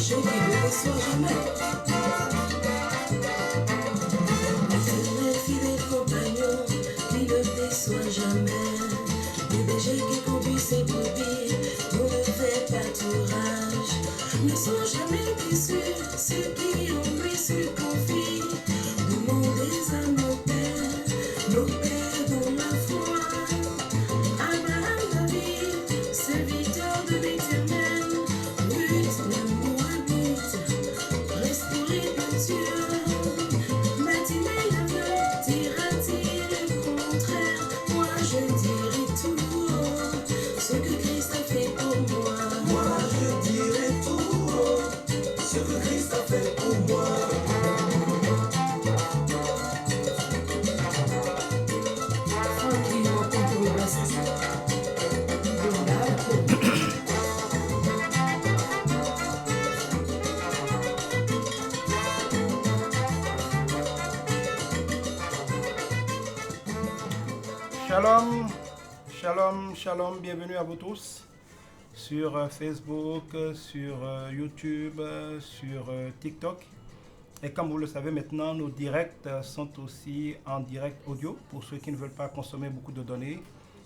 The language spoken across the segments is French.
péché qui ne déçoit jamais. L'éternel fidèle compagnon qui ne déçoit jamais. Le berger qui conduit ses brebis pour ne faire pâturage. Ne sont jamais déçus ceux qui en lui se confient. Demandez à nos pères dans la foi. Abraham, David, serviteur de l'Éternel. Ruth, la Moabite, restaurée de Dieu. Matinée, l'aveugle, dira-t-il le contraire. Moi, je dirai tout ce que Christ a fait pour moi. Moi je dirai tout ce que Christ a fait pour moi. Tranquillement, quand on va se Shalom, shalom, shalom, bienvenue à vous tous sur Facebook, sur YouTube, sur TikTok. Et comme vous le savez maintenant, nos directs sont aussi en direct audio pour ceux qui ne veulent pas consommer beaucoup de données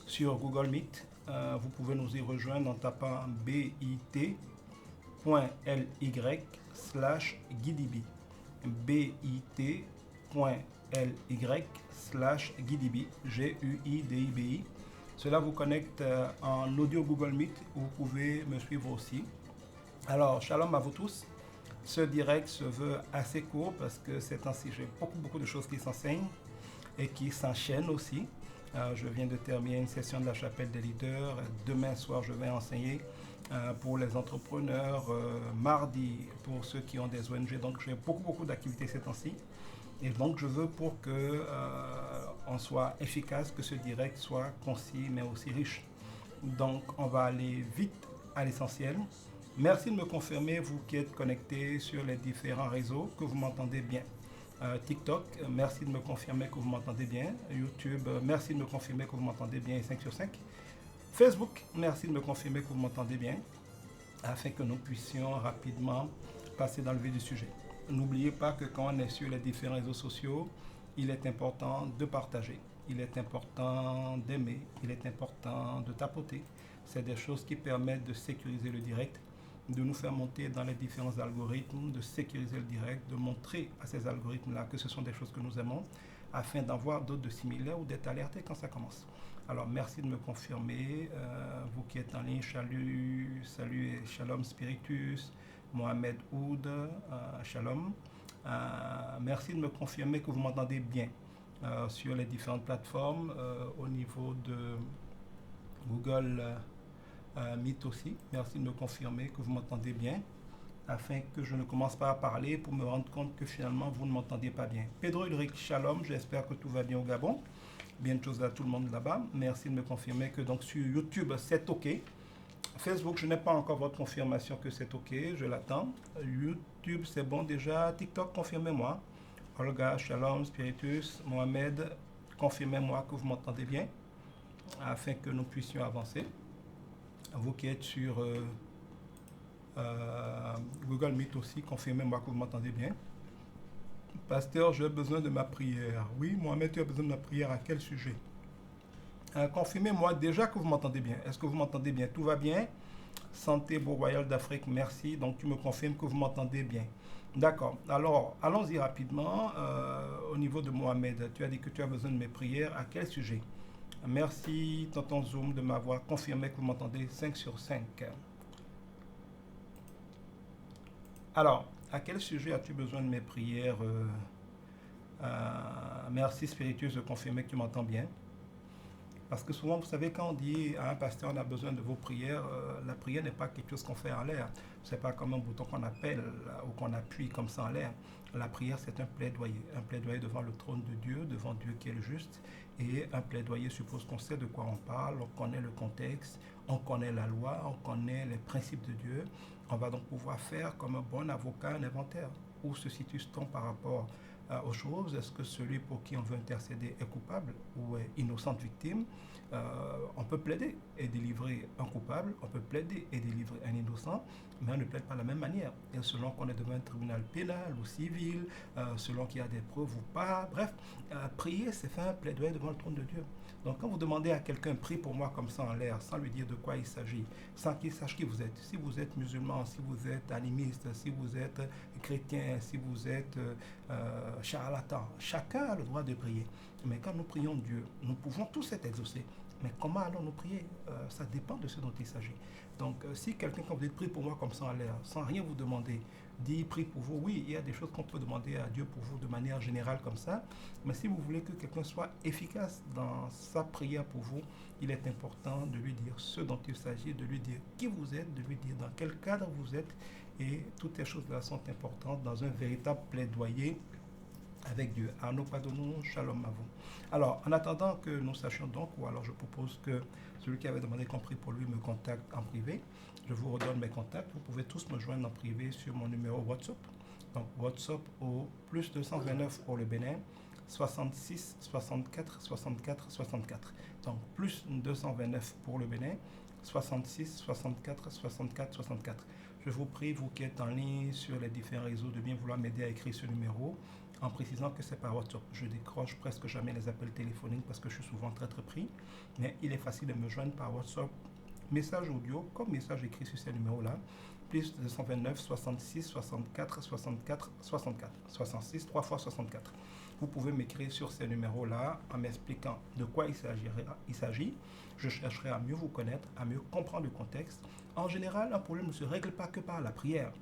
sur Google Meet. Vous pouvez nous y rejoindre en tapant bit.ly/guidibi. bit.ly/guidibi, G-U-I-D-I-B-I. Cela vous connecte en audio Google Meet où vous pouvez me suivre aussi. Alors, shalom à vous tous. Ce direct se veut assez court parce que ces temps-ci, j'ai beaucoup de choses qui s'enseignent et qui s'enchaînent aussi. Je viens de terminer une session de la chapelle des leaders. Demain soir, je vais enseigner pour les entrepreneurs. Mardi, pour ceux qui ont des ONG. Donc, j'ai beaucoup d'activités ces temps-ci. Et donc, je veux pour que on soit efficace, que ce direct soit concis, mais aussi riche. Donc, on va aller vite à l'essentiel. Merci de me confirmer, vous qui êtes connectés sur les différents réseaux, que vous m'entendez bien. TikTok, merci de me confirmer que vous m'entendez bien. YouTube, merci de me confirmer que vous m'entendez bien, 5 sur 5. Facebook, merci de me confirmer que vous m'entendez bien, afin que nous puissions rapidement passer dans le vif du sujet. N'oubliez pas que quand on est sur les différents réseaux sociaux, il est important de partager, il est important d'aimer, il est important de tapoter. C'est des choses qui permettent de sécuriser le direct, de nous faire monter dans les différents algorithmes, de sécuriser le direct, de montrer à ces algorithmes-là que ce sont des choses que nous aimons, afin d'en voir d'autres de similaires ou d'être alertés quand ça commence. Alors, merci de me confirmer. Vous qui êtes en ligne, salut et shalom spiritus, Mohamed Oud, shalom. Merci de me confirmer que vous m'entendez bien sur les différentes plateformes, au niveau de Google Meet aussi. Merci de me confirmer que vous m'entendez bien, afin que je ne commence pas à parler pour me rendre compte que finalement vous ne m'entendez pas bien. Pedro Ulrich, shalom, j'espère que tout va bien au Gabon. Bien de choses à tout le monde là-bas. Merci de me confirmer que donc sur YouTube c'est OK. Facebook, je n'ai pas encore votre confirmation que c'est OK, je l'attends. YouTube, c'est bon déjà. TikTok, confirmez-moi. Olga, shalom, spiritus, Mohamed, confirmez-moi que vous m'entendez bien, afin que nous puissions avancer. Vous qui êtes sur Google Meet aussi, confirmez-moi que vous m'entendez bien. Pasteur, j'ai besoin de ma prière. Oui, Mohamed, tu as besoin de ma prière à quel sujet? Confirmez-moi déjà que vous m'entendez bien. Est-ce que vous m'entendez bien? Tout va bien? Santé, Beau Royal d'Afrique, merci. Donc, tu me confirmes que vous m'entendez bien. D'accord. Alors, allons-y rapidement. Au niveau de Mohamed, tu as dit que tu as besoin de mes prières. À quel sujet? Merci, Tonton Zoom, de m'avoir confirmé que vous m'entendez 5 sur 5. Alors, à quel sujet as-tu besoin de mes prières? Merci, Spiritus, de confirmer que tu m'entends bien. Parce que souvent, vous savez, quand on dit à un pasteur, on a besoin de vos prières, la prière n'est pas quelque chose qu'on fait en l'air. Ce n'est pas comme un bouton qu'on appelle ou qu'on appuie comme ça en l'air. La prière, c'est un plaidoyer devant le trône de Dieu, devant Dieu qui est le juste. Et un plaidoyer suppose qu'on sait de quoi on parle, on connaît le contexte, on connaît la loi, on connaît les principes de Dieu. On va donc pouvoir faire comme un bon avocat un inventaire. Où se situe-t-on par rapport aux choses? Est-ce que celui pour qui on veut intercéder est coupable ou est innocente victime? On peut plaider et délivrer un coupable, on peut plaider et délivrer un innocent, mais on ne plaide pas de la même manière. Et selon qu'on est devant un tribunal pénal ou civil, selon qu'il y a des preuves ou pas, bref, prier, c'est faire un plaidoyer devant le trône de Dieu. Donc quand vous demandez à quelqu'un, prie pour moi comme ça en l'air, sans lui dire de quoi il s'agit, sans qu'il sache qui vous êtes, si vous êtes musulman, si vous êtes animiste, si vous êtes chrétien, si vous êtes charlatan, chacun a le droit de prier. Mais quand nous prions Dieu, nous pouvons tous être exaucés. Mais comment allons-nous prier? Ça dépend de ce dont il s'agit. Donc, si quelqu'un, quand vous dites prie pour moi comme ça en l'air, sans rien vous demander, dit prie pour vous, oui, il y a des choses qu'on peut demander à Dieu pour vous de manière générale comme ça. Mais si vous voulez que quelqu'un soit efficace dans sa prière pour vous, il est important de lui dire ce dont il s'agit, de lui dire qui vous êtes, de lui dire dans quel cadre vous êtes. Et toutes ces choses-là sont importantes dans un véritable plaidoyer avec Dieu. Arnaud Padonou, shalom à vous. Alors, en attendant que nous sachions donc, ou alors je propose que celui qui avait demandé qu'on prie pour lui me contacte en privé. Je vous redonne mes contacts. Vous pouvez tous me joindre en privé sur mon numéro WhatsApp. Donc, WhatsApp au plus 229 pour le Bénin, 66 64 64 64. Donc, plus 229 pour le Bénin, 66 64 64 64. Je vous prie, vous qui êtes en ligne sur les différents réseaux, de bien vouloir m'aider à écrire ce numéro en précisant que c'est par WhatsApp. Je décroche presque jamais les appels téléphoniques parce que je suis souvent très pris, mais il est facile de me joindre par WhatsApp, message audio comme message écrit sur ces numéros-là, plus 229 66 64 64 64, 66 3 fois 64. Vous pouvez m'écrire sur ces numéros-là en m'expliquant de quoi il s'agit. Je chercherai à mieux vous connaître, à mieux comprendre le contexte. En général, un problème ne se règle pas que par la prière.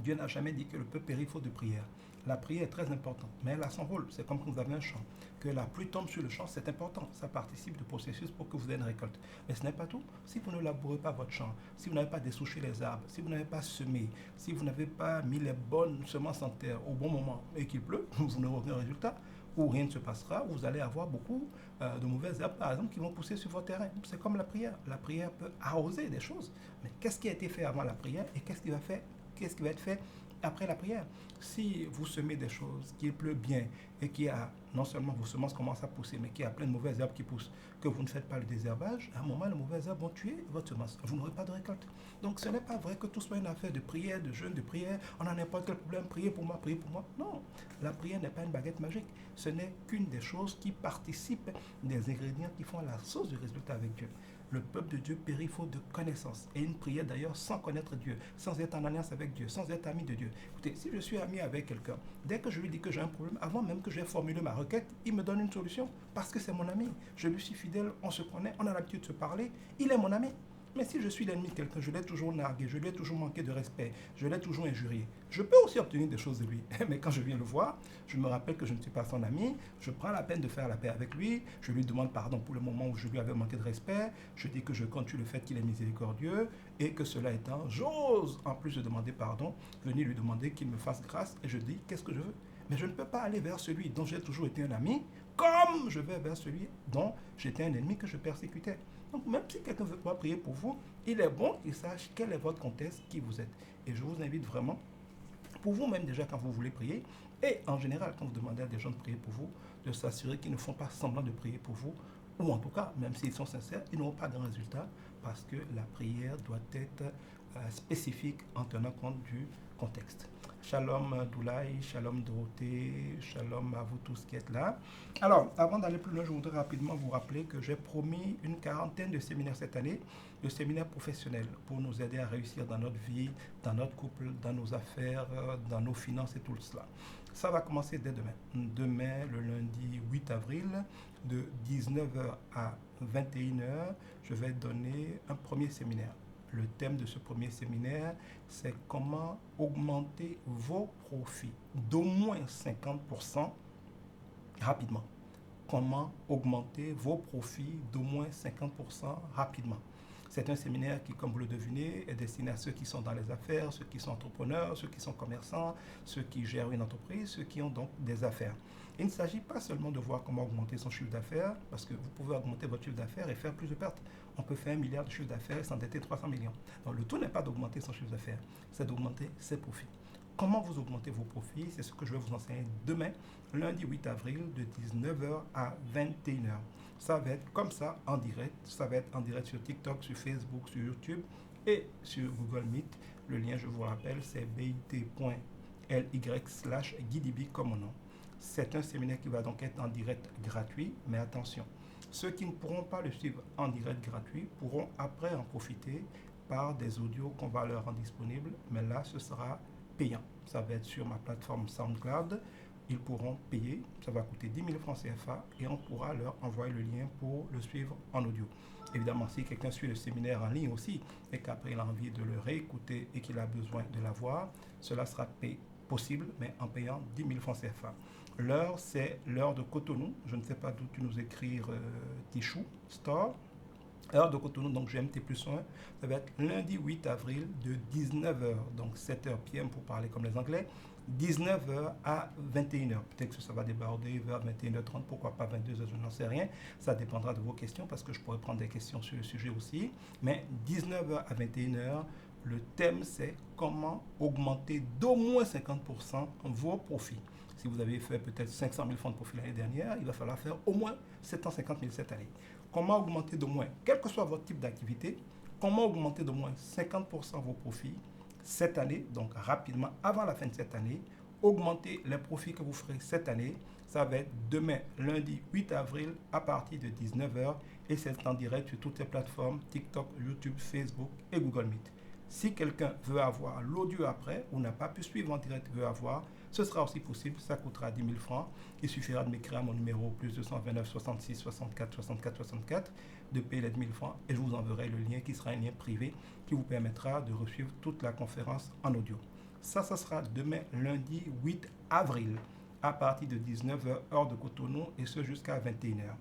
Dieu n'a jamais dit que le peuple périt faute de prière. La prière est très importante, mais elle a son rôle. C'est comme quand vous avez un champ. Que la pluie tombe sur le champ, c'est important. Ça participe du processus pour que vous ayez une récolte. Mais ce n'est pas tout. Si vous ne labourez pas votre champ, si vous n'avez pas dessouché les arbres, si vous n'avez pas semé, si vous n'avez pas mis les bonnes semences en terre au bon moment et qu'il pleut, vous n'aurez aucun résultat. Ou rien ne se passera, vous allez avoir beaucoup de mauvaises herbes, par exemple, qui vont pousser sur votre terrain. C'est comme la prière. La prière peut arroser des choses. Mais qu'est-ce qui a été fait avant la prière et qu'est-ce qui va être fait après la prière? Si vous semez des choses, qu'il pleut bien et qu'il y a, non seulement vos semences commencent à pousser, mais qu'il y a plein de mauvaises herbes qui poussent, que vous ne faites pas le désherbage, à un moment, les mauvaises herbes vont tuer votre semence. Vous n'aurez pas de récolte. Donc, ce n'est pas vrai que tout soit une affaire de prière, de jeûne, de prière. On n'a n'importe quel problème, priez pour moi, priez pour moi. Non, la prière n'est pas une baguette magique. Ce n'est qu'une des choses qui participent des ingrédients qui font la sauce du résultat avec Dieu. Le peuple de Dieu périt faute de connaissance. Et une prière d'ailleurs sans connaître Dieu, sans être en alliance avec Dieu, sans être ami de Dieu. Écoutez, si je suis ami avec quelqu'un, dès que je lui dis que j'ai un problème, avant même que j'ai formulé ma requête, il me donne une solution parce que c'est mon ami. Je lui suis fidèle, on se connaît, on a l'habitude de se parler, il est mon ami. Mais si je suis l'ennemi de quelqu'un, je l'ai toujours nargué, je lui ai toujours manqué de respect, je l'ai toujours injurié. Je peux aussi obtenir des choses de lui. Mais quand je viens le voir, je me rappelle que je ne suis pas son ami, je prends la peine de faire la paix avec lui, je lui demande pardon pour le moment où je lui avais manqué de respect, je dis que je compte sur le fait qu'il est miséricordieux et que cela étant, j'ose, en plus de demander pardon, venir lui demander qu'il me fasse grâce et je dis qu'est-ce que je veux. Mais je ne peux pas aller vers celui dont j'ai toujours été un ami comme je vais vers celui dont j'étais un ennemi que je persécutais. Donc même si quelqu'un veut pas prier pour vous, il est bon qu'il sache quel est votre contexte, qui vous êtes. Et je vous invite vraiment, pour vous-même déjà quand vous voulez prier, et en général quand vous demandez à des gens de prier pour vous, de s'assurer qu'ils ne font pas semblant de prier pour vous, ou en tout cas, même s'ils sont sincères, ils n'auront pas de résultat parce que la prière doit être spécifique en tenant compte du contexte. Shalom Doulaï, shalom Dorothée, shalom à vous tous qui êtes là. Alors, avant d'aller plus loin, je voudrais rapidement vous rappeler que j'ai promis une 40aine de séminaires cette année, de séminaires professionnels pour nous aider à réussir dans notre vie, dans notre couple, dans nos affaires, dans nos finances et tout cela. Ça va commencer dès demain. Demain, le lundi 8 avril, de 19h à 21h, je vais donner un premier séminaire. Le thème de ce premier séminaire, c'est comment augmenter vos profits d'au moins 50% rapidement. Comment augmenter vos profits d'au moins 50% rapidement. C'est un séminaire qui, comme vous le devinez, est destiné à ceux qui sont dans les affaires, ceux qui sont entrepreneurs, ceux qui sont commerçants, ceux qui gèrent une entreprise, ceux qui ont donc des affaires. Il ne s'agit pas seulement de voir comment augmenter son chiffre d'affaires, parce que vous pouvez augmenter votre chiffre d'affaires et faire plus de pertes. On peut faire 1 milliard de chiffre d'affaires et s'endetter 300 millions. Donc le tout n'est pas d'augmenter son chiffre d'affaires, c'est d'augmenter ses profits. comment vous augmentez vos profits. C'est ce que je vais vous enseigner demain, lundi 8 avril, de 19h à 21h. Ça va être comme ça, en direct. Ça va être en direct sur TikTok, sur Facebook, sur YouTube et sur Google Meet. Le lien, je vous rappelle, c'est bit.ly/guidibi comme mon nom. C'est un séminaire qui va donc être en direct gratuit, mais attention, ceux qui ne pourront pas le suivre en direct gratuit pourront après en profiter par des audios qu'on va leur rendre disponibles, mais là, ce sera payant. Ça va être sur ma plateforme SoundCloud. Ils pourront payer, ça va coûter 10 000 francs CFA et on pourra leur envoyer le lien pour le suivre en audio. Évidemment, si quelqu'un suit le séminaire en ligne aussi et qu'après il a envie de le réécouter et qu'il a besoin de l'avoir, cela sera possible, mais en payant 10 000 francs CFA. L'heure, c'est l'heure de Cotonou. Je ne sais pas d'où tu nous écrire Tichou, Store. Heure de Cotonou, donc GMT plus 1, ça va être lundi 8 avril de 19h, donc 7h PM pour parler comme les Anglais, 19h à 21h. Peut-être que ça va déborder vers 21h30, pourquoi pas 22h, je n'en sais rien. Ça dépendra de vos questions parce que je pourrais prendre des questions sur le sujet aussi. Mais 19h à 21h, le thème c'est comment augmenter d'au moins 50% vos profits. Si vous avez fait peut-être 500 000 francs de profit l'année dernière, il va falloir faire au moins 750 000 cette année. Comment augmenter d'au moins, quel que soit votre type d'activité, comment augmenter d'au moins 50% vos profits cette année, donc rapidement avant la fin de cette année, augmenter les profits que vous ferez cette année. Ça va être demain, lundi 8 avril, à partir de 19h, et c'est en direct sur toutes les plateformes, TikTok, YouTube, Facebook et Google Meet. Si quelqu'un veut avoir l'audio après, ou n'a pas pu suivre en direct, veut avoir, ce sera aussi possible, ça coûtera 10 000 francs. Il suffira de m'écrire à mon numéro plus 229 66 64 64 64, de payer les 10 000 francs et je vous enverrai le lien qui sera un lien privé qui vous permettra de suivre toute la conférence en audio. Ça sera demain, lundi 8 avril, à partir de 19h, heure de Cotonou, et ce jusqu'à 21h.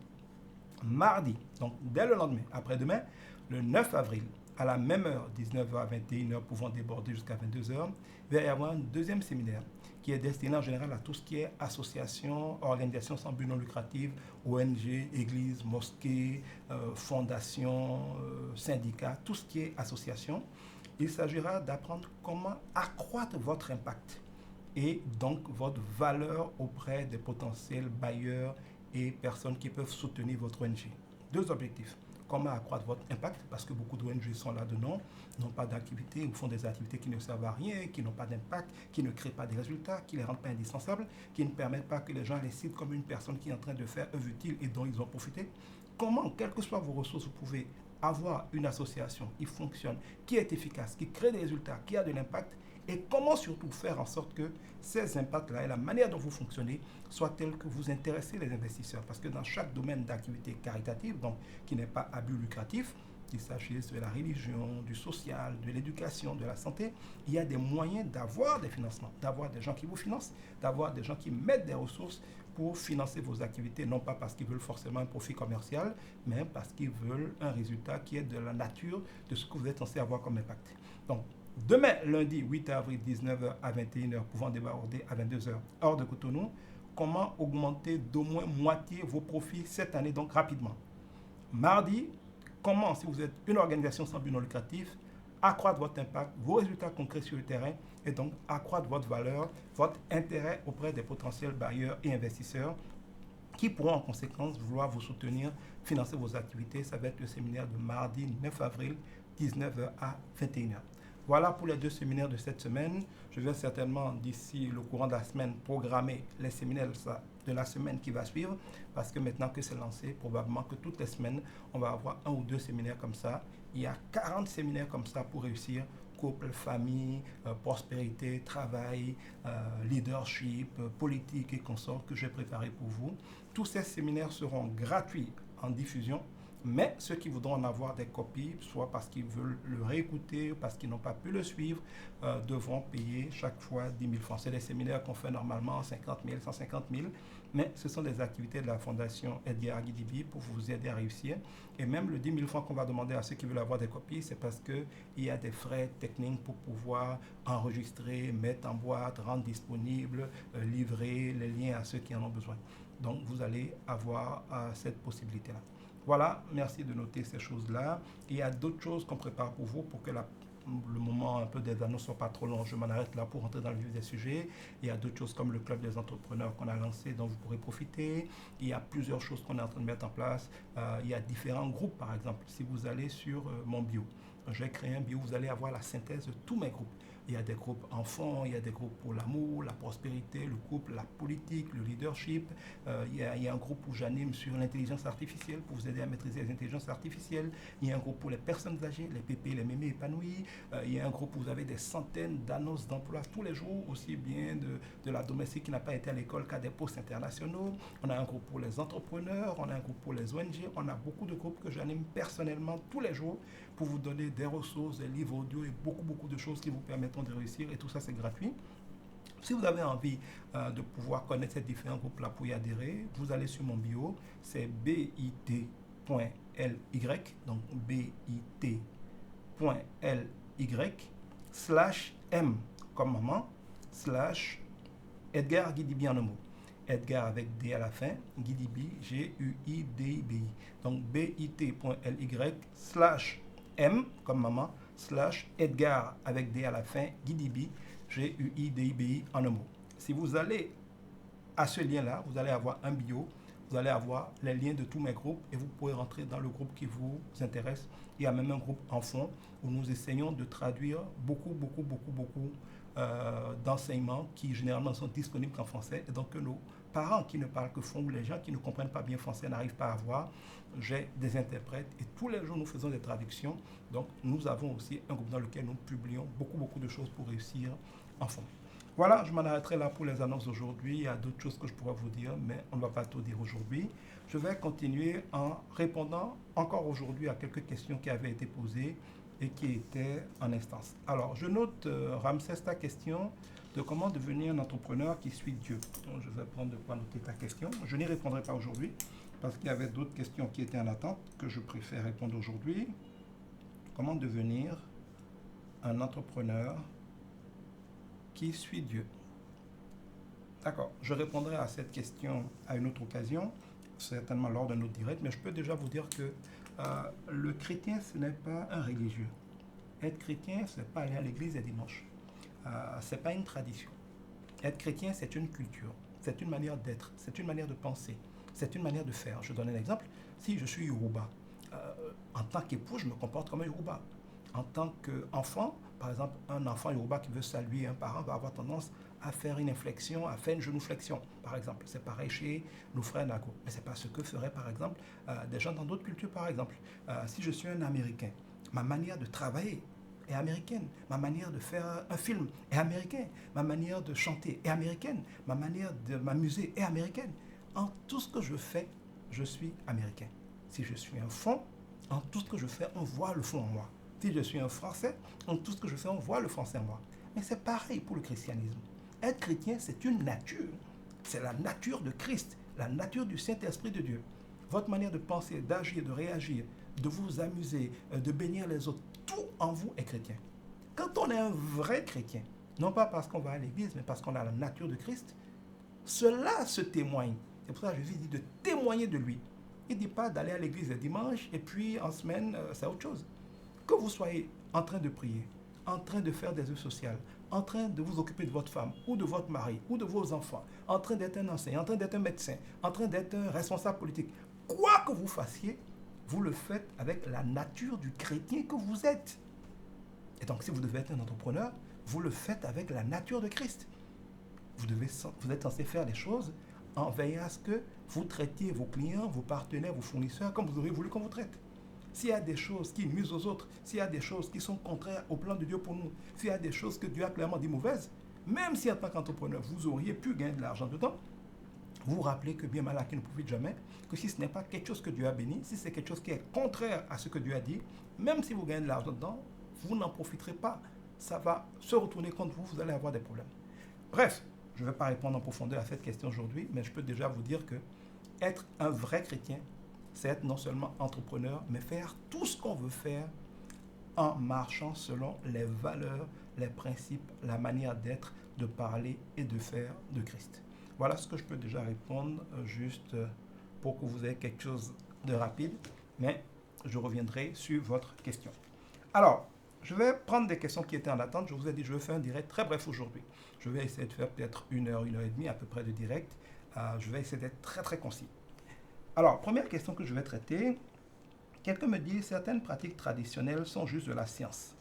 Mardi, donc dès le lendemain, après-demain, le 9 avril, à la même heure, 19h à 21h, pouvant déborder jusqu'à 22h, il va y avoir un deuxième séminaire qui est destiné en général à tout ce qui est association, organisation sans but non lucratif, ONG, église, mosquée, fondation, syndicat, tout ce qui est association. Il s'agira d'apprendre comment accroître votre impact et donc votre valeur auprès des potentiels bailleurs et personnes qui peuvent soutenir votre ONG. Deux objectifs. Comment accroître votre impact, parce que beaucoup d'ONG sont là-dedans, n'ont pas d'activité ou font des activités qui ne servent à rien, qui n'ont pas d'impact, qui ne créent pas de résultats, qui ne les rendent pas indispensables, qui ne permettent pas que les gens les citent comme une personne qui est en train de faire œuvre utile et dont ils ont profité. Comment, quelles que soient vos ressources, vous pouvez avoir une association qui fonctionne, qui est efficace, qui crée des résultats, qui a de l'impact, et comment surtout faire en sorte que ces impacts-là et la manière dont vous fonctionnez soient tels que vous intéressez les investisseurs. Parce que dans chaque domaine d'activité caritative, donc qui n'est pas à but lucratif, qu'il s'agisse de la religion, du social, de l'éducation, de la santé, il y a des moyens d'avoir des financements, d'avoir des gens qui vous financent, d'avoir des gens qui mettent des ressources pour financer vos activités, non pas parce qu'ils veulent forcément un profit commercial, mais parce qu'ils veulent un résultat qui est de la nature de ce que vous êtes censé avoir comme impact. Donc, demain, lundi 8 avril, 19h à 21h, pouvant déborder à 22h, hors de Cotonou, comment augmenter d'au moins moitié vos profits cette année, donc rapidement. Mardi, comment, si vous êtes une organisation sans but non lucratif, accroître votre impact, vos résultats concrets sur le terrain et donc accroître votre valeur, votre intérêt auprès des potentiels bailleurs et investisseurs qui pourront en conséquence vouloir vous soutenir, financer vos activités. Ça va être le séminaire de mardi 9 avril, 19h à 21h. Voilà pour les deux séminaires de cette semaine. Je vais certainement, d'ici le courant de la semaine, programmer les séminaires de la semaine qui va suivre, parce que maintenant que c'est lancé, probablement que toutes les semaines, on va avoir un ou deux séminaires comme ça. Il y a 40 séminaires comme ça pour réussir. Couple, famille, prospérité, travail, leadership, politique et consorts que j'ai préparé pour vous. Tous ces séminaires seront gratuits en diffusion. Mais ceux qui voudront en avoir des copies, soit parce qu'ils veulent le réécouter, parce qu'ils n'ont pas pu le suivre, devront payer chaque fois 10 000 francs. C'est des séminaires qu'on fait normalement 50 000, 150 000, mais ce sont des activités de la Fondation Edgar Guidibi pour vous aider à réussir. Et même le 10 000 francs qu'on va demander à ceux qui veulent avoir des copies, c'est parce qu'il y a des frais techniques pour pouvoir enregistrer, mettre en boîte, rendre disponible, livrer les liens à ceux qui en ont besoin. Donc vous allez avoir cette possibilité-là. Voilà, merci de noter ces choses-là. Il y a d'autres choses qu'on prépare pour vous pour que le moment un peu des annonces ne sont pas trop longs, je m'en arrête là pour rentrer dans le vif des sujets. Il y a d'autres choses comme le club des entrepreneurs qu'on a lancé dont vous pourrez profiter. Il y a plusieurs choses qu'on est en train de mettre en place. Il y a différents groupes, par exemple. Si vous allez sur mon bio, j'ai créé un bio, vous allez avoir la synthèse de tous mes groupes. Il y a des groupes enfants, il y a des groupes pour l'amour, la prospérité, le couple, la politique, le leadership. Il y a un groupe où j'anime sur l'intelligence artificielle pour vous aider à maîtriser les intelligences artificielles. Il y a un groupe pour les personnes âgées, les pépés, les mémés épanouis. Il y a un groupe où vous avez des centaines d'annonces d'emploi tous les jours, aussi bien de la domestique qui n'a pas été à l'école qu'à des postes internationaux. On a un groupe pour les entrepreneurs, on a un groupe pour les ONG. On a beaucoup de groupes que j'anime personnellement tous les jours pour vous donner des ressources, des livres audio et beaucoup de choses qui vous permettront de réussir. Et tout ça, c'est gratuit. Si vous avez envie de pouvoir connaître ces différents groupes-là pour y adhérer, vous allez sur mon bio, c'est bit.ly, donc bit.ly/m comme maman, /Edgar Guidibi en un mot. Edgar avec D à la fin, Guidibi, Guidibi. Donc bit.ly/m comme maman, /Edgar avec D à la fin, Guidibi, Guidibi en un mot. Si vous allez à ce lien-là, vous allez avoir un bio, vous allez avoir les liens de tous mes groupes et vous pourrez rentrer dans le groupe qui vous intéresse. Il y a même un groupe en fond où nous essayons de traduire beaucoup d'enseignements qui généralement sont disponibles qu'en français et donc que nos parents qui ne parlent que fond ou les gens qui ne comprennent pas bien français n'arrivent pas à voir. J'ai des interprètes et tous les jours nous faisons des traductions. Donc nous avons aussi un groupe dans lequel nous publions beaucoup de choses pour réussir en fond. Voilà, je m'en arrêterai là pour les annonces d'aujourd'hui. Il y a d'autres choses que je pourrais vous dire, mais on ne va pas tout dire aujourd'hui. Je vais continuer en répondant encore aujourd'hui à quelques questions qui avaient été posées et qui étaient en instance. Alors, je note, Ramsès, ta question de comment devenir un entrepreneur qui suit Dieu. Donc, je vais prendre de quoi noter ta question. Je n'y répondrai pas aujourd'hui parce qu'il y avait d'autres questions qui étaient en attente que je préfère répondre aujourd'hui. Comment devenir un entrepreneur qui suit Dieu? D'accord, je répondrai à cette question à une autre occasion, certainement lors d'un autre direct, mais je peux déjà vous dire que le chrétien, ce n'est pas un religieux. Être chrétien, ce n'est pas aller à l'église les dimanches. Ce n'est pas une tradition. Être chrétien, c'est une culture, c'est une manière d'être, c'est une manière de penser, c'est une manière de faire. Je donne un exemple. Si je suis Yoruba, en tant qu'époux, je me comporte comme un Yoruba. En tant qu'enfant, par exemple, un enfant Yoruba qui veut saluer un parent va avoir tendance à faire une inflexion, à faire une genuflexion, par exemple. C'est pareil chez nos frères Nago. Mais ce n'est pas ce que feraient, par exemple, des gens dans d'autres cultures, par exemple. Si je suis un Américain, ma manière de travailler est américaine. Ma manière de faire un film est américaine. Ma manière de chanter est américaine. Ma manière de m'amuser est américaine. En tout ce que je fais, je suis américain. Si je suis un fond, en tout ce que je fais, on voit le fond en moi. Si je suis un Français, en tout ce que je fais, on voit le français en moi. Mais c'est pareil pour le christianisme. Être chrétien, c'est une nature. C'est la nature de Christ, la nature du Saint-Esprit de Dieu. Votre manière de penser, d'agir, de réagir, de vous amuser, de bénir les autres, tout en vous est chrétien. Quand on est un vrai chrétien, non pas parce qu'on va à l'église, mais parce qu'on a la nature de Christ, cela se témoigne. C'est pour ça que Jésus dit de témoigner de lui. Il ne dit pas d'aller à l'église le dimanche et puis en semaine, c'est autre chose. Que vous soyez en train de prier, en train de faire des œuvres sociales, en train de vous occuper de votre femme ou de votre mari ou de vos enfants, en train d'être un enseignant, en train d'être un médecin, en train d'être un responsable politique, quoi que vous fassiez, vous le faites avec la nature du chrétien que vous êtes. Et donc, si vous devez être un entrepreneur, vous le faites avec la nature de Christ. Vous êtes censé faire les choses en veillant à ce que vous traitiez vos clients, vos partenaires, vos fournisseurs comme vous auriez voulu qu'on vous traite. S'il y a des choses qui nuisent aux autres, s'il y a des choses qui sont contraires au plan de Dieu pour nous, s'il y a des choses que Dieu a clairement dit mauvaises, même si en tant qu'entrepreneur, vous auriez pu gagner de l'argent dedans, vous vous rappelez que bien mal à qui ne profite jamais, que si ce n'est pas quelque chose que Dieu a béni, si c'est quelque chose qui est contraire à ce que Dieu a dit, même si vous gagnez de l'argent dedans, vous n'en profiterez pas. Ça va se retourner contre vous, vous allez avoir des problèmes. Bref, je ne vais pas répondre en profondeur à cette question aujourd'hui, mais je peux déjà vous dire que être un vrai chrétien, c'est être non seulement entrepreneur, mais faire tout ce qu'on veut faire en marchant selon les valeurs, les principes, la manière d'être, de parler et de faire de Christ. Voilà ce que je peux déjà répondre, juste pour que vous ayez quelque chose de rapide, mais je reviendrai sur votre question. Alors, je vais prendre des questions qui étaient en attente. Je vous ai dit, je vais faire un direct très bref aujourd'hui. Je vais essayer de faire peut-être 1 heure et demie à peu près de direct. Je vais essayer d'être très très concis. Alors, première question que je vais traiter. Quelqu'un me dit, certaines pratiques traditionnelles sont juste de la science.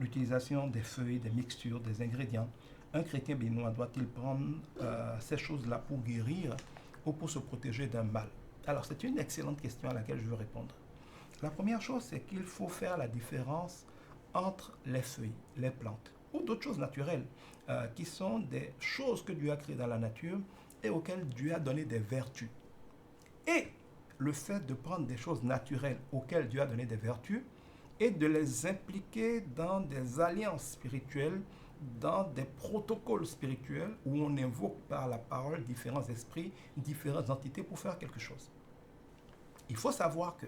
L'utilisation des feuilles, des mixtures, des ingrédients. Un chrétien béninois doit-il prendre ces choses-là pour guérir ou pour se protéger d'un mal? Alors, c'est une excellente question à laquelle je veux répondre. La première chose, c'est qu'il faut faire la différence entre les feuilles, les plantes ou d'autres choses naturelles qui sont des choses que Dieu a créées dans la nature et auxquelles Dieu a donné des vertus. Et le fait de prendre des choses naturelles auxquelles Dieu a donné des vertus et de les impliquer dans des alliances spirituelles, dans des protocoles spirituels où on invoque par la parole différents esprits, différentes entités pour faire quelque chose. Il faut savoir que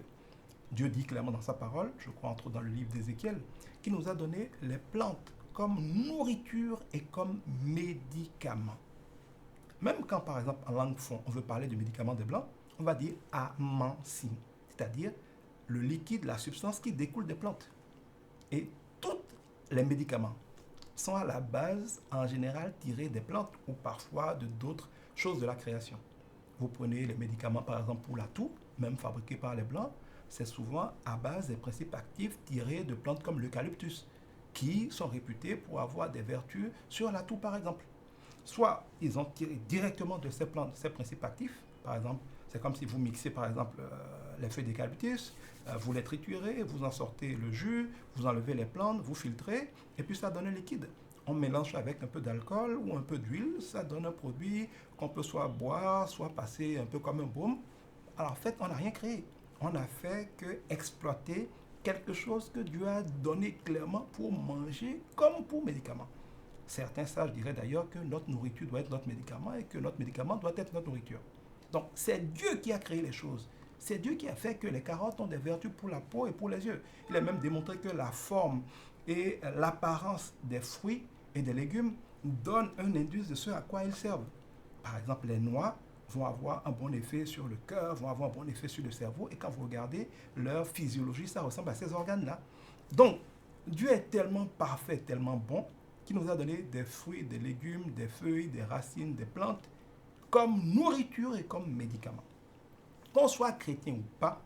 Dieu dit clairement dans sa parole, je crois entre autres dans le livre d'Ézéchiel, qu'il nous a donné les plantes comme nourriture et comme médicaments. Même quand, par exemple, en langue fon, on veut parler de médicaments des blancs, on va dire amancine, c'est-à-dire le liquide, la substance qui découle des plantes. Et tous les médicaments sont à la base, en général, tirés des plantes ou parfois de d'autres choses de la création. Vous prenez les médicaments, par exemple, pour la toux, même fabriqués par les blancs, c'est souvent à base des principes actifs tirés de plantes comme l'eucalyptus, qui sont réputées pour avoir des vertus sur la toux, par exemple. Soit ils ont tiré directement de ces plantes, ces principes actifs, par exemple, c'est comme si vous mixez par exemple les feuilles d'eucalyptus, vous les triturez, vous en sortez le jus, vous enlevez les plantes, vous filtrez, et puis ça donne un liquide. On mélange avec un peu d'alcool ou un peu d'huile, ça donne un produit qu'on peut soit boire, soit passer un peu comme un baume. Alors en fait, on n'a rien créé. On n'a fait que exploiter quelque chose que Dieu a donné clairement pour manger comme pour médicament. Certains sages diraient d'ailleurs que notre nourriture doit être notre médicament et que notre médicament doit être notre nourriture. Donc, c'est Dieu qui a créé les choses. C'est Dieu qui a fait que les carottes ont des vertus pour la peau et pour les yeux. Il a même démontré que la forme et l'apparence des fruits et des légumes donnent un indice de ce à quoi ils servent. Par exemple, les noix vont avoir un bon effet sur le cœur, vont avoir un bon effet sur le cerveau. Et quand vous regardez leur physiologie, ça ressemble à ces organes-là. Donc, Dieu est tellement parfait, tellement bon, qu'il nous a donné des fruits, des légumes, des feuilles, des racines, des plantes, comme nourriture et comme médicament. Qu'on soit chrétien ou pas,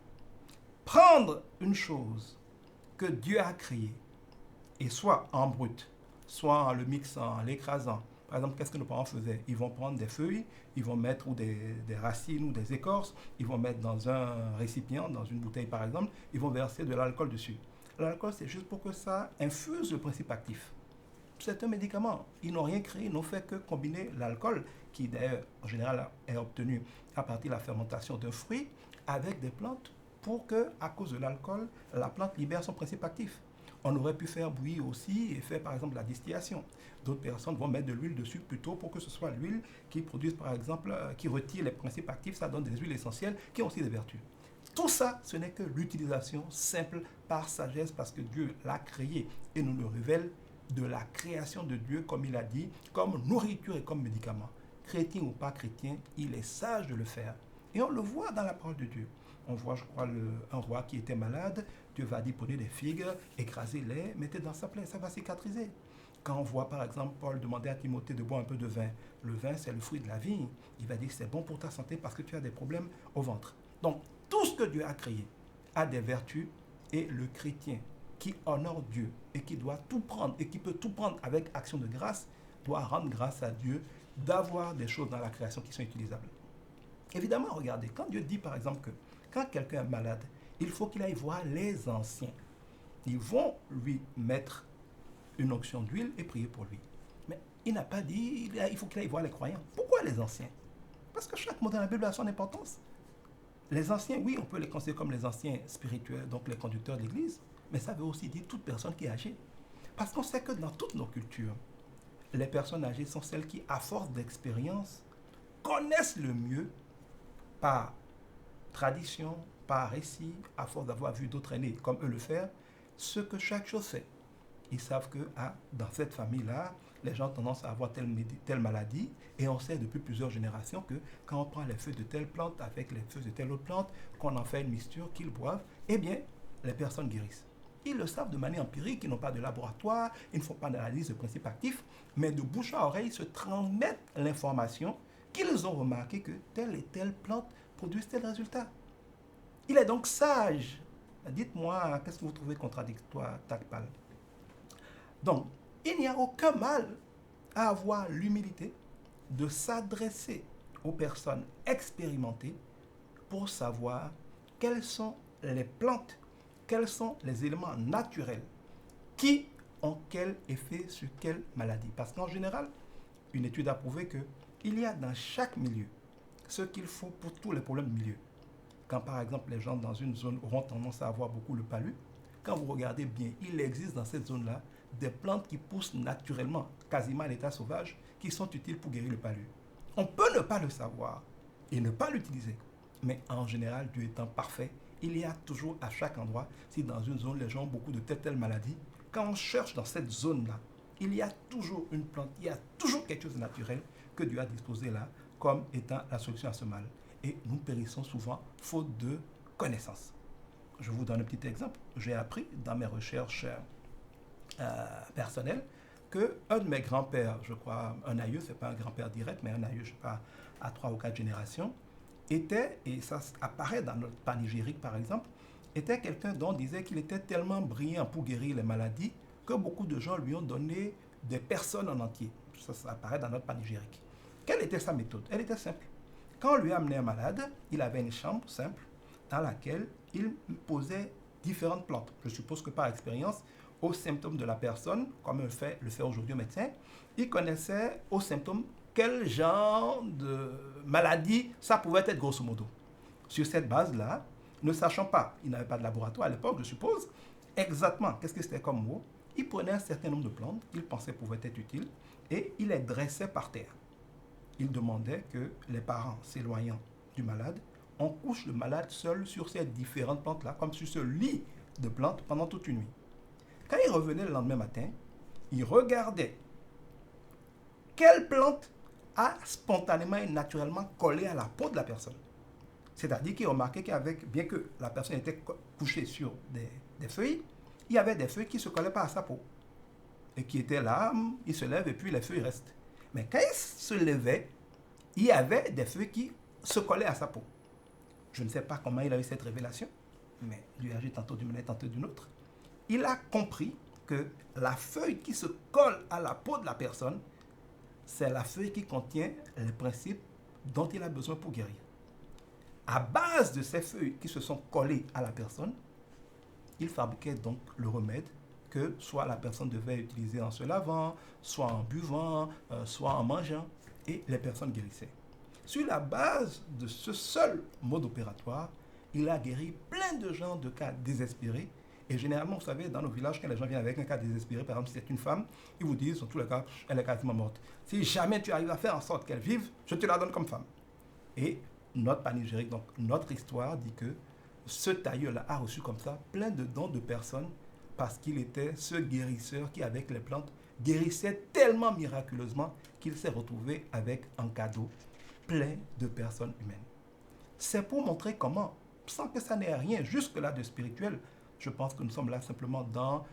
prendre une chose que Dieu a créée, et soit en brut, soit en le mixant, en l'écrasant. Par exemple, qu'est-ce que nos parents faisaient? Ils vont prendre des feuilles, ils vont mettre ou des racines ou des écorces, ils vont mettre dans un récipient, dans une bouteille par exemple, ils vont verser de l'alcool dessus. L'alcool, c'est juste pour que ça infuse le principe actif. C'est un médicament. Ils n'ont rien créé, ils n'ont fait que combiner l'alcool, qui d'ailleurs en général est obtenu à partir de la fermentation d'un fruit, avec des plantes pour que, à cause de l'alcool, la plante libère son principe actif. On aurait pu faire bouillir aussi et faire par exemple la distillation. D'autres personnes vont mettre de l'huile dessus plutôt pour que ce soit l'huile qui produise par exemple, qui retire les principes actifs, ça donne des huiles essentielles qui ont aussi des vertus. Tout ça, ce n'est que l'utilisation simple par sagesse parce que Dieu l'a créé et nous le révèle de la création de Dieu, comme il a dit, comme nourriture et comme médicament. Chrétien ou pas chrétien, il est sage de le faire. Et on le voit dans la parole de Dieu. On voit, je crois, un roi qui était malade. Dieu va dire, prenez des figues, écrasez-les, mettez dans sa plaie, ça va cicatriser. Quand on voit, par exemple, Paul demander à Timothée de boire un peu de vin, le vin, c'est le fruit de la vie. Il va dire, c'est bon pour ta santé parce que tu as des problèmes au ventre. Donc, tout ce que Dieu a créé a des vertus et le chrétien qui honore Dieu et qui doit tout prendre et qui peut tout prendre avec action de grâce, doit rendre grâce à Dieu d'avoir des choses dans la création qui sont utilisables. Évidemment, regardez, quand Dieu dit par exemple que quand quelqu'un est malade, il faut qu'il aille voir les anciens. Ils vont lui mettre une onction d'huile et prier pour lui. Mais il n'a pas dit il faut qu'il aille voir les croyants. Pourquoi les anciens? Parce que chaque mot dans la Bible a son importance. Les anciens, oui, on peut les considérer comme les anciens spirituels, donc les conducteurs de l'Église, mais ça veut aussi dire toute personne qui est âgée. Parce qu'on sait que dans toutes nos cultures, les personnes âgées sont celles qui, à force d'expérience, connaissent le mieux par tradition, par récit, à force d'avoir vu d'autres aînés comme eux le faire, ce que chaque chose fait. Ils savent que dans cette famille-là, les gens ont tendance à avoir telle maladie, et on sait depuis plusieurs générations que quand on prend les feuilles de telle plante avec les feuilles de telle autre plante, qu'on en fait une mixture qu'ils boivent, eh bien, les personnes guérissent. Ils le savent de manière empirique, ils n'ont pas de laboratoire, ils ne font pas d'analyse de principes actifs, mais de bouche à oreille, ils se transmettent l'information qu'ils ont remarqué que telle et telle plante produit tel résultat. Il est donc sage. Dites-moi, qu'est-ce que vous trouvez contradictoire, Takpal? Donc, il n'y a aucun mal à avoir l'humilité de s'adresser aux personnes expérimentées pour savoir quelles sont les plantes, quels sont les éléments naturels qui ont quel effet sur quelle maladie. Parce qu'en général, une étude a prouvé qu'il y a dans chaque milieu ce qu'il faut pour tous les problèmes de milieu. Quand par exemple les gens dans une zone auront tendance à avoir beaucoup le palu, quand vous regardez bien, il existe dans cette zone-là des plantes qui poussent naturellement, quasiment à l'état sauvage, qui sont utiles pour guérir le palu. On peut ne pas le savoir et ne pas l'utiliser. Mais en général, Dieu étant parfait, il y a toujours à chaque endroit, si dans une zone les gens ont beaucoup de telle maladie, quand on cherche dans cette zone-là, il y a toujours une plante, il y a toujours quelque chose de naturel que Dieu a disposé là comme étant la solution à ce mal. Et nous périssons souvent faute de connaissances. Je vous donne un petit exemple. J'ai appris dans mes recherches personnelles qu'un de mes grands-pères, je crois, un aïeux, ce n'est pas un grand-père direct, mais un aïeux, je ne sais pas, à 3 ou 4 générations, était, et ça apparaît dans notre panégyrique par exemple, était quelqu'un dont on disait qu'il était tellement brillant pour guérir les maladies que beaucoup de gens lui ont donné des personnes en entier. Ça apparaît dans notre panégyrique. Quelle était sa méthode? Elle était simple. Quand on lui amenait un malade, il avait une chambre simple dans laquelle il posait différentes plantes. Je suppose que par expérience, aux symptômes de la personne, comme le fait aujourd'hui un médecin, il connaissait aux symptômes quel genre de maladie ça pouvait être grosso modo. Sur cette base-là, ne sachant pas, il n'avait pas de laboratoire à l'époque, je suppose, exactement qu'est-ce que c'était comme mot, il prenait un certain nombre de plantes qu'il pensait pouvaient être utiles et il les dressait par terre. Il demandait que les parents s'éloignant du malade, on couche le malade seul sur ces différentes plantes-là, comme sur ce lit de plantes pendant toute une nuit. Quand il revenait le lendemain matin, il regardait quelle plante a spontanément et naturellement collé à la peau de la personne. C'est-à-dire qu'il remarquait qu'avec, bien que la personne était couchée sur des feuilles, il y avait des feuilles qui ne se collaient pas à sa peau. Et qui étaient là, il se lève et puis les feuilles restent. Mais quand il se levait, il y avait des feuilles qui se collaient à sa peau. Je ne sais pas comment il a eu cette révélation, mais Dieu agit tantôt d'une manière, tantôt d'une autre. Il a compris que la feuille qui se colle à la peau de la personne, c'est la feuille qui contient les principes dont il a besoin pour guérir. À base de ces feuilles qui se sont collées à la personne, il fabriquait donc le remède que soit la personne devait utiliser en se lavant, soit en buvant, soit en mangeant, et les personnes guérissaient. Sur la base de ce seul mode opératoire, il a guéri plein de gens de cas désespérés. Et généralement, vous savez, dans nos villages, quand les gens viennent avec un cas désespéré, par exemple, si c'est une femme, ils vous disent, dans tous les cas, elle est quasiment morte. Si jamais tu arrives à faire en sorte qu'elle vive, je te la donne comme femme. Et notre panégyrique, donc notre histoire, dit que ce tailleur-là a reçu comme ça plein de dons de personnes parce qu'il était ce guérisseur qui, avec les plantes, guérissait tellement miraculeusement qu'il s'est retrouvé avec un cadeau plein de personnes humaines. C'est pour montrer comment, sans que ça n'ait rien jusque-là de spirituel, je pense que nous sommes là simplement dans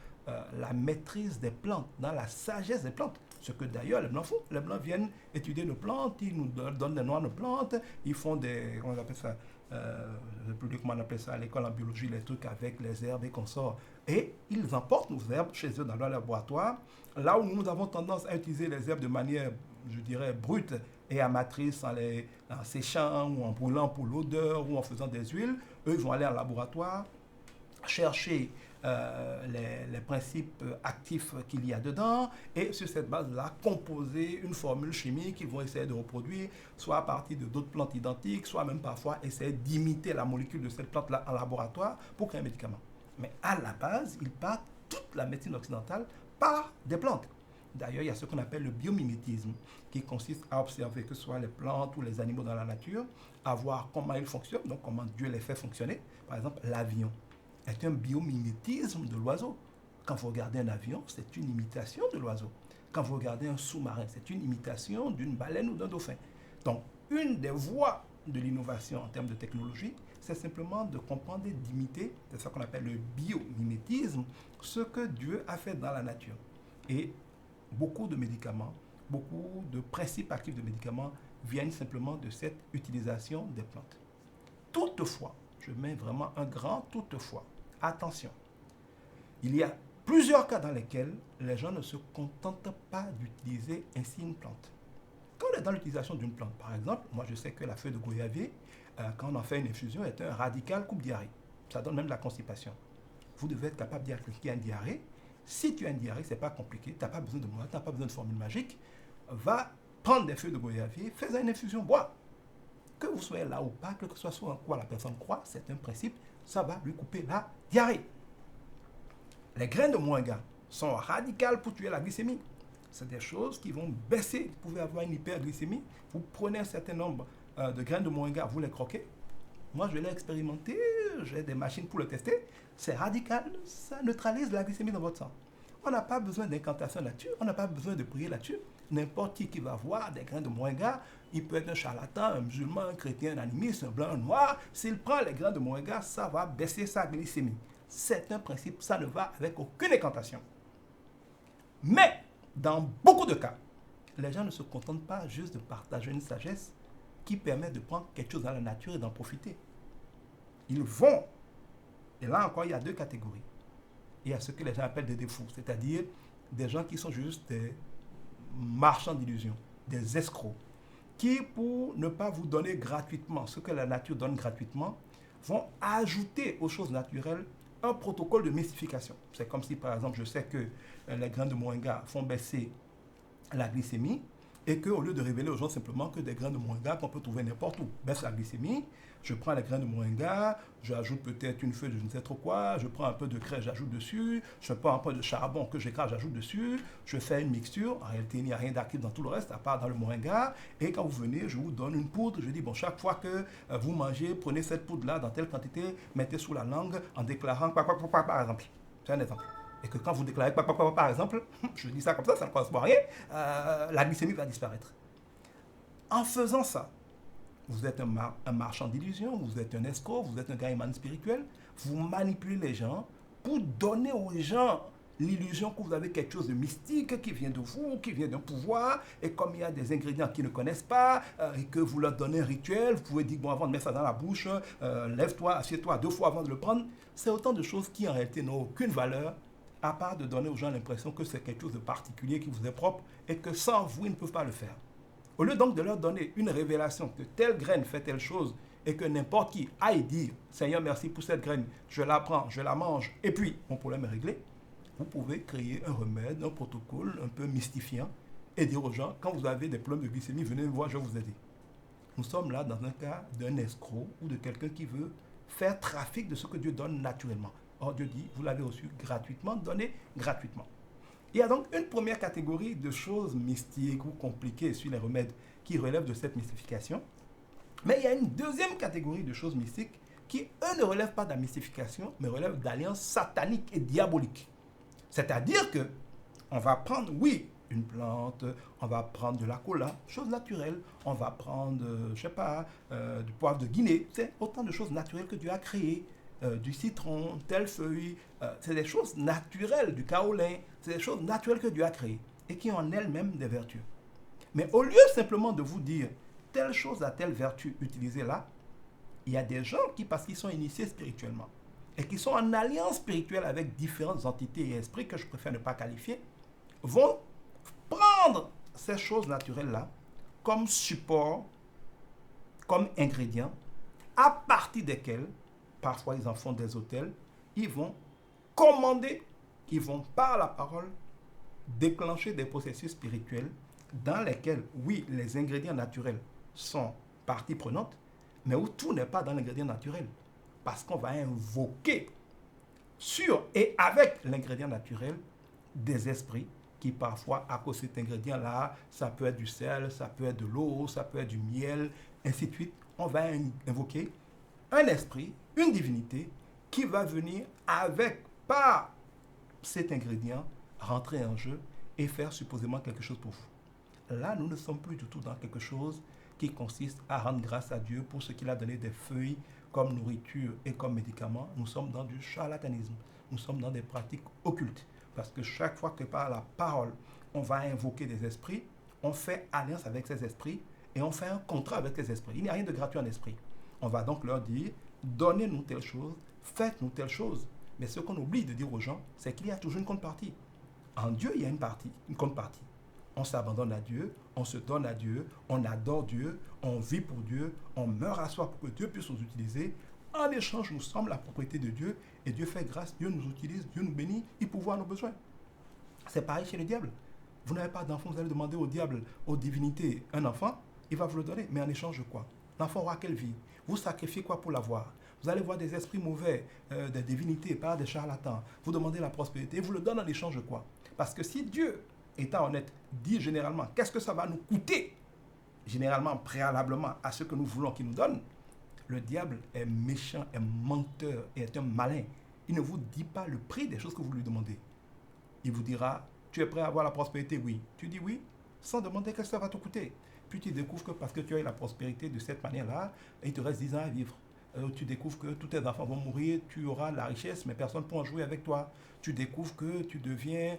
la maîtrise des plantes, dans la sagesse des plantes. Ce que d'ailleurs les Blancs font. Les Blancs viennent étudier nos plantes, ils nous donnent des noms de plantes, ils font des, comment on appelle ça, je ne sais plus comment on appelle ça à l'école en biologie, les trucs avec les herbes et consorts. Et ils emportent nos herbes chez eux dans leur laboratoire, là où nous avons tendance à utiliser les herbes de manière, je dirais, brute et amatrice en séchant ou en brûlant pour l'odeur ou en faisant des huiles. Eux, ils vont aller en laboratoire, chercher les principes actifs qu'il y a dedans et sur cette base-là, composer une formule chimique qu'ils vont essayer de reproduire, soit à partir de d'autres plantes identiques, soit même parfois essayer d'imiter la molécule de cette plante-là en laboratoire pour créer un médicament. Mais à la base, ils partent toute la médecine occidentale par des plantes. D'ailleurs, il y a ce qu'on appelle le biomimétisme, qui consiste à observer que ce soit les plantes ou les animaux dans la nature, à voir comment ils fonctionnent, donc comment Dieu les fait fonctionner. Par exemple, l'avion est un biomimétisme de l'oiseau. Quand vous regardez un avion, c'est une imitation de l'oiseau. Quand vous regardez un sous-marin, c'est une imitation d'une baleine ou d'un dauphin. Donc, une des voies de l'innovation en termes de technologie, c'est simplement de comprendre et d'imiter, c'est ça qu'on appelle le biomimétisme, ce que Dieu a fait dans la nature. Et beaucoup de médicaments, beaucoup de principes actifs de médicaments viennent simplement de cette utilisation des plantes. Toutefois, je mets vraiment un grand toutefois, attention, il y a plusieurs cas dans lesquels les gens ne se contentent pas d'utiliser ainsi une plante. Quand on est dans l'utilisation d'une plante, par exemple, moi je sais que la feuille de goyavier, quand on en fait une infusion, est un radical coupe-diarrhée. Ça donne même de la constipation. Vous devez être capable de dire qu'il y a une diarrhée. Si tu as une diarrhée, ce n'est pas compliqué, tu n'as pas besoin de moi, tu n'as pas besoin de formule magique. Va prendre des feuilles de goyavier, fais une infusion, bois. Que vous soyez là ou pas, que ce soit en quoi la personne croit, c'est un principe, ça va lui couper la diarrhée. Les graines de moringa sont radicales pour tuer la glycémie. C'est des choses qui vont baisser. Vous pouvez avoir une hyperglycémie. Vous prenez un certain nombre de graines de moringa, vous les croquez. Moi, je l'ai expérimenté, j'ai des machines pour le tester. C'est radical, ça neutralise la glycémie dans votre sang. On n'a pas besoin d'incantation là-dessus, on n'a pas besoin de prier là-dessus. N'importe qui va voir des graines de moringa, il peut être un charlatan, un musulman, un chrétien, un animiste, un blanc, un noir. S'il prend les graines de moringa, ça va baisser sa glycémie. C'est un principe, ça ne va avec aucune incantation. Mais, dans beaucoup de cas, les gens ne se contentent pas juste de partager une sagesse qui permet de prendre quelque chose dans la nature et d'en profiter. Ils vont, et là encore, il y a deux catégories. Il y a ce que les gens appellent des défauts, c'est-à-dire des gens qui sont juste des marchands d'illusions, des escrocs, qui, pour ne pas vous donner gratuitement ce que la nature donne gratuitement, vont ajouter aux choses naturelles un protocole de mystification. C'est comme si, par exemple, je sais que les graines de moringa font baisser la glycémie et qu'au lieu de révéler aux gens simplement que des graines de moringa qu'on peut trouver n'importe où baissent la glycémie, je prends les graines de moringa, j'ajoute peut-être une feuille de je ne sais trop quoi, je prends un peu de craie, j'ajoute dessus, je prends un peu de charbon que j'écrase, j'ajoute dessus, je fais une mixture, en réalité il n'y a rien d'actif dans tout le reste, à part dans le moringa, et quand vous venez, je vous donne une poudre, je dis, bon, chaque fois que vous mangez, prenez cette poudre-là dans telle quantité, mettez sous la langue en déclarant, par exemple. C'est un exemple. Et que quand vous déclarez, par exemple, je dis ça comme ça ne correspond à rien, la glycémie va disparaître. En faisant ça, vous êtes un marchand d'illusions, vous êtes un escroc, vous êtes un gaiman spirituel, vous manipulez les gens pour donner aux gens l'illusion que vous avez quelque chose de mystique qui vient de vous, qui vient d'un pouvoir, et comme il y a des ingrédients qu'ils ne connaissent pas, et que vous leur donnez un rituel, vous pouvez dire, bon, avant de mettre ça dans la bouche, lève-toi, assieds-toi 2 fois avant de le prendre. C'est autant de choses qui en réalité n'ont aucune valeur, à part de donner aux gens l'impression que c'est quelque chose de particulier qui vous est propre, et que sans vous, ils ne peuvent pas le faire. Au lieu donc de leur donner une révélation que telle graine fait telle chose et que n'importe qui aille dire « Seigneur, merci pour cette graine, je la prends, je la mange et puis mon problème est réglé », vous pouvez créer un remède, un protocole un peu mystifiant et dire aux gens « Quand vous avez des problèmes de glycémie, venez me voir, je vais vous aider ». Nous sommes là dans un cas d'un escroc ou de quelqu'un qui veut faire trafic de ce que Dieu donne naturellement. Or, Dieu dit « Vous l'avez reçu gratuitement, donnez gratuitement ». Il y a donc une première catégorie de choses mystiques ou compliquées sur les remèdes qui relèvent de cette mystification. Mais il y a une deuxième catégorie de choses mystiques qui, eux, ne relèvent pas de la mystification, mais relèvent d'alliances sataniques et diaboliques. C'est-à-dire que on va prendre, oui, une plante, on va prendre de la cola, chose naturelle, on va prendre, je sais pas, du poivre de Guinée, c'est autant de choses naturelles que Dieu a créées. Du citron, telle feuille, c'est des choses naturelles, du kaolin, c'est des choses naturelles que Dieu a créées et qui ont en elles-mêmes des vertus. Mais au lieu simplement de vous dire telle chose a telle vertu, utilisez-la, il y a des gens qui, parce qu'ils sont initiés spirituellement et qui sont en alliance spirituelle avec différentes entités et esprits que je préfère ne pas qualifier, vont prendre ces choses naturelles-là comme support, comme ingrédients, à partir desquels parfois, ils en font des hôtels. Ils vont commander, ils vont, par la parole, déclencher des processus spirituels dans lesquels, oui, les ingrédients naturels sont partie prenante, mais où tout n'est pas dans l'ingrédient naturel. Parce qu'on va invoquer sur et avec l'ingrédient naturel des esprits qui parfois, à cause de cet ingrédient-là, ça peut être du sel, ça peut être de l'eau, ça peut être du miel, ainsi de suite. On va invoquer un esprit, une divinité qui va venir avec, par cet ingrédient, rentrer en jeu et faire supposément quelque chose pour vous. Là, nous ne sommes plus du tout dans quelque chose qui consiste à rendre grâce à Dieu pour ce qu'il a donné des feuilles comme nourriture et comme médicament, nous sommes dans du charlatanisme. Nous sommes dans des pratiques occultes. Parce que chaque fois que par la parole, on va invoquer des esprits, on fait alliance avec ces esprits et on fait un contrat avec ces esprits. Il n'y a rien de gratuit en esprit. On va donc leur dire, donnez-nous telle chose, faites-nous telle chose. Mais ce qu'on oublie de dire aux gens, c'est qu'il y a toujours une contrepartie. En Dieu, il y a une contrepartie. On s'abandonne à Dieu, on se donne à Dieu, on adore Dieu, on vit pour Dieu, on meurt à soi pour que Dieu puisse nous utiliser. En échange, nous sommes la propriété de Dieu et Dieu fait grâce, Dieu nous utilise, Dieu nous bénit, il pourvoit à nos besoins. C'est pareil chez le diable. Vous n'avez pas d'enfant, vous allez demander au diable, aux divinités, un enfant, il va vous le donner. Mais en échange de quoi? L'enfant aura quelle vie? Vous sacrifiez quoi pour l'avoir? Vous allez voir des esprits mauvais, des divinités, pas des charlatans. Vous demandez la prospérité, vous le donnez en échange de quoi? Parce que si Dieu, étant honnête, dit généralement, qu'est-ce que ça va nous coûter? Généralement, préalablement à ce que nous voulons qu'il nous donne. Le diable est méchant, est menteur et est un malin. Il ne vous dit pas le prix des choses que vous lui demandez. Il vous dira, tu es prêt à avoir la prospérité? Oui. Tu dis oui, sans demander qu'est-ce que ça va te coûter. Puis tu découvres que parce que tu as eu la prospérité de cette manière-là, il te reste 10 ans à vivre. Tu découvres que tous tes enfants vont mourir, tu auras la richesse, mais personne ne pourra jouer avec toi. Tu découvres que tu deviens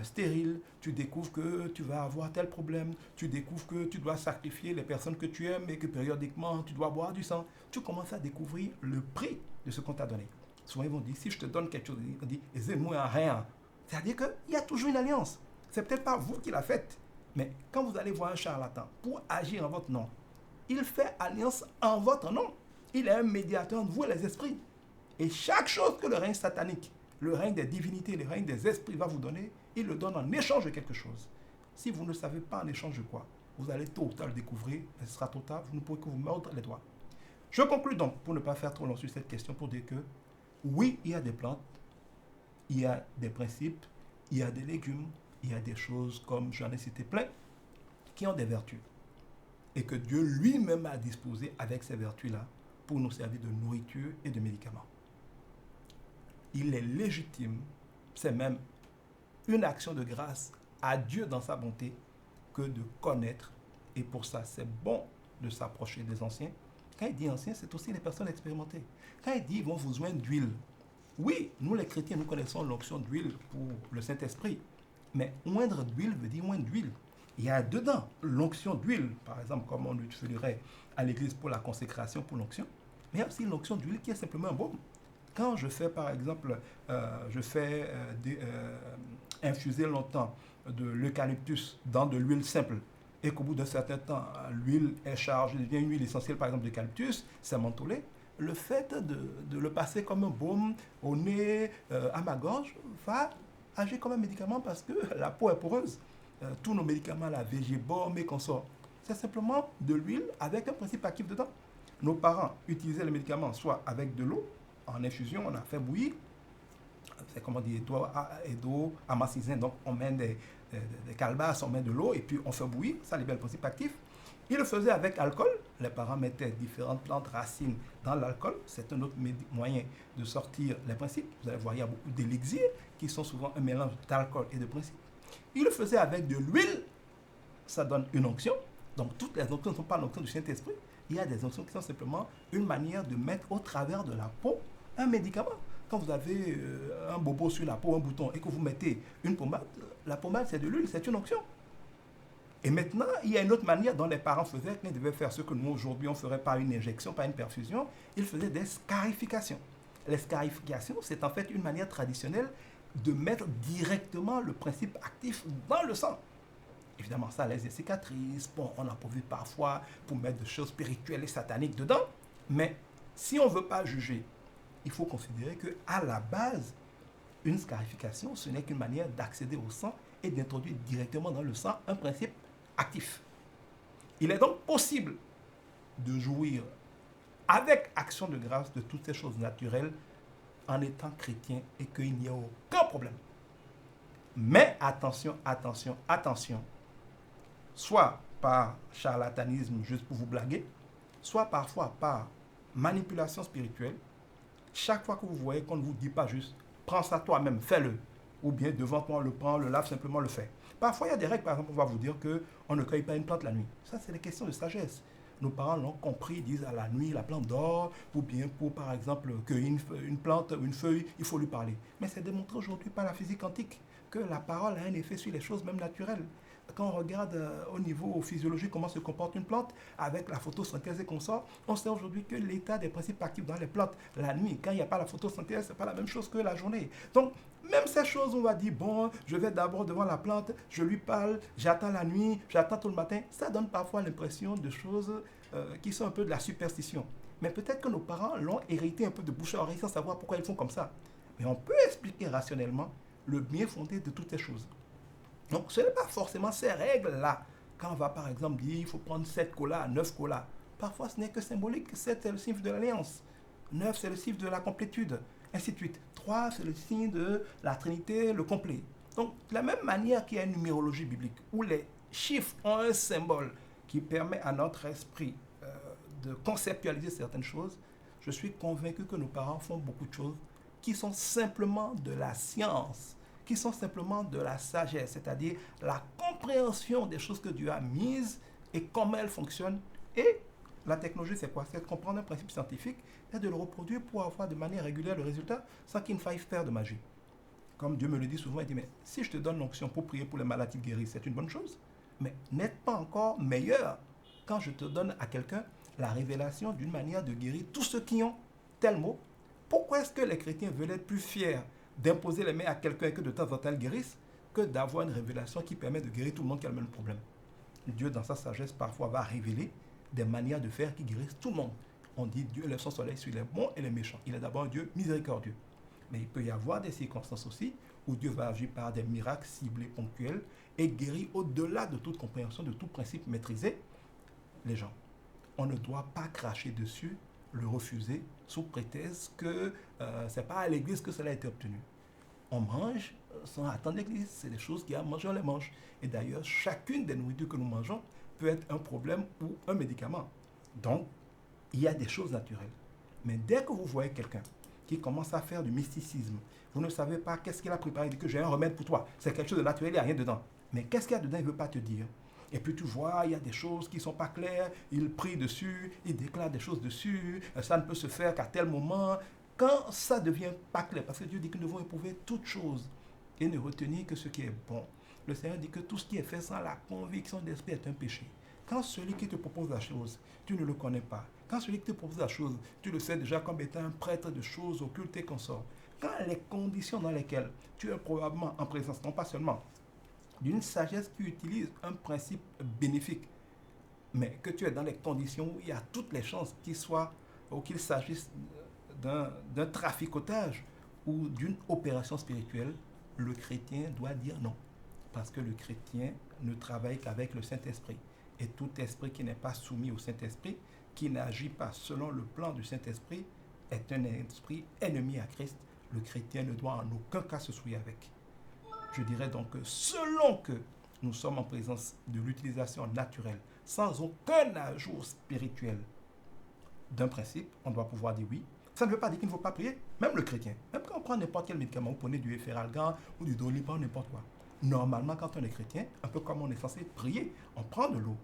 stérile, tu découvres que tu vas avoir tel problème, tu découvres que tu dois sacrifier les personnes que tu aimes et que périodiquement tu dois boire du sang. Tu commences à découvrir le prix de ce qu'on t'a donné. Souvent ils vont dire, si je te donne quelque chose, ils disent, aide-moi à rien. C'est-à-dire qu'il y a toujours une alliance. C'est peut-être pas vous qui la faites, mais quand vous allez voir un charlatan pour agir en votre nom, il fait alliance en votre nom. Il est un médiateur entre vous et les esprits. Et chaque chose que le règne satanique, le règne des divinités, le règne des esprits va vous donner, il le donne en échange de quelque chose. Si vous ne savez pas en échange de quoi, vous allez tôt ou tard le découvrir, et ce sera tôt ou tard, vous ne pourrez que vous mordre les doigts. Je conclue donc, pour ne pas faire trop long sur cette question, pour dire que oui, il y a des plantes, il y a des principes, il y a des légumes, il y a des choses comme j'en ai cité plein, qui ont des vertus. Et que Dieu lui-même a disposé avec ces vertus-là pour nous servir de nourriture et de médicaments. Il est légitime, c'est même une action de grâce à Dieu dans sa bonté que de connaître. Et pour ça, c'est bon de s'approcher des anciens. Quand il dit anciens, c'est aussi les personnes expérimentées. Quand il dit ils vont vous joindre d'huile, oui, nous les chrétiens, nous connaissons l'onction d'huile pour le Saint-Esprit. Mais oindre d'huile veut dire oindre d'huile. Il y a dedans l'onction d'huile, par exemple, comme on l'utiliserait à l'église pour la consécration, pour l'onction. Mais il y a aussi l'onction d'huile qui est simplement un baume. Quand je fais, par exemple, infuser longtemps de l'eucalyptus dans de l'huile simple, et qu'au bout d'un certain temps, l'huile est chargée, devient une huile essentielle, par exemple, d'eucalyptus, c'est mentholé, le fait de le passer comme un baume au nez, à ma gorge, va agir comme un médicament parce que la peau est poreuse. Tous nos médicaments, la Végébaume et consorts, c'est simplement de l'huile avec un principe actif dedans. Nos parents utilisaient les médicaments soit avec de l'eau, en infusion, on a fait bouillir, c'est comment dire, d'eau amassisée, donc on met des calebasses, on met de l'eau et puis on fait bouillir, ça libère le principe actif. Ils le faisaient avec alcool, les parents mettaient différentes plantes, racines dans l'alcool, c'est un autre moyen de sortir les principes. Vous allez voir, il y a beaucoup d'élixirs qui sont souvent un mélange d'alcool et de principes. Ils le faisaient avec de l'huile, ça donne une onction. Donc toutes les onctions ne sont pas l'onction du Saint-Esprit. Il y a des onctions qui sont simplement une manière de mettre au travers de la peau un médicament. Quand vous avez un bobo sur la peau, un bouton, et que vous mettez une pommade, la pommade c'est de l'huile, c'est une onction. Et maintenant, il y a une autre manière dont les parents faisaient, quand ils devaient faire ce que nous aujourd'hui on ferait par une injection, par une perfusion, ils faisaient des scarifications. Les scarifications, c'est en fait une manière traditionnelle de mettre directement le principe actif dans le sang. Évidemment, ça laisse des cicatrices. Bon, on a pas vu parfois pour mettre des choses spirituelles et sataniques dedans. Mais si on ne veut pas juger, il faut considérer qu'à la base, une scarification, ce n'est qu'une manière d'accéder au sang et d'introduire directement dans le sang un principe actif. Il est donc possible de jouir avec action de grâce de toutes ces choses naturelles en étant chrétien et qu'il n'y a aucun problème. Mais attention, attention, attention. Soit par charlatanisme juste pour vous blaguer, soit parfois par manipulation spirituelle. Chaque fois que vous voyez qu'on ne vous dit pas juste, prends ça toi-même, fais-le. ou bien devant toi, on le prend, on le lave, simplement le fait. Parfois, il y a des règles, par exemple, on va vous dire qu'on ne cueille pas une plante la nuit. Ça, c'est des questions de sagesse. Nos parents l'ont compris, ils disent à la nuit, la plante dort, ou bien pour, par exemple, cueillir une plante ou une feuille, il faut lui parler. Mais c'est démontré aujourd'hui par la physique quantique que la parole a un effet sur les choses même naturelles. Quand on regarde au niveau physiologique comment se comporte une plante, avec la photosynthèse et qu'on sort, on sait aujourd'hui que l'état des principes actifs dans les plantes, la nuit, quand il n'y a pas la photosynthèse, ce n'est pas la même chose que la journée. Donc, même ces choses, on va dire, bon, je vais d'abord devant la plante, je lui parle, j'attends la nuit, j'attends tout le matin. Ça donne parfois l'impression de choses qui sont un peu de la superstition. Mais peut-être que nos parents l'ont hérité un peu de bouche à oreille sans savoir pourquoi ils font comme ça. Mais on peut expliquer rationnellement le bien fondé de toutes ces choses. Donc, ce n'est pas forcément ces règles-là. Quand on va, par exemple, dire il faut prendre 7 colas, 9 colas, parfois ce n'est que symbolique. 7, c'est le signe de l'alliance. 9, c'est le signe de la complétude. Ainsi de suite. 3, c'est le signe de la Trinité, le complet. Donc, de la même manière qu'il y a une numérologie biblique, où les chiffres ont un symbole qui permet à notre esprit de conceptualiser certaines choses, je suis convaincu que nos parents font beaucoup de choses qui sont simplement de la science, qui sont simplement de la sagesse, c'est-à-dire la compréhension des choses que Dieu a mises et comment elles fonctionnent. Et la technologie, c'est quoi? C'est de comprendre un principe scientifique et de le reproduire pour avoir de manière régulière le résultat sans qu'il ne faille faire de magie. Comme Dieu me le dit souvent, il dit, mais si je te donne l'onction pour prier pour les maladies guéries, c'est une bonne chose, mais n'est pas encore meilleur quand je te donne à quelqu'un la révélation d'une manière de guérir tous ceux qui ont tel mot. Pourquoi est-ce que les chrétiens veulent être plus fiers d'imposer les mains à quelqu'un et que de temps en temps ils guérissent que d'avoir une révélation qui permet de guérir tout le monde qui a le même problème? Dieu, dans sa sagesse, parfois va révéler des manières de faire qui guérissent tout le monde. On dit Dieu lève son soleil sur les bons et les méchants. Il est d'abord un Dieu miséricordieux. Mais il peut y avoir des circonstances aussi où Dieu va agir par des miracles ciblés, ponctuels et guérir au-delà de toute compréhension, de tout principe maîtrisé les gens. On ne doit pas cracher dessus, le refuser sous prétexte que ce n'est pas à l'église que cela a été obtenu. On mange sans attendre l'église. C'est des choses qui à manger, on les mange. Et d'ailleurs, chacune des nourritures que nous mangeons peut être un problème ou un médicament. Donc, il y a des choses naturelles. Mais dès que vous voyez quelqu'un qui commence à faire du mysticisme, vous ne savez pas qu'est-ce qu'il a préparé, il dit que j'ai un remède pour toi. C'est quelque chose de naturel, il n'y a rien dedans. Mais qu'est-ce qu'il y a dedans, il ne veut pas te dire. Et puis tu vois, il y a des choses qui ne sont pas claires, il prie dessus, il déclare des choses dessus, ça ne peut se faire qu'à tel moment. Quand ça ne devient pas clair, parce que Dieu dit que nous devons éprouver toutes choses et ne retenir que ce qui est bon. Le Seigneur dit que tout ce qui est fait sans la conviction d'esprit est un péché. Quand celui qui te propose la chose, tu ne le connais pas. Quand celui qui te propose la chose, tu le sais déjà comme étant un prêtre de choses occultes et consorts. Quand les conditions dans lesquelles tu es probablement en présence, non pas seulement d'une sagesse qui utilise un principe bénéfique, mais que tu es dans les conditions où il y a toutes les chances qu'il s'agisse d'un traficotage ou d'une opération spirituelle, le chrétien doit dire non. Parce que le chrétien ne travaille qu'avec le Saint-Esprit. Et tout esprit qui n'est pas soumis au Saint-Esprit, qui n'agit pas selon le plan du Saint-Esprit, est un esprit ennemi à Christ. Le chrétien ne doit en aucun cas se souiller avec. Je dirais donc que selon que nous sommes en présence de l'utilisation naturelle, sans aucun ajout spirituel d'un principe, on doit pouvoir dire oui. Ça ne veut pas dire qu'il ne faut pas prier. Même le chrétien, même quand on prend n'importe quel médicament, vous prenez du Efferalgan ou du Doliprane, n'importe quoi. Normalement, quand on est chrétien, un peu comme on est censé prier, on prend de l'eau.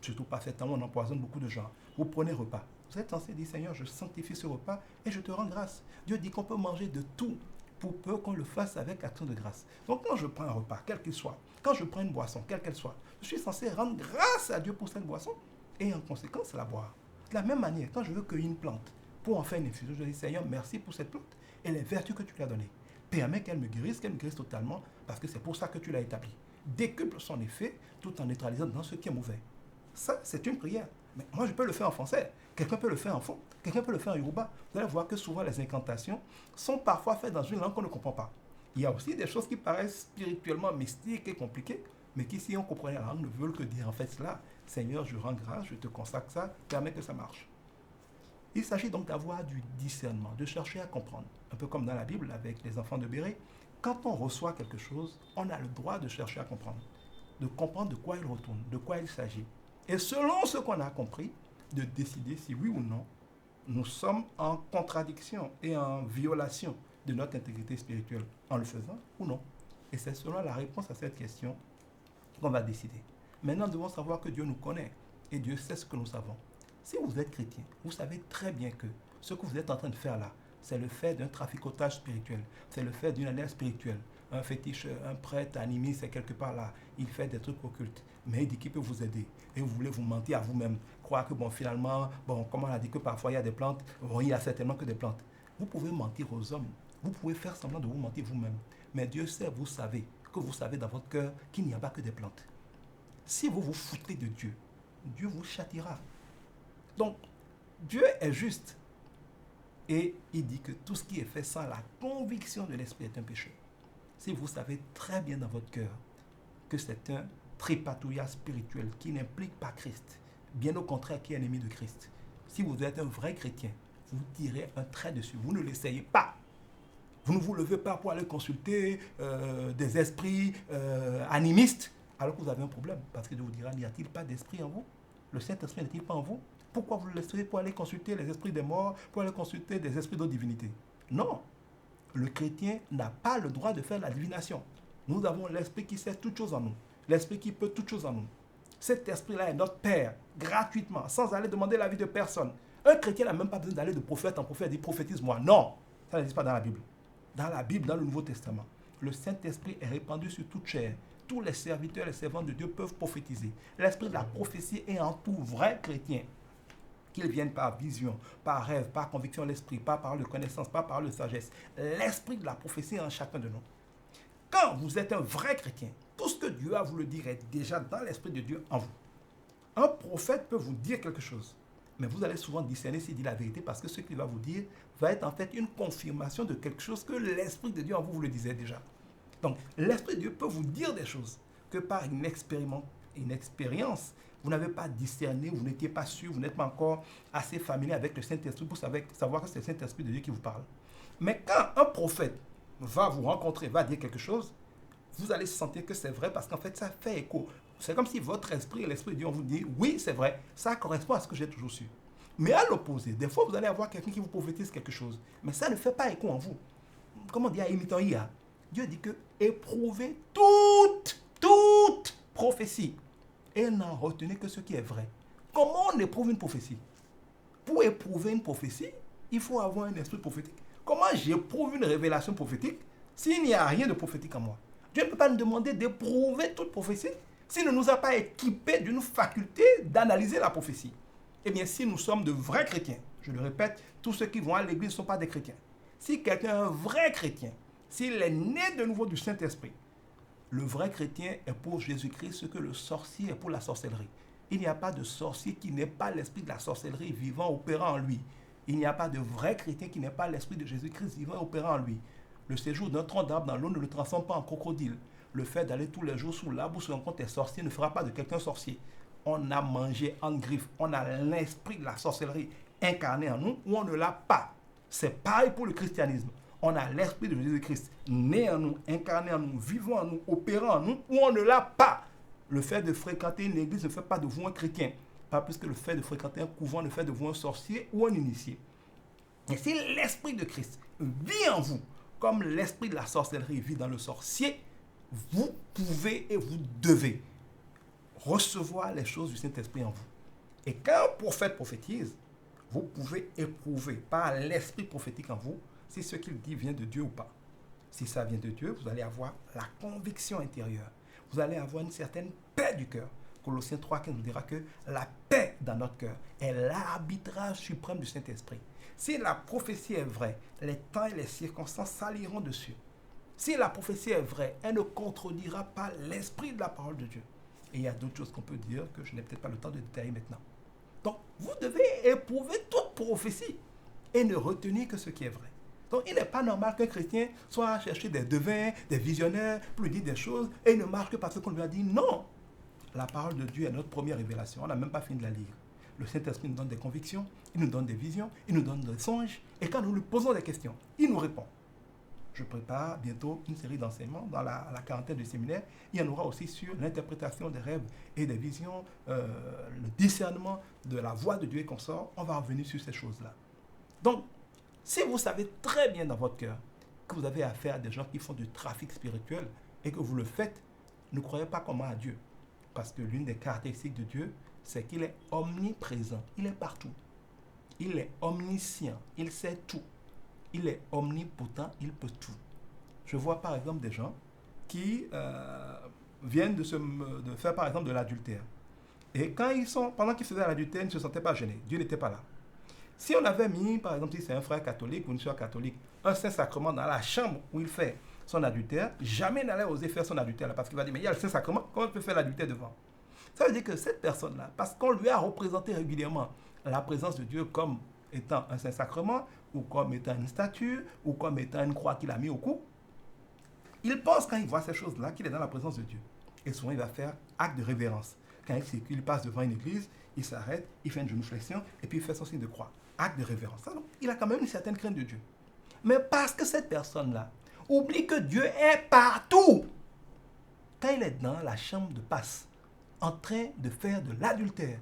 Surtout pas cet temps où on empoisonne beaucoup de gens. Vous prenez repas. Vous êtes censé dire, Seigneur, je sanctifie ce repas et je te rends grâce. Dieu dit qu'on peut manger de tout pour peu qu'on le fasse avec action de grâce. Donc quand je prends un repas, quel qu'il soit, quand je prends une boisson, quelle qu'elle soit, je suis censé rendre grâce à Dieu pour cette boisson et en conséquence la boire. De la même manière, quand je veux cueillir une plante pour en faire une infusion, je dis, Seigneur, merci pour cette plante et les vertus que tu lui as données. Permets qu'elle me guérisse totalement, parce que c'est pour ça que tu l'as établie. Décuple son effet tout en neutralisant dans ce qui est mauvais. Ça, c'est une prière. Mais moi, je peux le faire en français. Quelqu'un peut le faire en fond. Quelqu'un peut le faire en yoruba. Vous allez voir que souvent, les incantations sont parfois faites dans une langue qu'on ne comprend pas. Il y a aussi des choses qui paraissent spirituellement mystiques et compliquées, mais qui, si on comprenait la langue, ne veulent que dire en fait cela. Seigneur, je rends grâce, je te consacre ça, permets que ça marche. Il s'agit donc d'avoir du discernement, de chercher à comprendre. Un peu comme dans la Bible avec les enfants de Béré. Quand on reçoit quelque chose, on a le droit de chercher à comprendre. De comprendre de quoi il retourne, de quoi il s'agit. Et selon ce qu'on a compris, de décider si oui ou non, nous sommes en contradiction et en violation de notre intégrité spirituelle en le faisant ou non? Et c'est selon la réponse à cette question qu'on va décider. Maintenant, nous devons savoir que Dieu nous connaît et Dieu sait ce que nous savons. Si vous êtes chrétien, vous savez très bien que ce que vous êtes en train de faire là, c'est le fait d'un traficotage spirituel, c'est le fait d'une alliance spirituelle. Un fétiche, un prêtre animiste, c'est quelque part là, il fait des trucs occultes, mais il dit qu'il peut vous aider. Et vous voulez vous mentir à vous-même, croire que bon, finalement, bon, comme on a dit que parfois il y a des plantes, bon, il y a certainement que des plantes. Vous pouvez mentir aux hommes, vous pouvez faire semblant de vous mentir vous-même. Mais Dieu sait, vous savez, que vous savez dans votre cœur qu'il n'y a pas que des plantes. Si vous vous foutez de Dieu, Dieu vous châtiera. Donc, Dieu est juste. Et il dit que tout ce qui est fait sans la conviction de l'esprit est un péché. Si vous savez très bien dans votre cœur que c'est un tripatouillage spirituel qui n'implique pas Christ, bien au contraire qui est ennemi de Christ, si vous êtes un vrai chrétien, vous tirez un trait dessus. Vous ne l'essayez pas. Vous ne vous levez pas pour aller consulter des esprits animistes alors que vous avez un problème. Parce que Dieu vous dira, n'y a-t-il pas d'esprit en vous? Le Saint-Esprit n'est-il pas en vous? Pourquoi vous le laissez pour aller consulter les esprits des morts, pour aller consulter des esprits d'autres divinités? Non. Le chrétien n'a pas le droit de faire la divination. Nous avons l'esprit qui sait toutes choses en nous. L'esprit qui peut toutes choses en nous. Cet esprit-là est notre Père, gratuitement, sans aller demander l'avis de personne. Un chrétien n'a même pas besoin d'aller de prophète en prophète et dire prophétise-moi. Non, ça n'existe pas dans la Bible. Dans la Bible, dans le Nouveau Testament, le Saint-Esprit est répandu sur toute chair. Tous les serviteurs et les servantes de Dieu peuvent prophétiser. L'esprit de la prophétie est en tout vrai chrétien. Qu'ils viennent par vision, par rêve, par conviction de l'esprit, pas par parole de connaissance, pas par parole de sagesse. L'esprit de la prophétie est en chacun de nous. Quand vous êtes un vrai chrétien, tout ce que Dieu a à vous le dire est déjà dans l'esprit de Dieu en vous. Un prophète peut vous dire quelque chose, mais vous allez souvent discerner s'il dit la vérité parce que ce qu'il va vous dire va être en fait une confirmation de quelque chose que l'esprit de Dieu en vous vous le disait déjà. Donc, l'esprit de Dieu peut vous dire des choses que par une expérience, vous n'avez pas discerné, vous n'étiez pas sûr, vous n'êtes pas encore assez familier avec le Saint-Esprit pour savoir que c'est le Saint-Esprit de Dieu qui vous parle. Mais quand un prophète va vous rencontrer, va dire quelque chose, vous allez sentir que c'est vrai parce qu'en fait, ça fait écho. C'est comme si votre esprit et l'esprit de Dieu vous dit, oui, c'est vrai, ça correspond à ce que j'ai toujours su. Mais à l'opposé, des fois, vous allez avoir quelqu'un qui vous prophétise quelque chose, mais ça ne fait pas écho en vous. Comme on dit à imitant IA, Dieu dit que éprouvez toute prophétie et n'en retenez que ce qui est vrai. Comment on éprouve une prophétie? Pour éprouver une prophétie, il faut avoir un esprit prophétique. Comment j'éprouve une révélation prophétique s'il n'y a rien de prophétique en moi? Dieu ne peut pas nous demander d'éprouver toute prophétie s'il ne nous a pas équipés d'une faculté d'analyser la prophétie. Eh bien, si nous sommes de vrais chrétiens, je le répète, tous ceux qui vont à l'église ne sont pas des chrétiens. Si quelqu'un est un vrai chrétien, s'il est né de nouveau du Saint-Esprit, le vrai chrétien est pour Jésus-Christ ce que le sorcier est pour la sorcellerie. Il n'y a pas de sorcier qui n'ait pas l'esprit de la sorcellerie vivant, opérant en lui. Il n'y a pas de vrai chrétien qui n'ait pas l'esprit de Jésus-Christ vivant et opérant en lui. Le séjour d'un tronc d'arbre dans l'eau ne le transforme pas en crocodile. Le fait d'aller tous les jours sous l'arbre ou sur un compte des sorciers ne fera pas de quelqu'un sorcier. On a mangé en griffe, on a l'esprit de la sorcellerie incarné en nous ou on ne l'a pas. C'est pareil pour le christianisme. On a l'esprit de Jésus-Christ né en nous, incarné en nous, vivant en nous, opérant en nous ou on ne l'a pas. Le fait de fréquenter une église ne fait pas de vous un chrétien. Pas plus que le fait de fréquenter un couvent ne fait de vous un sorcier ou un initié. Et si l'esprit de Christ vit en vous, comme l'esprit de la sorcellerie vit dans le sorcier, vous pouvez et vous devez recevoir les choses du Saint-Esprit en vous. Et quand un prophète prophétise, vous pouvez éprouver par l'esprit prophétique en vous si ce qu'il dit vient de Dieu ou pas. Si ça vient de Dieu, vous allez avoir la conviction intérieure. Vous allez avoir une certaine paix du cœur. Colossiens 3,15 nous dira que la paix dans notre cœur est l'arbitrage suprême du Saint-Esprit. Si la prophétie est vraie, les temps et les circonstances s'allieront dessus. Si la prophétie est vraie, elle ne contredira pas l'esprit de la parole de Dieu. Et il y a d'autres choses qu'on peut dire que je n'ai peut-être pas le temps de détailler maintenant. Donc, vous devez éprouver toute prophétie et ne retenir que ce qui est vrai. Donc, il n'est pas normal qu'un chrétien soit à chercher des devins, des visionnaires, pour lui dire des choses et il ne marche que parce qu'on lui a dit non. La parole de Dieu est notre première révélation. On n'a même pas fini de la lire. Le Saint-Esprit nous donne des convictions, il nous donne des visions, il nous donne des songes. Et quand nous lui posons des questions, il nous répond. Je prépare bientôt une série d'enseignements dans la quarantaine du séminaire. Il y en aura aussi sur l'interprétation des rêves et des visions, le discernement de la voix de Dieu et consorts. On va revenir sur ces choses-là. Donc, si vous savez très bien dans votre cœur que vous avez affaire à des gens qui font du trafic spirituel et que vous le faites, ne croyez pas comment à Dieu. Parce que l'une des caractéristiques de Dieu, c'est qu'il est omniprésent. Il est partout. Il est omniscient. Il sait tout. Il est omnipotent. Il peut tout. Je vois par exemple des gens qui viennent de faire par exemple de l'adultère. Et pendant qu'ils faisaient l'adultère, ils ne se sentaient pas gênés. Dieu n'était pas là. Si on avait mis, par exemple, si c'est un frère catholique ou une soeur catholique, un Saint-Sacrement dans la chambre où il fait son adultère, jamais il n'allait oser faire son adultère là, parce qu'il va dire, mais il y a le Saint-Sacrement, comment il peut faire l'adultère devant? Ça veut dire que cette personne-là, parce qu'on lui a représenté régulièrement la présence de Dieu comme étant un Saint-Sacrement, ou comme étant une statue, ou comme étant une croix qu'il a mis au cou, il pense quand il voit ces choses-là qu'il est dans la présence de Dieu. Et souvent, il va faire acte de révérence. Quand il passe devant une église, il s'arrête, il fait une genuflexion, et puis il fait son signe de croix. Acte de révérence. Alors, il a quand même une certaine crainte de Dieu. Mais parce que cette personne-là oublie que Dieu est partout, quand il est dans la chambre de passe, en train de faire de l'adultère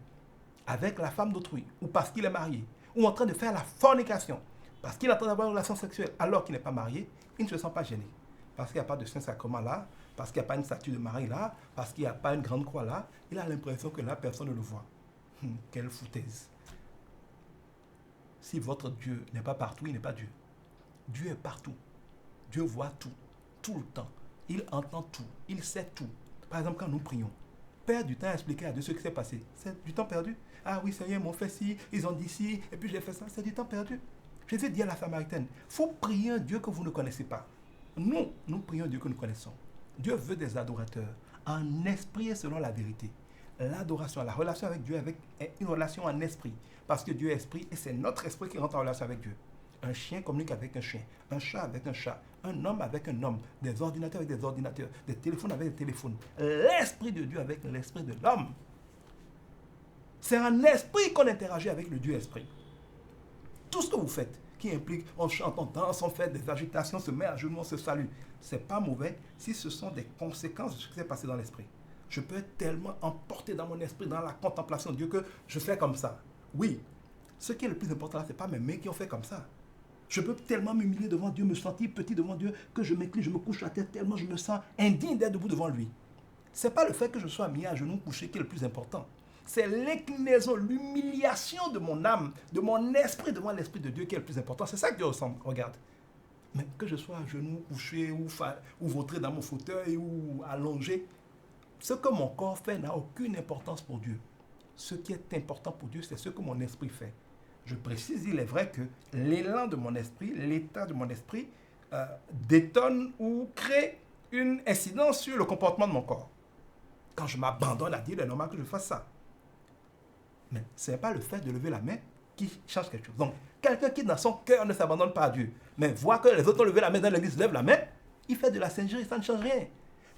avec la femme d'autrui, ou parce qu'il est marié, ou en train de faire la fornication, parce qu'il est en train d'avoir une relation sexuelle alors qu'il n'est pas marié, il ne se sent pas gêné. Parce qu'il n'y a pas de Saint-Sacrement là, parce qu'il n'y a pas une statue de Marie là, parce qu'il n'y a pas une grande croix là, il a l'impression que la personne ne le voit. Quelle foutaise. Si votre Dieu n'est pas partout, il n'est pas Dieu. Dieu est partout. Dieu voit tout, tout le temps. Il entend tout, il sait tout. Par exemple, quand nous prions, perdre du temps à expliquer à Dieu ce qui s'est passé, c'est du temps perdu. Ah oui, Seigneur, ils m'ont fait ci, ils ont dit ci, et puis j'ai fait ça, c'est du temps perdu. Jésus dit à la Samaritaine, il faut prier un Dieu que vous ne connaissez pas. Nous prions un Dieu que nous connaissons. Dieu veut des adorateurs, en esprit et selon la vérité. L'adoration, la relation avec Dieu est une relation en esprit. Parce que Dieu est esprit et c'est notre esprit qui rentre en relation avec Dieu. Un chien communique avec un chien, un chat avec un chat, un homme avec un homme, des ordinateurs avec des ordinateurs, des téléphones avec des téléphones. L'esprit de Dieu avec l'esprit de l'homme. C'est un esprit qu'on interagit avec le Dieu esprit. Tout ce que vous faites, qui implique, on chante, on danse, on fait des agitations, on se met à genoux, on se salue. C'est pas mauvais si ce sont des conséquences de ce qui s'est passé dans l'esprit. Je peux être tellement emporté dans mon esprit, dans la contemplation de Dieu, que je fais comme ça. Oui, ce qui est le plus important là, ce n'est pas mes mains qui ont fait comme ça. Je peux tellement m'humilier devant Dieu, me sentir petit devant Dieu, que je m'écline, je me couche la tête tellement je me sens indigne d'être debout devant lui. Ce n'est pas le fait que je sois mis à genoux couché qui est le plus important. C'est l'inclinaison, l'humiliation de mon âme, de mon esprit devant l'esprit de Dieu qui est le plus important. C'est ça que Dieu ressemble. Regarde. Mais que je sois à genoux, couché, ou vautré dans mon fauteuil, ou allongé, ce que mon corps fait n'a aucune importance pour Dieu. Ce qui est important pour Dieu, c'est ce que mon esprit fait. Je précise, il est vrai que l'élan de mon esprit, l'état de mon esprit, détonne ou crée une incidence sur le comportement de mon corps. Quand je m'abandonne à Dieu, il est normal que je fasse ça. Mais ce n'est pas le fait de lever la main qui change quelque chose. Donc, quelqu'un qui dans son cœur ne s'abandonne pas à Dieu, mais voit que les autres ont levé la main dans l'église, lève la main, il fait de la singerie, ça ne change rien.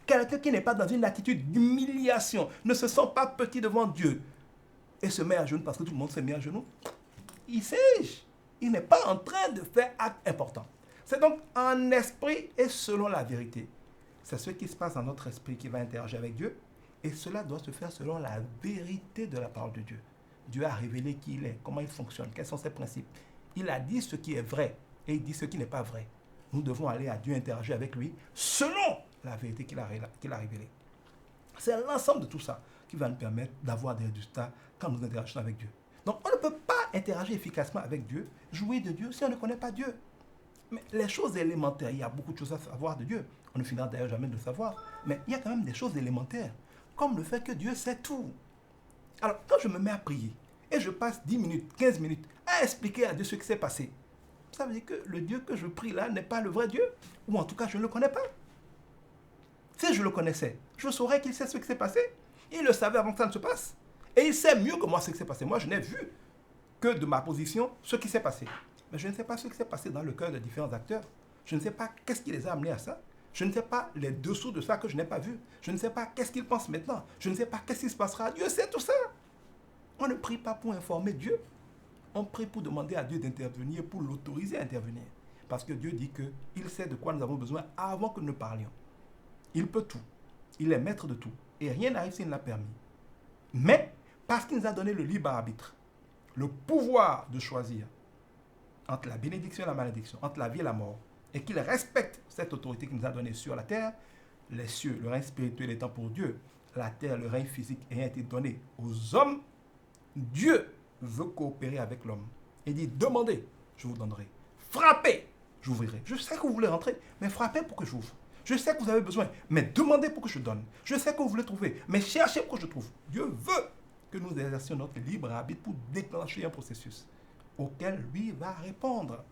Quelqu'un qui n'est pas dans une attitude d'humiliation, ne se sent pas petit devant Dieu, et se met à genoux parce que tout le monde se met à genoux, il sèche. Il n'est pas en train de faire acte important. C'est donc en esprit et selon la vérité. C'est ce qui se passe dans notre esprit qui va interagir avec Dieu. Et cela doit se faire selon la vérité de la parole de Dieu. Dieu a révélé qui il est, comment il fonctionne, quels sont ses principes. Il a dit ce qui est vrai et il dit ce qui n'est pas vrai. Nous devons aller à Dieu interagir avec lui selon la vérité qu'il a révélée. C'est l'ensemble de tout ça qui va nous permettre d'avoir des résultats quand nous interagissons avec Dieu. Donc on ne peut pas interagir efficacement avec Dieu, jouir de Dieu si on ne connaît pas Dieu. Mais les choses élémentaires, il y a beaucoup de choses à savoir de Dieu. On ne finira d'ailleurs jamais de le savoir. Mais il y a quand même des choses élémentaires, comme le fait que Dieu sait tout. Alors quand je me mets à prier, et je passe 10 minutes, 15 minutes à expliquer à Dieu ce qui s'est passé, ça veut dire que le Dieu que je prie là n'est pas le vrai Dieu, ou en tout cas je ne le connais pas. Si je le connaissais, je saurais qu'il sait ce qui s'est passé. Il le savait avant que ça ne se passe. Et il sait mieux que moi ce qui s'est passé. Moi, je n'ai vu que de ma position ce qui s'est passé. Mais je ne sais pas ce qui s'est passé dans le cœur de différents acteurs. Je ne sais pas qu'est-ce qui les a amenés à ça. Je ne sais pas les dessous de ça que je n'ai pas vu. Je ne sais pas qu'est-ce qu'ils pensent maintenant. Je ne sais pas qu'est-ce qui se passera. Dieu sait tout ça. On ne prie pas pour informer Dieu. On prie pour demander à Dieu d'intervenir, pour l'autoriser à intervenir. Parce que Dieu dit qu'il sait de quoi nous avons besoin avant que nous parlions. Il peut tout. Il est maître de tout. Et rien n'arrive s'il ne l'a permis. Mais, parce qu'il nous a donné le libre arbitre, le pouvoir de choisir entre la bénédiction et la malédiction, entre la vie et la mort, et qu'il respecte cette autorité qu'il nous a donnée sur la terre, les cieux, le règne spirituel étant pour Dieu, la terre, le règne physique ayant été donné aux hommes, Dieu veut coopérer avec l'homme. Il dit, demandez, je vous donnerai. Frappez, j'ouvrirai. Je sais que vous voulez rentrer, mais frappez pour que j'ouvre. Je sais que vous avez besoin, mais demandez pour que je donne. Je sais que vous voulez trouver, mais cherchez pour que je trouve. Dieu veut que nous exercions notre libre arbitre pour déclencher un processus auquel lui va répondre.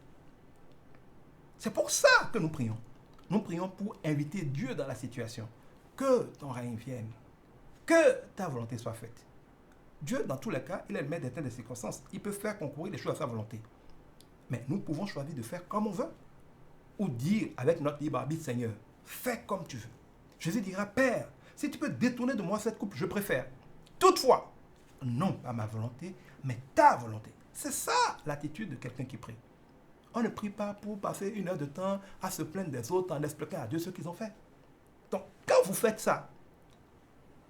C'est pour ça que nous prions. Nous prions pour inviter Dieu dans la situation. Que ton règne vienne. Que ta volonté soit faite. Dieu, dans tous les cas, il est le maître des circonstances. Il peut faire concourir les choses à sa volonté. Mais nous pouvons choisir de faire comme on veut. Ou dire avec notre libre arbitre, Seigneur, fais comme tu veux. Jésus dira, Père, si tu peux détourner de moi cette coupe, je préfère. Toutefois, non pas ma volonté, mais ta volonté. C'est ça l'attitude de quelqu'un qui prie. On ne prie pas pour passer 1 heure de temps à se plaindre des autres en expliquant à Dieu ce qu'ils ont fait. Donc, quand vous faites ça,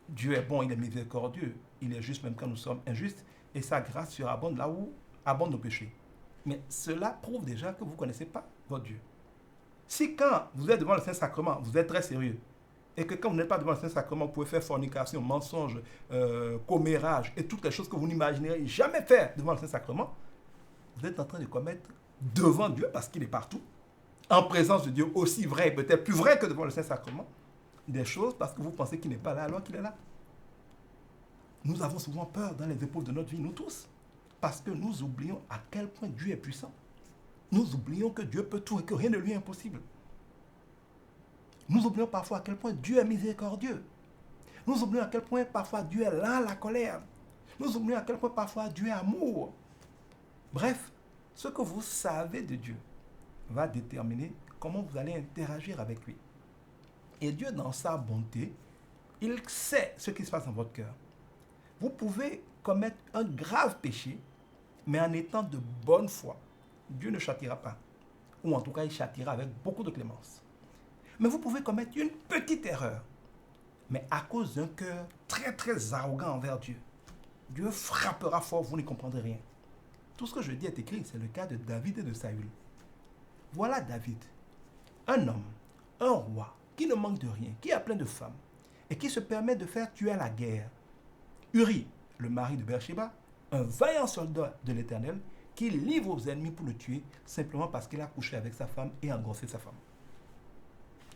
Dieu est bon, il est miséricordieux, il est juste même quand nous sommes injustes, et sa grâce surabonde là où abondent nos péchés. Mais cela prouve déjà que vous ne connaissez pas votre Dieu. Si quand vous êtes devant le Saint-Sacrement, vous êtes très sérieux, et que quand vous n'êtes pas devant le Saint-Sacrement, vous pouvez faire fornication, mensonge, commérage, et toutes les choses que vous n'imagineriez jamais faire devant le Saint-Sacrement, vous êtes en train de commettre devant Dieu, parce qu'il est partout, en présence de Dieu aussi vrai, peut-être plus vrai que devant le Saint-Sacrement, des choses parce que vous pensez qu'il n'est pas là alors qu'il est là. Nous avons souvent peur dans les épreuves de notre vie, nous tous, parce que nous oublions à quel point Dieu est puissant. Nous oublions que Dieu peut tout et que rien ne lui est impossible. Nous oublions parfois à quel point Dieu est miséricordieux. Nous oublions à quel point parfois Dieu est lent à la colère. Nous oublions à quel point parfois Dieu est amour. Bref, ce que vous savez de Dieu va déterminer comment vous allez interagir avec lui. Et Dieu, dans sa bonté, il sait ce qui se passe dans votre cœur. Vous pouvez commettre un grave péché, mais en étant de bonne foi, Dieu ne châtiera pas. Ou en tout cas, il châtiera avec beaucoup de clémence. Mais vous pouvez commettre une petite erreur, mais à cause d'un cœur très très arrogant envers Dieu. Dieu frappera fort, vous n'y comprendrez rien. Tout ce que je dis est écrit, c'est le cas de David et de Saül. Voilà David, un homme, un roi, qui ne manque de rien, qui a plein de femmes, et qui se permet de faire tuer à la guerre Uri, le mari de Beersheba, un vaillant soldat de l'Éternel, qui livre aux ennemis pour le tuer, simplement parce qu'il a couché avec sa femme et engrossé sa femme.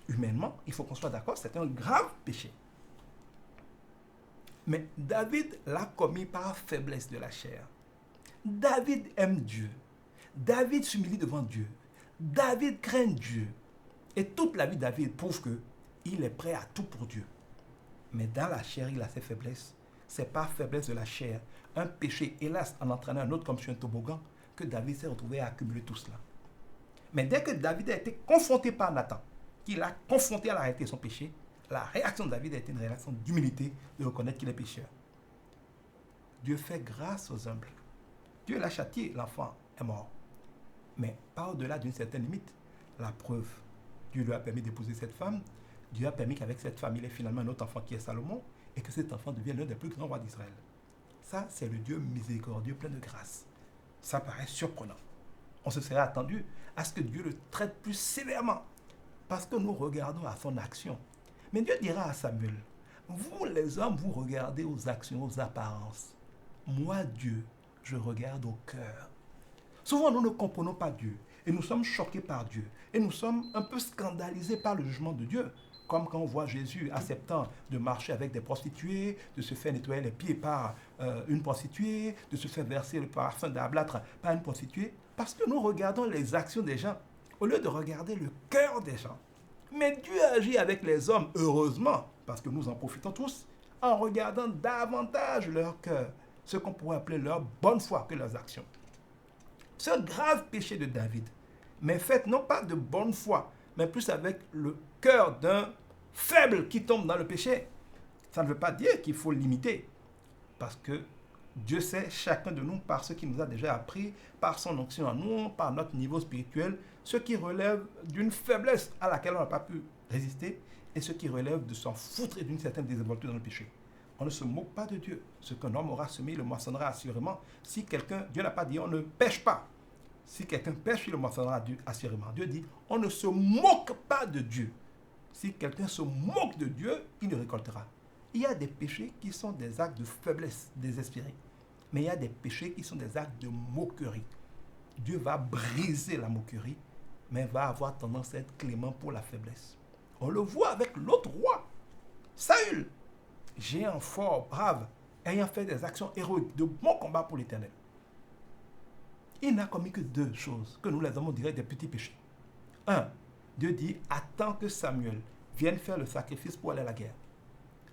Humainement, il faut qu'on soit d'accord, c'est un grave péché. Mais David l'a commis par faiblesse de la chair. David aime Dieu. David s'humilie devant Dieu. David craint Dieu. Et toute la vie de David prouve qu'il est prêt à tout pour Dieu. Mais dans la chair, il a ses faiblesses. C'est par faiblesse de la chair, un péché, hélas, en entraînant un autre comme sur un toboggan, que David s'est retrouvé à accumuler tout cela. Mais dès que David a été confronté par Nathan, qu'il a confronté à la réalité de son péché, la réaction de David a été une réaction d'humilité, de reconnaître qu'il est pécheur. Dieu fait grâce aux humbles. Dieu l'a châtié, l'enfant est mort. Mais pas au-delà d'une certaine limite. La preuve, Dieu lui a permis d'épouser cette femme. Dieu a permis qu'avec cette femme, il ait finalement un autre enfant qui est Salomon, et que cet enfant devienne l'un des plus grands rois d'Israël. Ça, c'est le Dieu miséricordieux, plein de grâce. Ça paraît surprenant. On se serait attendu à ce que Dieu le traite plus sévèrement, parce que nous regardons à son action. Mais Dieu dira à Samuel, vous les hommes, vous regardez aux actions, aux apparences. Moi, Dieu, je regarde au cœur. Souvent, nous ne comprenons pas Dieu, et nous sommes choqués par Dieu, et nous sommes un peu scandalisés par le jugement de Dieu. Comme quand on voit Jésus acceptant de marcher avec des prostituées, de se faire nettoyer les pieds par une prostituée, de se faire verser le parfum d'âblâtre par une prostituée, parce que nous regardons les actions des gens, au lieu de regarder le cœur des gens. Mais Dieu agit avec les hommes, heureusement, parce que nous en profitons tous, en regardant davantage leur cœur, ce qu'on pourrait appeler leur bonne foi que leurs actions. Ce grave péché de David, mais fait non pas de bonne foi, mais plus avec le cœur d'un faible qui tombe dans le péché. Ça ne veut pas dire qu'il faut l'imiter, parce que Dieu sait chacun de nous par ce qu'il nous a déjà appris, par son onction en nous, par notre niveau spirituel, ce qui relève d'une faiblesse à laquelle on n'a pas pu résister, et ce qui relève de s'en foutre et d'une certaine désinvolture dans le péché. On ne se moque pas de Dieu. Ce qu'un homme aura semé, il le moissonnera assurément. Si quelqu'un, Dieu n'a pas dit, on ne pêche pas. Si quelqu'un pêche, il le mentionnera assurément. Dieu dit, on ne se moque pas de Dieu. Si quelqu'un se moque de Dieu, il le récoltera. Il y a des péchés qui sont des actes de faiblesse désespérée. Mais il y a des péchés qui sont des actes de moquerie. Dieu va briser la moquerie, mais va avoir tendance à être clément pour la faiblesse. On le voit avec l'autre roi, Saül, géant fort, brave, ayant fait des actions héroïques, de bons combats pour l'Éternel. Il n'a commis que 2 choses, que nous les hommes on dirait des petits péchés. 1. Dieu dit, attends que Samuel vienne faire le sacrifice pour aller à la guerre.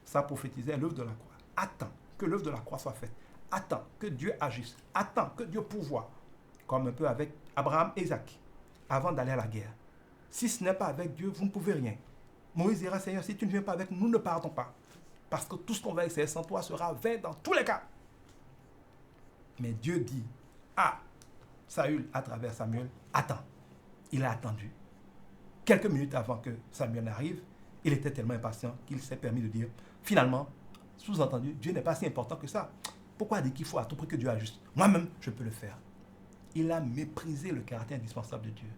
Ça prophétisait l'œuvre de la croix. Attends que l'œuvre de la croix soit faite. Attends que Dieu agisse. Attends que Dieu pourvoie. Comme un peu avec Abraham et Isaac, avant d'aller à la guerre. Si ce n'est pas avec Dieu, vous ne pouvez rien. Moïse dira, Seigneur, si tu ne viens pas avec nous, nous ne partons pas. Parce que tout ce qu'on va essayer sans toi sera vain dans tous les cas. Mais Dieu dit, Saül, à travers Samuel, attends. Il a attendu. Quelques minutes avant que Samuel n'arrive, il était tellement impatient qu'il s'est permis de dire, finalement, sous-entendu, Dieu n'est pas si important que ça. Pourquoi dire qu'il faut à tout prix que Dieu ajuste? Moi-même, je peux le faire. Il a méprisé le caractère indispensable de Dieu.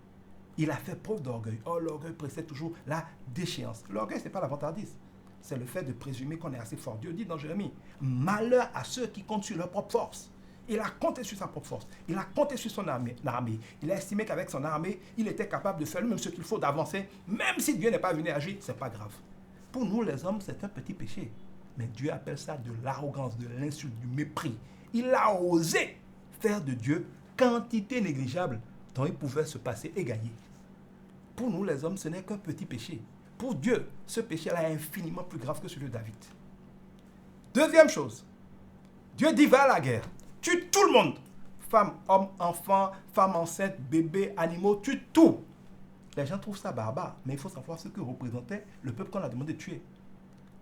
Il a fait preuve d'orgueil. Oh, l'orgueil précède toujours la déchéance. L'orgueil, ce n'est pas la vantardise. C'est le fait de présumer qu'on est assez fort. Dieu dit dans Jérémie, malheur à ceux qui comptent sur leur propre force. Il a compté sur sa propre force. Il a compté sur son armée. Il a estimé qu'avec son armée, il était capable de faire lui-même ce qu'il faut, d'avancer. Même si Dieu n'est pas venu agir, ce n'est pas grave. Pour nous, les hommes, c'est un petit péché. Mais Dieu appelle ça de l'arrogance, de l'insulte, du mépris. Il a osé faire de Dieu quantité négligeable dont il pouvait se passer et gagner. Pour nous, les hommes, ce n'est qu'un petit péché. Pour Dieu, ce péché-là est infiniment plus grave que celui de David. Deuxième chose, Dieu dit va à la guerre. Tue tout le monde. Femmes, hommes, enfants, femmes enceintes, bébés, animaux, tue tout. Les gens trouvent ça barbare, mais il faut savoir ce que représentait le peuple qu'on a demandé de tuer.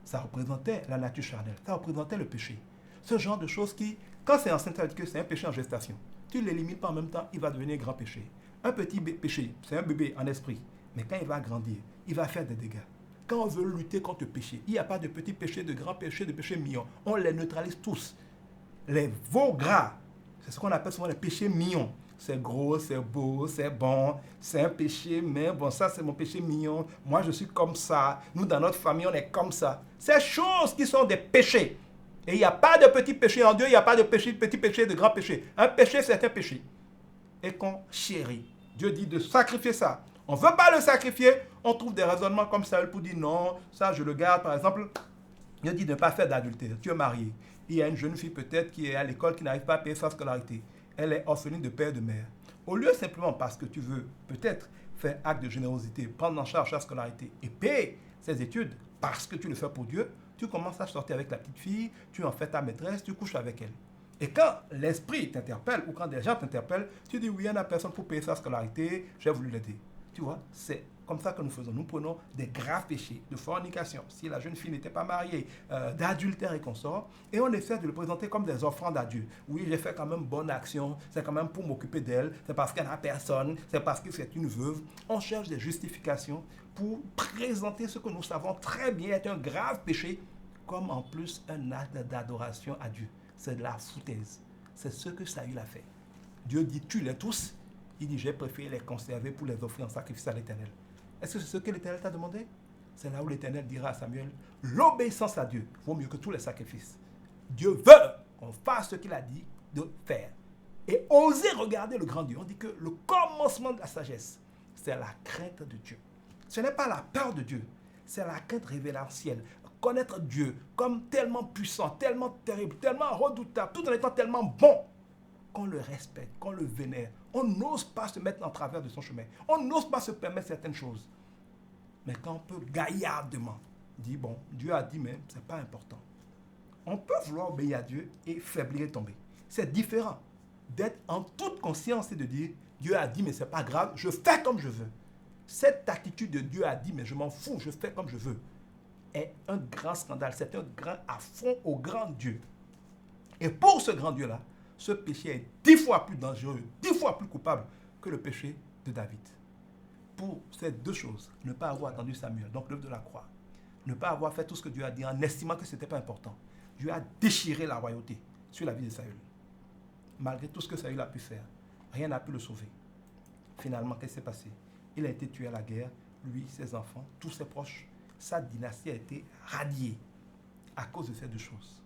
Ça représentait la nature charnelle, ça représentait le péché. Ce genre de choses qui, quand c'est enceinte, ça veut dire que c'est un péché en gestation. Tu ne l'élimines pas en même temps, il va devenir grand péché. Un petit péché, c'est un bébé en esprit, mais quand il va grandir, il va faire des dégâts. Quand on veut lutter contre le péché, il n'y a pas de petits péchés, de grands péchés, de péchés mignons. On les neutralise tous. Les veaux gras, c'est ce qu'on appelle souvent les péchés mignons. C'est gros, c'est beau, c'est bon, c'est un péché, mais bon, ça c'est mon péché mignon. Moi je suis comme ça. Nous dans notre famille, on est comme ça. Ces choses qui sont des péchés. Et il n'y a pas de petits péchés en Dieu, il n'y a pas de petits péchés, de grands péchés. Un péché, c'est un péché. Et qu'on chérit. Dieu dit de sacrifier ça. On ne veut pas le sacrifier, on trouve des raisonnements comme ça pour dire non, ça je le garde. Par exemple, Dieu dit de ne pas faire d'adultère. Tu es marié. Il y a une jeune fille peut-être qui est à l'école qui n'arrive pas à payer sa scolarité. Elle est orpheline de père et de mère. Au lieu simplement parce que tu veux peut-être faire acte de générosité, prendre en charge sa scolarité et payer ses études parce que tu le fais pour Dieu, tu commences à sortir avec la petite fille, tu en fais ta maîtresse, tu couches avec elle. Et quand l'esprit t'interpelle ou quand des gens t'interpellent, tu dis oui, il n'y en a personne pour payer sa scolarité, j'ai voulu l'aider. Tu vois, c'est comme ça que nous faisons. Nous prenons des graves péchés de fornication, si la jeune fille n'était pas mariée, d'adultère et consort, et on essaie de le présenter comme des offrandes à Dieu. Oui, j'ai fait quand même bonne action, c'est quand même pour m'occuper d'elle, c'est parce qu'elle n'a personne, c'est parce que c'est une veuve. On cherche des justifications pour présenter ce que nous savons très bien est un grave péché, comme en plus un acte d'adoration à Dieu. C'est de la foutaise. C'est ce que Saül a fait. Dieu dit, tue-les tous. Il dit, j'ai préféré les conserver pour les offrir en sacrifice à l'Éternel. Est-ce que c'est ce que l'Éternel t'a demandé? C'est là où l'Éternel dira à Samuel, l'obéissance à Dieu vaut mieux que tous les sacrifices. Dieu veut qu'on fasse ce qu'il a dit de faire. Et oser regarder le grand Dieu. On dit que le commencement de la sagesse, c'est la crainte de Dieu. Ce n'est pas la peur de Dieu, c'est la crainte révérentielle. Connaître Dieu comme tellement puissant, tellement terrible, tellement redoutable, tout en étant tellement bon, qu'on le respecte, qu'on le vénère. On n'ose pas se mettre en travers de son chemin. On n'ose pas se permettre certaines choses. Mais quand on peut gaillardement dire, bon, Dieu a dit, mais ce n'est pas important. On peut vouloir obéir à Dieu et faiblir et tomber. C'est différent d'être en toute conscience et de dire, Dieu a dit, mais ce n'est pas grave, je fais comme je veux. Cette attitude de Dieu a dit, mais je m'en fous, je fais comme je veux, est un grand scandale. C'est un grand affront au grand Dieu. Et pour ce grand Dieu-là, ce péché est 10 fois plus dangereux, 10 fois plus coupable que le péché de David. Pour ces deux choses, ne pas avoir attendu Samuel, donc l'œuvre de la croix, ne pas avoir fait tout ce que Dieu a dit en estimant que ce n'était pas important. Dieu a déchiré la royauté sur la vie de Saül. Malgré tout ce que Saül a pu faire, rien n'a pu le sauver. Finalement, qu'est-ce qui s'est passé? Il a été tué à la guerre, lui, ses enfants, tous ses proches. Sa dynastie a été radiée à cause de ces deux choses.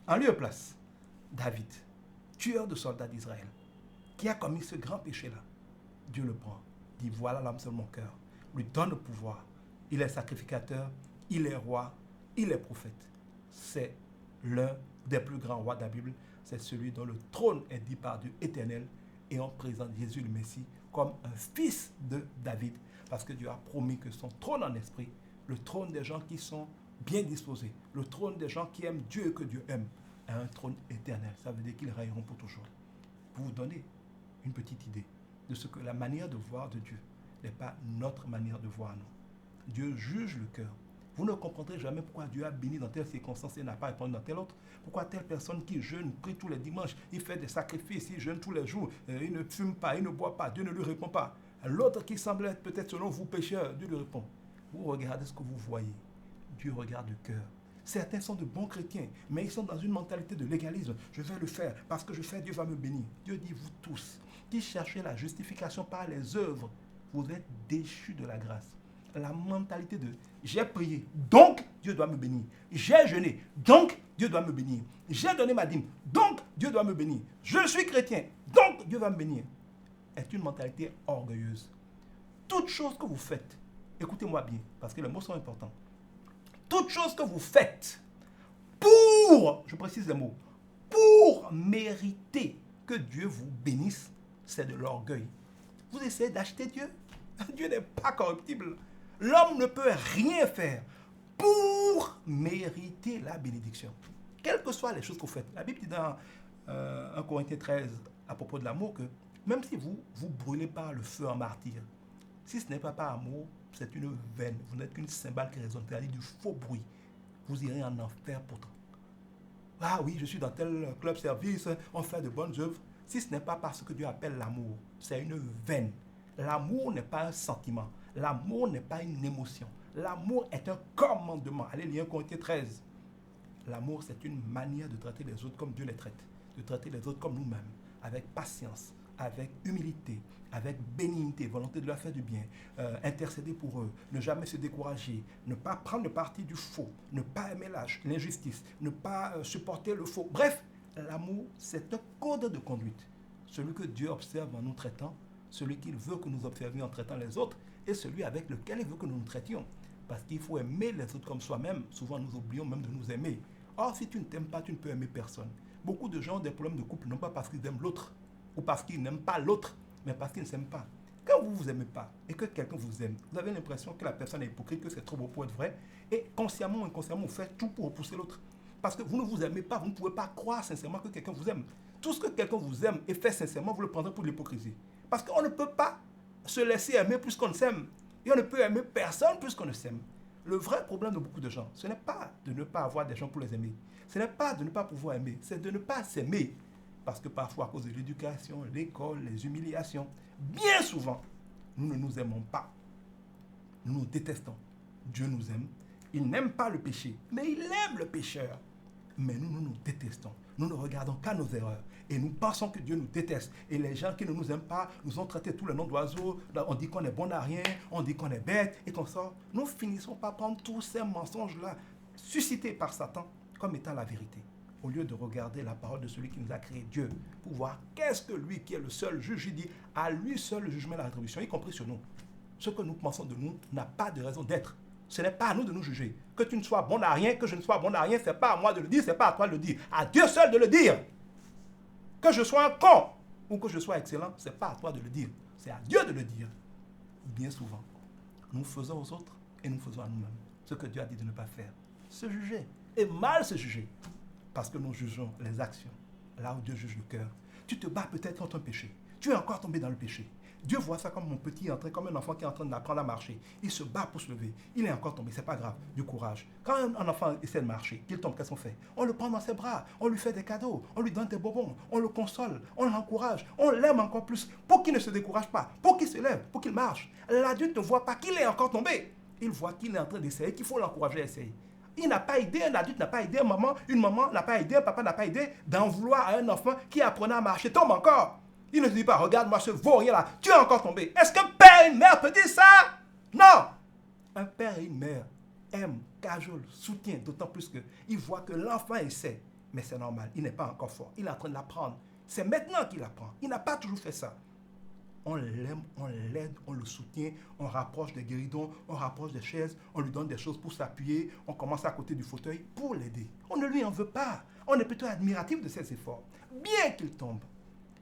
En lieu et place, David, tueur de soldats d'Israël, qui a commis ce grand péché-là, Dieu le prend, dit voilà l'âme sur mon cœur, lui donne le pouvoir. Il est sacrificateur, il est roi, il est prophète. C'est l'un des plus grands rois de la Bible. C'est celui dont le trône est dit par Dieu éternel. Et on présente Jésus le Messie comme un fils de David. Parce que Dieu a promis que son trône en esprit, le trône des gens qui sont bien disposés, le trône des gens qui aiment Dieu et que Dieu aime, est un trône éternel. Ça veut dire qu'ils règneront pour toujours. Pour vous donner une petite idée de ce que la manière de voir de Dieu n'est pas notre manière de voir nous. Dieu juge le cœur. Vous ne comprendrez jamais pourquoi Dieu a béni dans telle circonstance et n'a pas répondu dans telle autre. Pourquoi telle personne qui jeûne, prie tous les dimanches, il fait des sacrifices, il jeûne tous les jours, il ne fume pas, il ne boit pas, Dieu ne lui répond pas. L'autre qui semble être peut-être selon vous pécheur, Dieu lui répond. Vous regardez ce que vous voyez. Dieu regarde le cœur. Certains sont de bons chrétiens, mais ils sont dans une mentalité de légalisme. Je vais le faire, parce que je fais, Dieu va me bénir. Dieu dit, vous tous, qui cherchez la justification par les œuvres, vous êtes déchus de la grâce. La mentalité de j'ai prié, donc Dieu doit me bénir. J'ai jeûné, donc Dieu doit me bénir. J'ai donné ma dîme, donc Dieu doit me bénir. Je suis chrétien, donc Dieu va me bénir. Est une mentalité orgueilleuse. Toute chose que vous faites, écoutez-moi bien, parce que les mots sont importants. Toute chose que vous faites pour, je précise les mots, pour mériter que Dieu vous bénisse, c'est de l'orgueil. Vous essayez d'acheter Dieu. Dieu n'est pas corruptible. L'homme ne peut rien faire pour mériter la bénédiction. Quelles que soient les choses que vous faites. La Bible dit dans 1 Corinthiens 13 à propos de l'amour que même si vous brûlez par le feu en martyr, si ce n'est pas par amour, c'est une veine. Vous n'êtes qu'une cymbale qui résonne, c'est-à-dire du faux bruit. Vous irez en enfer pourtant. Ah oui, je suis dans tel club service, on fait de bonnes œuvres. Si ce n'est pas parce que Dieu appelle l'amour, c'est une veine. L'amour n'est pas un sentiment. L'amour n'est pas une émotion. L'amour est un commandement. Allez lire 1 Corinthiens 13. L'amour, c'est une manière de traiter les autres comme Dieu les traite. De traiter les autres comme nous-mêmes. Avec patience, avec humilité, avec bénignité, volonté de leur faire du bien, intercéder pour eux, ne jamais se décourager, ne pas prendre le parti du faux, ne pas aimer l'injustice, ne pas supporter le faux. Bref, l'amour, c'est un code de conduite. Celui que Dieu observe en nous traitant, celui qu'il veut que nous observions en traitant les autres, et celui avec lequel il veut que nous nous traitions. Parce qu'il faut aimer les autres comme soi-même. Souvent, nous oublions même de nous aimer. Or, si tu ne t'aimes pas, tu ne peux aimer personne. Beaucoup de gens ont des problèmes de couple, non pas parce qu'ils aiment l'autre, ou parce qu'ils n'aiment pas l'autre, mais parce qu'ils ne s'aiment pas. Quand vous ne vous aimez pas, et que quelqu'un vous aime, vous avez l'impression que la personne est hypocrite, que c'est trop beau pour être vrai, et consciemment ou inconsciemment, vous faites tout pour repousser l'autre. Parce que vous ne vous aimez pas, vous ne pouvez pas croire sincèrement que quelqu'un vous aime. Tout ce que quelqu'un vous aime et fait sincèrement, vous le prendrez pour de l'hypocrisie. Parce qu'on ne peut pas se laisser aimer plus qu'on ne s'aime. Et on ne peut aimer personne plus qu'on ne s'aime. Le vrai problème de beaucoup de gens, ce n'est pas de ne pas avoir des gens pour les aimer. Ce n'est pas de ne pas pouvoir aimer, c'est de ne pas s'aimer. Parce que parfois, à cause de l'éducation, l'école, les humiliations, bien souvent, nous ne nous aimons pas. Nous nous détestons. Dieu nous aime. Il n'aime pas le péché, mais il aime le pécheur. Mais nous nous détestons. Nous ne regardons qu'à nos erreurs. Et nous pensons que Dieu nous déteste. Et les gens qui ne nous aiment pas nous ont traité tous les noms d'oiseaux. On dit qu'on est bon à rien, on dit qu'on est bête et qu'on sort. Nous finissons par prendre tous ces mensonges-là, suscités par Satan, comme étant la vérité. Au lieu de regarder la parole de celui qui nous a créé, Dieu, pour voir qu'est-ce que lui qui est le seul juge, il dit, à lui seul le jugement et la rétribution, y compris sur nous. Ce que nous pensons de nous n'a pas de raison d'être. Ce n'est pas à nous de nous juger. Que tu ne sois bon à rien, que je ne sois bon à rien, ce n'est pas à moi de le dire, ce n'est pas à toi de le dire. À Dieu seul de le dire. Que je sois un con ou que je sois excellent, ce n'est pas à toi de le dire. C'est à Dieu de le dire. Bien souvent, nous faisons aux autres et nous faisons à nous-mêmes ce que Dieu a dit de ne pas faire. Se juger. Et mal se juger. Parce que nous jugeons les actions. Là où Dieu juge le cœur. Tu te bats peut-être contre un péché. Tu es encore tombé dans le péché. Dieu voit ça comme mon petit entré, comme un enfant qui est en train d'apprendre à marcher. Il se bat pour se lever. Il est encore tombé, c'est pas grave, du courage. Quand un enfant essaie de marcher, qu'il tombe, qu'est-ce qu'on fait? On le prend dans ses bras, on lui fait des cadeaux, on lui donne des bonbons, on le console, on l'encourage, on l'aime encore plus pour qu'il ne se décourage pas, pour qu'il se lève, pour qu'il marche. L'adulte ne voit pas qu'il est encore tombé. Il voit qu'il est en train d'essayer, qu'il faut l'encourager à essayer. Il n'a pas aidé, un adulte n'a pas aidé, une maman n'a pas aidé, un papa n'a pas aidé d'en vouloir à un enfant qui apprenait à marcher, tombe encore. Il ne te dit pas, regarde-moi ce vaurien-là, tu es encore tombé. Est-ce qu'un père et une mère peut dire ça? Non. Un père et une mère aiment, cajolent, soutiennent, d'autant plus qu'ils voient que l'enfant essaie. Mais c'est normal, il n'est pas encore fort. Il est en train de l'apprendre. C'est maintenant qu'il apprend. Il n'a pas toujours fait ça. On l'aime, on l'aide, on le soutient, on rapproche des guéridons, on rapproche des chaises, on lui donne des choses pour s'appuyer, on commence à côté du fauteuil pour l'aider. On ne lui en veut pas. On est plutôt admiratif de ses efforts. Bien qu'il tombe.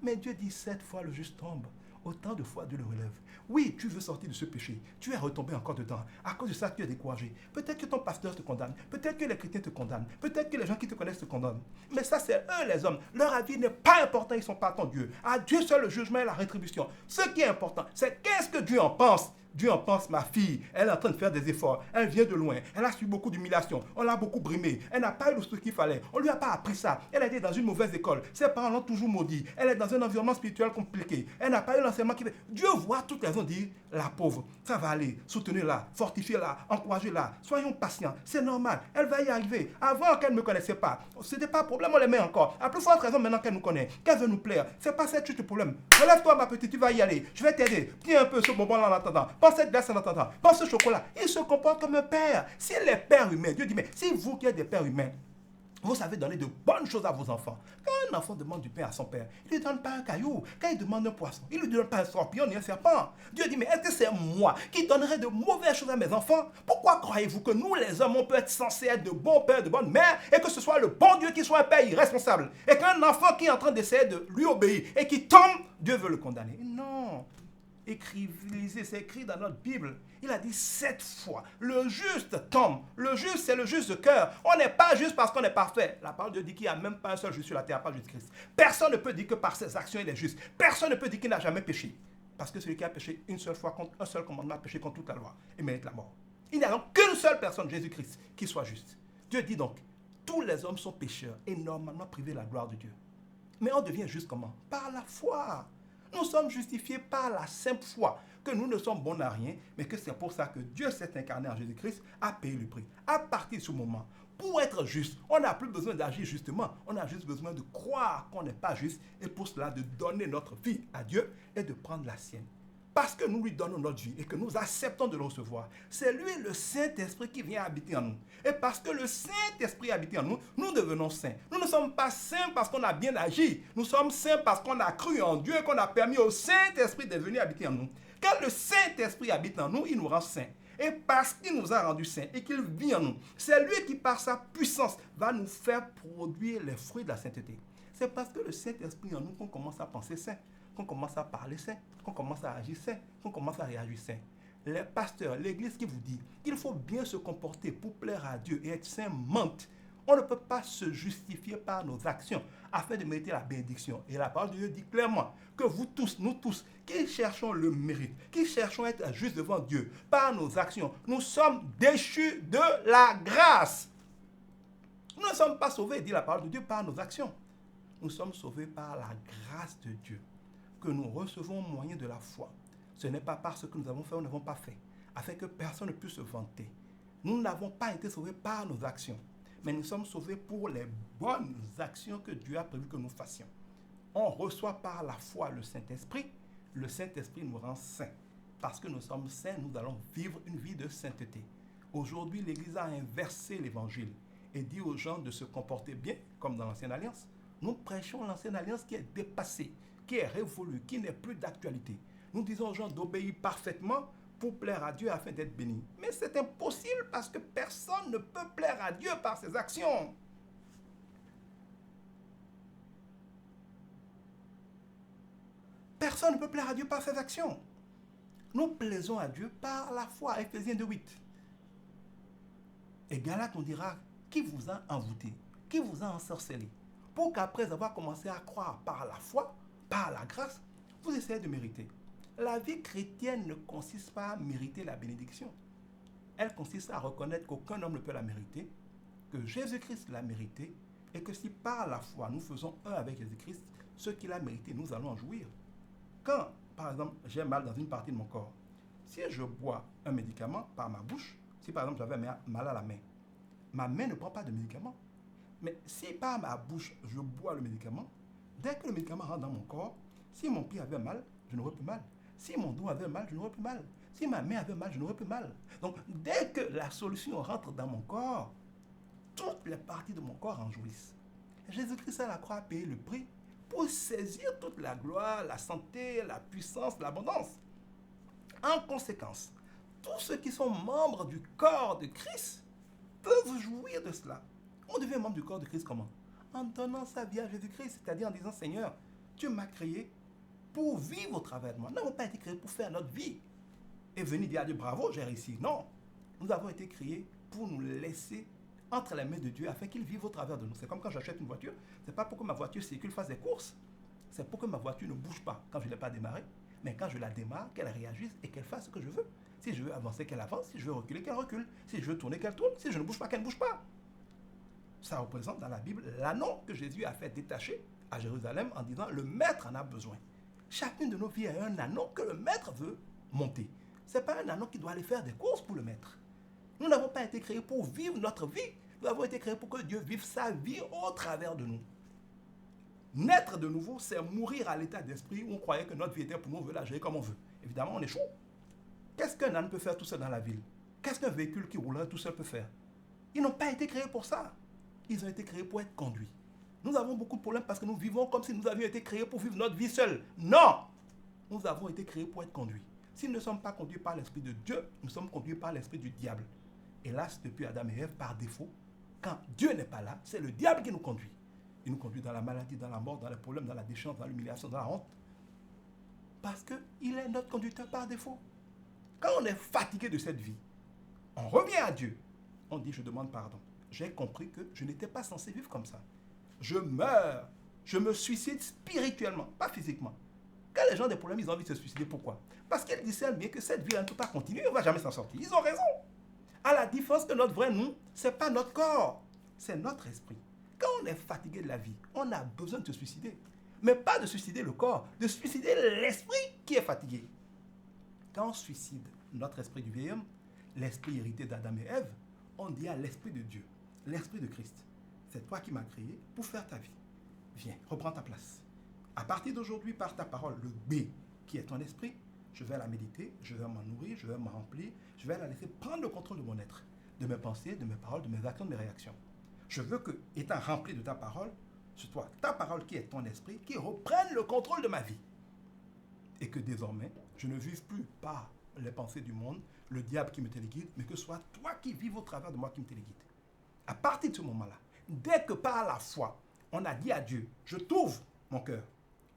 Mais Dieu dit 7 fois le juste tombe. Autant de fois Dieu le relève. Oui, tu veux sortir de ce péché. Tu es retombé encore dedans. À cause de ça, tu es découragé. Peut-être que ton pasteur te condamne. Peut-être que les chrétiens te condamnent. Peut-être que les gens qui te connaissent te condamnent. Mais ça, c'est eux les hommes. Leur avis n'est pas important. Ils ne sont pas ton Dieu. À Dieu seul le jugement et la rétribution. Ce qui est important, c'est qu'est-ce que Dieu en pense. Dieu en pense, ma fille, elle est en train de faire des efforts, elle vient de loin, elle a subi beaucoup d'humiliation, on l'a beaucoup brimée, elle n'a pas eu ce qu'il fallait, on ne lui a pas appris ça, elle a été dans une mauvaise école, ses parents l'ont toujours maudit, elle est dans un environnement spirituel compliqué, elle n'a pas eu l'enseignement qui fait. Dieu voit toutes les raisons de dire, la pauvre, ça va aller, soutenez-la, fortifiez-la, encouragez-la, soyons patients, c'est normal, elle va y arriver. Avant qu'elle ne me connaissait pas, ce n'était pas un problème, on l'aimait encore. À plus forte raison maintenant qu'elle nous connaît, qu'elle veut nous plaire, c'est pas ça juste le problème. Relève-toi ma petite, tu vas y aller, je vais t'aider, tiens un peu ce bonbon-là en attendant. Pense cette glace en attendant. Pense ce chocolat. Il se comporte comme un père. Si les pères humains, Dieu dit, mais si vous qui êtes des pères humains, vous savez donner de bonnes choses à vos enfants. Quand un enfant demande du pain à son père, il ne lui donne pas un caillou. Quand il demande un poisson, il ne lui donne pas un scorpion ni un serpent. Dieu dit, mais est-ce que c'est moi qui donnerai de mauvaises choses à mes enfants? Pourquoi croyez-vous que nous, les hommes, on peut être censés être de bons pères, de bonnes mères, et que ce soit le bon Dieu qui soit un père irresponsable? Et qu'un enfant qui est en train d'essayer de lui obéir et qui tombe, Dieu veut le condamner? Non. Lisez, c'est écrit dans notre Bible. Il a dit 7 fois. Le juste tombe. Le juste, c'est le juste de cœur. On n'est pas juste parce qu'on est parfait. La parole de Dieu dit qu'il n'y a même pas un seul juste sur la terre, pas Jésus-Christ. Personne ne peut dire que par ses actions, il est juste. Personne ne peut dire qu'il n'a jamais péché. Parce que celui qui a péché une seule fois contre un seul commandement a péché contre toute la loi et mérite la mort. Il n'y a donc qu'une seule personne, Jésus-Christ, qui soit juste. Dieu dit donc, tous les hommes sont pécheurs et normalement privés de la gloire de Dieu. Mais on devient juste comment? Par la foi. Nous sommes justifiés par la simple foi que nous ne sommes bons à rien, mais que c'est pour ça que Dieu s'est incarné en Jésus-Christ, a payé le prix. À partir de ce moment, pour être juste, on n'a plus besoin d'agir justement, on a juste besoin de croire qu'on n'est pas juste et pour cela de donner notre vie à Dieu et de prendre la sienne. Parce que nous lui donnons notre vie et que nous acceptons de le recevoir, c'est lui le Saint-Esprit qui vient habiter en nous. Et parce que le Saint-Esprit habite en nous, nous devenons saints. Nous ne sommes pas saints parce qu'on a bien agi. Nous sommes saints parce qu'on a cru en Dieu et qu'on a permis au Saint-Esprit de venir habiter en nous. Quand le Saint-Esprit habite en nous, il nous rend saints. Et parce qu'il nous a rendus saints et qu'il vit en nous, c'est lui qui par sa puissance va nous faire produire les fruits de la sainteté. C'est parce que le Saint-Esprit en nous qu'on commence à penser saint, qu'on commence à parler saint, qu'on commence à agir saint, qu'on commence à réagir saint. Les pasteurs, l'église qui vous dit qu'il faut bien se comporter pour plaire à Dieu et être saint mentent. On ne peut pas se justifier par nos actions afin de mériter la bénédiction. Et la parole de Dieu dit clairement que vous tous, nous tous, qui cherchons le mérite, qui cherchons à être justes devant Dieu par nos actions, nous sommes déchus de la grâce. Nous ne sommes pas sauvés, dit la parole de Dieu, par nos actions. Nous sommes sauvés par la grâce de Dieu que nous recevons au moyen de la foi. Ce n'est pas parce que nous avons fait ou n'avons pas fait, afin que personne ne puisse se vanter. Nous n'avons pas été sauvés par nos actions, mais nous sommes sauvés pour les bonnes actions que Dieu a prévu que nous fassions. On reçoit par la foi le Saint-Esprit nous rend saints. Parce que nous sommes saints, nous allons vivre une vie de sainteté. Aujourd'hui, l'Église a inversé l'Évangile et dit aux gens de se comporter bien, comme dans l'Ancienne Alliance. Nous prêchons l'Ancienne Alliance qui est dépassée, qui est révolue, qui n'est plus d'actualité. Nous disons aux gens d'obéir parfaitement pour plaire à Dieu afin d'être bénis. Mais c'est impossible parce que personne ne peut plaire à Dieu par ses actions. Personne ne peut plaire à Dieu par ses actions. Nous plaisons à Dieu par la foi. Éphésiens 2:8. Et Galates, on dira, qui vous a envoûté, qui vous a ensorcelé, pour qu'après avoir commencé à croire par la foi, par la grâce, vous essayez de mériter. La vie chrétienne ne consiste pas à mériter la bénédiction. Elle consiste à reconnaître qu'aucun homme ne peut la mériter, que Jésus-Christ l'a mérité, et que si par la foi nous faisons un avec Jésus-Christ, ce qu'il a mérité, nous allons en jouir. Quand, par exemple, j'ai mal dans une partie de mon corps, si je bois un médicament par ma bouche, si par exemple j'avais mal à la main ne prend pas de médicament. Mais si par ma bouche je bois le médicament, dès que le médicament rentre dans mon corps, Si mon pied avait mal, je n'aurais plus mal. Si mon dos avait mal, je n'aurais plus mal. Si ma main avait mal, je n'aurais plus mal. Donc, dès que la solution rentre dans mon corps, toutes les parties de mon corps en jouissent. Jésus-Christ à la croix a payé le prix pour saisir toute la gloire, la santé, la puissance, l'abondance. En conséquence, tous ceux qui sont membres du corps de Christ peuvent jouir de cela. On devient membre du corps de Christ comment? En donnant sa vie à Jésus-Christ, c'est-à-dire en disant, Seigneur, tu m'as créé pour vivre au travers de moi. Nous n'avons pas été créés pour faire notre vie et venir dire à Dieu, bravo, j'ai réussi. Non, nous avons été créés pour nous laisser entre les mains de Dieu afin qu'il vive au travers de nous. C'est comme quand j'achète une voiture, ce n'est pas pour que ma voiture circule, fasse des courses, c'est pour que ma voiture ne bouge pas quand je ne l'ai pas démarrée, mais quand je la démarre, qu'elle réagisse et qu'elle fasse ce que je veux. Si je veux avancer, qu'elle avance, si je veux reculer, qu'elle recule, si je veux tourner, qu'elle tourne, si je ne bouge pas, qu'elle ne bouge pas. Ça représente dans la Bible l'anneau que Jésus a fait détacher à Jérusalem en disant, le maître en a besoin. Chacune de nos vies a un anneau que le maître veut monter. Ce n'est pas un anneau qui doit aller faire des courses pour le maître. Nous n'avons pas été créés pour vivre notre vie. Nous avons été créés pour que Dieu vive sa vie au travers de nous. Naître de nouveau, c'est mourir à l'état d'esprit où on croyait que notre vie était pour nous, on veut la gérer comme on veut. Évidemment, on échoue. Qu'est-ce qu'un âne peut faire tout seul dans la ville? Qu'est-ce qu'un véhicule qui roule tout seul peut faire? Ils n'ont pas été créés pour ça. Ils ont été créés pour être conduits. Nous avons beaucoup de problèmes parce que nous vivons comme si nous avions été créés pour vivre notre vie seule. Non! Nous avons été créés pour être conduits. Si nous ne sommes pas conduits par l'Esprit de Dieu, nous sommes conduits par l'Esprit du diable. Hélas, depuis Adam et Ève, par défaut, quand Dieu n'est pas là, c'est le diable qui nous conduit. Il nous conduit dans la maladie, dans la mort, dans les problèmes, dans la déchéance, dans l'humiliation, dans la honte. Parce qu'il est notre conducteur par défaut. Quand on est fatigué de cette vie, on revient à Dieu. On dit, je demande pardon. J'ai compris que je n'étais pas censé vivre comme ça. Je meurs. Je me suicide spirituellement, pas physiquement. Quand les gens ont des problèmes, ils ont envie de se suicider. Pourquoi? Parce qu'ils disent bien que cette vie ne peut pas continuer, on ne va jamais s'en sortir. Ils ont raison. À la différence que notre vrai nous, ce n'est pas notre corps, c'est notre esprit. Quand on est fatigué de la vie, on a besoin de se suicider. Mais pas de suicider le corps, de suicider l'esprit qui est fatigué. Quand on suicide notre esprit du vieil homme, l'esprit hérité d'Adam et Ève, on dit à l'esprit de Dieu, l'esprit de Christ, c'est toi qui m'as créé pour faire ta vie. Viens, reprends ta place. À partir d'aujourd'hui, par ta parole, le B, qui est ton esprit, je vais la méditer, je vais m'en nourrir, je vais m'en remplir, je vais la laisser prendre le contrôle de mon être, de mes pensées, de mes paroles, de mes actions, de mes réactions. Je veux que, étant rempli de ta parole, ce soit ta parole qui est ton esprit, qui reprenne le contrôle de ma vie. Et que désormais, je ne vive plus par les pensées du monde, le diable qui me téléguide, mais que ce soit toi qui vives au travers de moi qui me téléguide. À partir de ce moment-là, dès que par la foi, on a dit à Dieu, je t'ouvre mon cœur.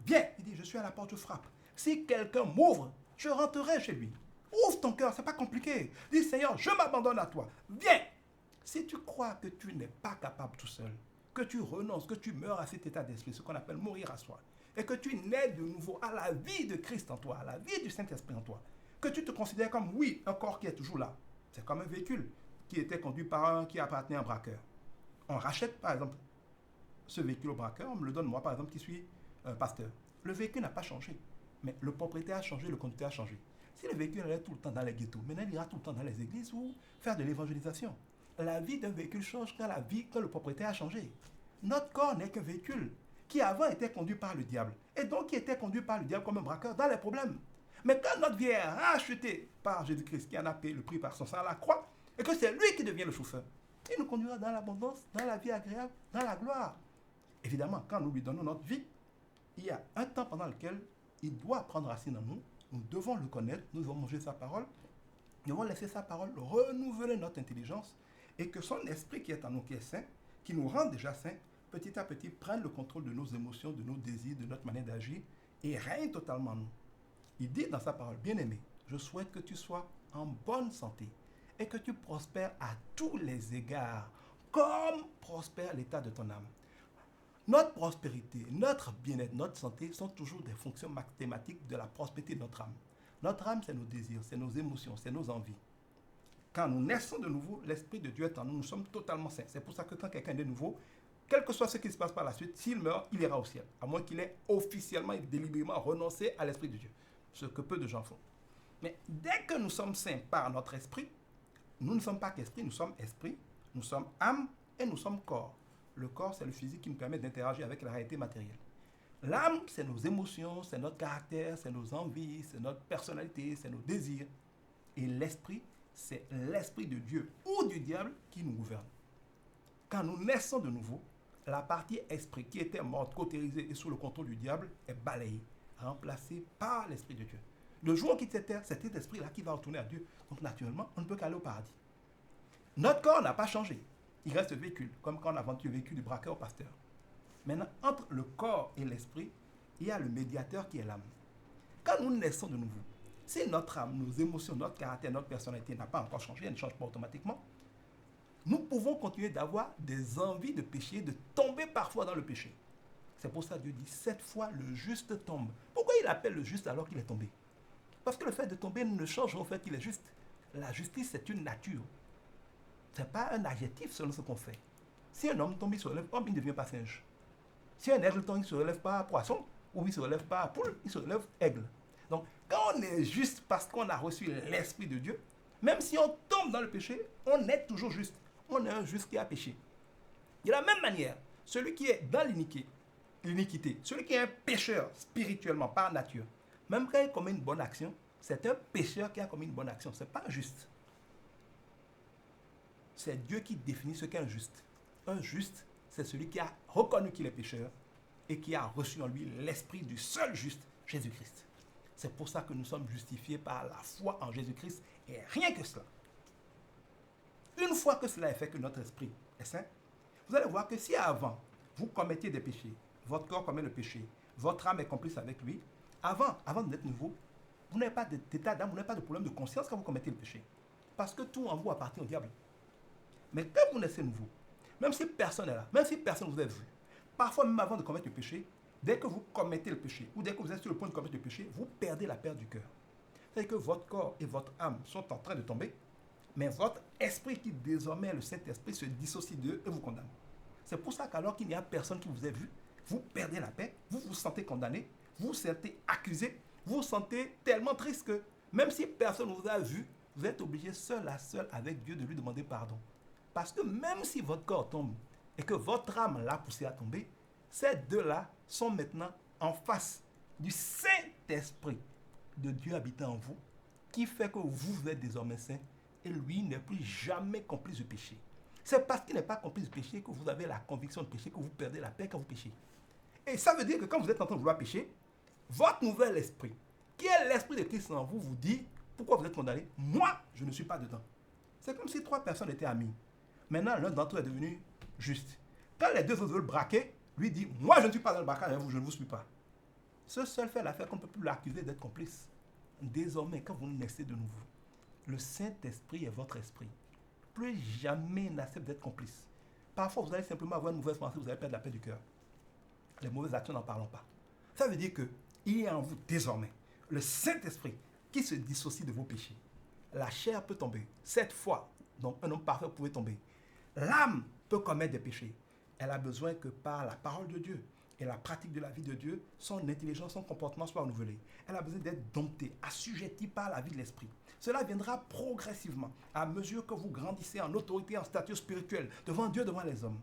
Viens, il dit, je suis à la porte, je frappe. Si quelqu'un m'ouvre, je rentrerai chez lui. Ouvre ton cœur, ce n'est pas compliqué. Dis, Seigneur, je m'abandonne à toi. Viens. Si tu crois que tu n'es pas capable tout seul, que tu renonces, que tu meurs à cet état d'esprit, ce qu'on appelle mourir à soi, et que tu nais de nouveau à la vie de Christ en toi, à la vie du Saint-Esprit en toi, que tu te considères comme, oui, un corps qui est toujours là. C'est comme un véhicule qui était conduit par un qui appartenait à un braqueur. On rachète, par exemple, ce véhicule au braqueur, on me le donne moi, par exemple, qui suis pasteur. Le véhicule n'a pas changé, mais le propriétaire a changé, le conducteur a changé. Si le véhicule allait tout le temps dans les ghettos, maintenant il ira tout le temps dans les églises ou faire de l'évangélisation. La vie d'un véhicule change quand le propriétaire a changé. Notre corps n'est qu'un véhicule qui avant était conduit par le diable, et donc qui était conduit par le diable comme un braqueur dans les problèmes. Mais quand notre vie est rachetée par Jésus-Christ, qui en a payé le prix par son sang à la croix, et que c'est lui qui devient le chauffeur, il nous conduira dans l'abondance, dans la vie agréable, dans la gloire. Évidemment, quand nous lui donnons notre vie, il y a un temps pendant lequel il doit prendre racine en nous. Nous devons le connaître, nous devons manger sa parole, nous devons laisser sa parole renouveler notre intelligence et que son esprit qui est en nous, qui est saint, qui nous rend déjà saints, petit à petit prenne le contrôle de nos émotions, de nos désirs, de notre manière d'agir et règne totalement en nous. Il dit dans sa parole, bien-aimé, je souhaite que tu sois en bonne santé et que tu prospères à tous les égards, comme prospère l'état de ton âme. Notre prospérité, notre bien-être, notre santé sont toujours des fonctions mathématiques de la prospérité de notre âme. Notre âme, c'est nos désirs, c'est nos émotions, c'est nos envies. Quand nous naissons de nouveau, l'Esprit de Dieu est en nous, nous sommes totalement saints. C'est pour ça que quand quelqu'un est de nouveau, quel que soit ce qui se passe par la suite, s'il meurt, il ira au ciel. À moins qu'il ait officiellement et délibérément renoncé à l'Esprit de Dieu. Ce que peu de gens font. Mais dès que nous sommes saints par notre esprit, nous ne sommes pas qu'esprit, nous sommes âme et nous sommes corps. Le corps, c'est le physique qui nous permet d'interagir avec la réalité matérielle. L'âme, c'est nos émotions, c'est notre caractère, c'est nos envies, c'est notre personnalité, c'est nos désirs. Et l'esprit, c'est l'esprit de Dieu ou du diable qui nous gouverne. Quand nous naissons de nouveau, la partie esprit qui était morte, cautérisée et sous le contrôle du diable est balayée, remplacée par l'esprit de Dieu. Le jour où on quitte cette terre, c'est cet esprit-là qui va retourner à Dieu. Donc naturellement, on ne peut qu'aller au paradis. Notre corps n'a pas changé. Il reste véhicule, comme quand on a vendu le véhicule du braqueur au pasteur. Maintenant, entre le corps et l'esprit, il y a le médiateur qui est l'âme. Quand nous naissons de nouveau, si notre âme, nos émotions, notre caractère, notre personnalité n'a pas encore changé, elle ne change pas automatiquement, nous pouvons continuer d'avoir des envies de pécher, de tomber parfois dans le péché. C'est pour ça que Dieu dit, 7 fois le juste tombe. Pourquoi il appelle le juste alors qu'il est tombé? Parce que le fait de tomber ne change au fait qu'il est juste. La justice, c'est une nature. Ce n'est pas un adjectif selon ce qu'on fait. Si un homme tombe, il se relève, homme, il ne devient pas singe. Si un aigle tombe, il ne se relève pas poisson, ou il ne se relève pas poule, il se relève aigle. Donc, quand on est juste parce qu'on a reçu l'Esprit de Dieu, même si on tombe dans le péché, on est toujours juste. On est un juste qui a péché. De la même manière, celui qui est dans l'iniquité, celui qui est un pécheur spirituellement, par nature, même quand il commet une bonne action, c'est un pécheur qui a commis une bonne action. Ce n'est pas un juste. C'est Dieu qui définit ce qu'est un juste. Un juste, c'est celui qui a reconnu qu'il est pécheur et qui a reçu en lui l'esprit du seul juste, Jésus-Christ. C'est pour ça que nous sommes justifiés par la foi en Jésus-Christ et rien que cela. Une fois que cela est fait, que notre esprit est saint, vous allez voir que si avant, vous commettiez des péchés, votre corps commet le péché, votre âme est complice avec lui, avant d'être nouveau, vous n'avez pas d'état d'âme, vous n'avez pas de problème de conscience quand vous commettez le péché. Parce que tout en vous appartient au diable. Mais quand vous naissez nouveau, même si personne n'est là, même si personne ne vous a vu, parfois même avant de commettre le péché, dès que vous commettez le péché, ou dès que vous êtes sur le point de commettre le péché, vous perdez la paix du cœur. C'est-à-dire que votre corps et votre âme sont en train de tomber, mais votre esprit qui désormais est le Saint-Esprit se dissocie d'eux et vous condamne. C'est pour ça qu'alors qu'il n'y a personne qui vous ait vu, vous perdez la paix, vous vous sentez condamné, vous vous sentez accusé, vous vous sentez tellement triste que même si personne ne vous a vu, vous êtes obligé seul à seul avec Dieu de lui demander pardon. Parce que même si votre corps tombe et que votre âme l'a poussé à tomber, ces deux-là sont maintenant en face du Saint-Esprit de Dieu habitant en vous, qui fait que vous êtes désormais saint et lui n'est plus jamais complice du péché. C'est parce qu'il n'est pas complice du péché que vous avez la conviction de péché, que vous perdez la paix quand vous péchez. Et ça veut dire que quand vous êtes en train de vouloir pécher, votre nouvel esprit, qui est l'esprit de Christ en vous, vous dit, pourquoi vous êtes condamné? Moi, je ne suis pas dedans. C'est comme si 3 personnes étaient amies. Maintenant, l'un d'entre eux est devenu juste. Quand les 2 autres veulent braquer, lui dit, moi je ne suis pas dans le braquage, je ne vous suis pas. Ce seul fait l'affaire qu'on ne peut plus l'accuser d'être complice. Désormais, quand vous naissez de nouveau, le Saint-Esprit est votre esprit. Plus jamais n'accepte d'être complice. Parfois, vous allez simplement avoir une mauvaise pensée, vous allez perdre la paix du cœur. Les mauvaises actions, n'en parlons pas. Ça veut dire qu'il y a en vous désormais le Saint-Esprit qui se dissocie de vos péchés. La chair peut tomber 7 fois, donc un homme parfait pouvait tomber. L'âme peut commettre des péchés. Elle a besoin que par la parole de Dieu et la pratique de la vie de Dieu, son intelligence, son comportement soit renouvelé. Elle a besoin d'être domptée, assujettie par la vie de l'esprit. Cela viendra progressivement à mesure que vous grandissez en autorité, en statut spirituel, devant Dieu, devant les hommes.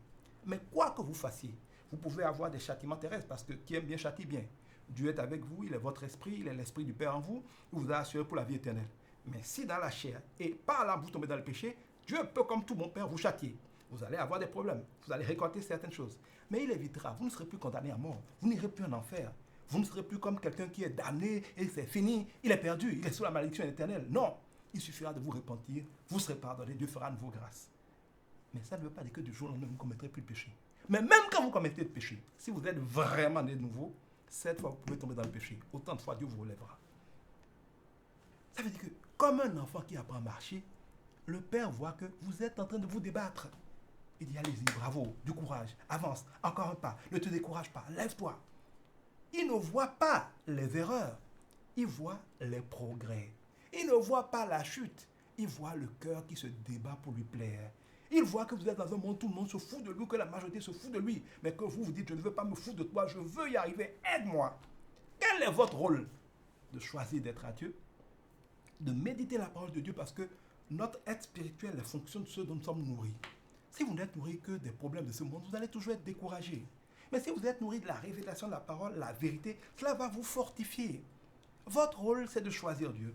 Mais quoi que vous fassiez, vous pouvez avoir des châtiments terrestres parce que qui aime bien châtie bien. Dieu est avec vous, il est votre esprit, il est l'esprit du Père en vous, il vous a assuré pour la vie éternelle. Mais si dans la chair et par là vous tombez dans le péché, Dieu peut comme tout bon Père vous châtier. Vous allez avoir des problèmes, vous allez récolter certaines choses. Mais il évitera, vous ne serez plus condamné à mort, vous n'irez plus en enfer. Vous ne serez plus comme quelqu'un qui est damné et c'est fini, il est perdu, il est sous la malédiction éternelle. Non, il suffira de vous repentir, vous serez pardonné, Dieu fera de vos grâces. Mais ça ne veut pas dire que du jour au lendemain vous ne commettrez plus de péché. Mais même quand vous commettez de péché, si vous êtes vraiment né de nouveau, 7 fois vous pouvez tomber dans le péché, autant de fois Dieu vous relèvera. Ça veut dire que comme un enfant qui apprend à marcher, le Père voit que vous êtes en train de vous débattre. Il dit, allez-y, bravo, du courage, avance, encore un pas, ne te décourage pas, lève-toi. Il ne voit pas les erreurs, il voit les progrès. Il ne voit pas la chute, il voit le cœur qui se débat pour lui plaire. Il voit que vous êtes dans un monde où tout le monde se fout de lui, que la majorité se fout de lui, mais que vous vous dites, je ne veux pas me foutre de toi, je veux y arriver, aide-moi. Quel est votre rôle? De choisir d'être à Dieu, de méditer la parole de Dieu, parce que notre être spirituel fonctionne de ce dont nous sommes nourris. Si vous n'êtes nourri que des problèmes de ce monde, vous allez toujours être découragé. Mais si vous êtes nourri de la révélation de la parole, la vérité, cela va vous fortifier. Votre rôle, c'est de choisir Dieu.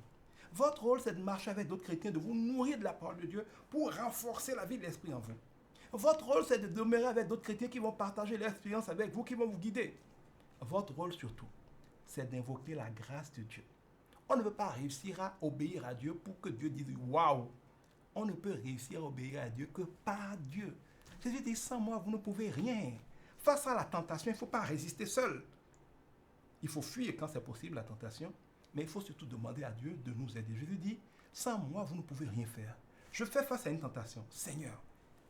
Votre rôle, c'est de marcher avec d'autres chrétiens, de vous nourrir de la parole de Dieu pour renforcer la vie de l'Esprit en vous. Votre rôle, c'est de demeurer avec d'autres chrétiens qui vont partager l'expérience avec vous, qui vont vous guider. Votre rôle surtout, c'est d'invoquer la grâce de Dieu. On ne peut pas réussir à obéir à Dieu pour que Dieu dise « Waouh !» On ne peut réussir à obéir à Dieu que par Dieu. Jésus dit « Sans moi, vous ne pouvez rien. » Face à la tentation, il ne faut pas résister seul. Il faut fuir quand c'est possible la tentation, mais il faut surtout demander à Dieu de nous aider. Jésus dit « Sans moi, vous ne pouvez rien faire. Je fais face à une tentation. Seigneur,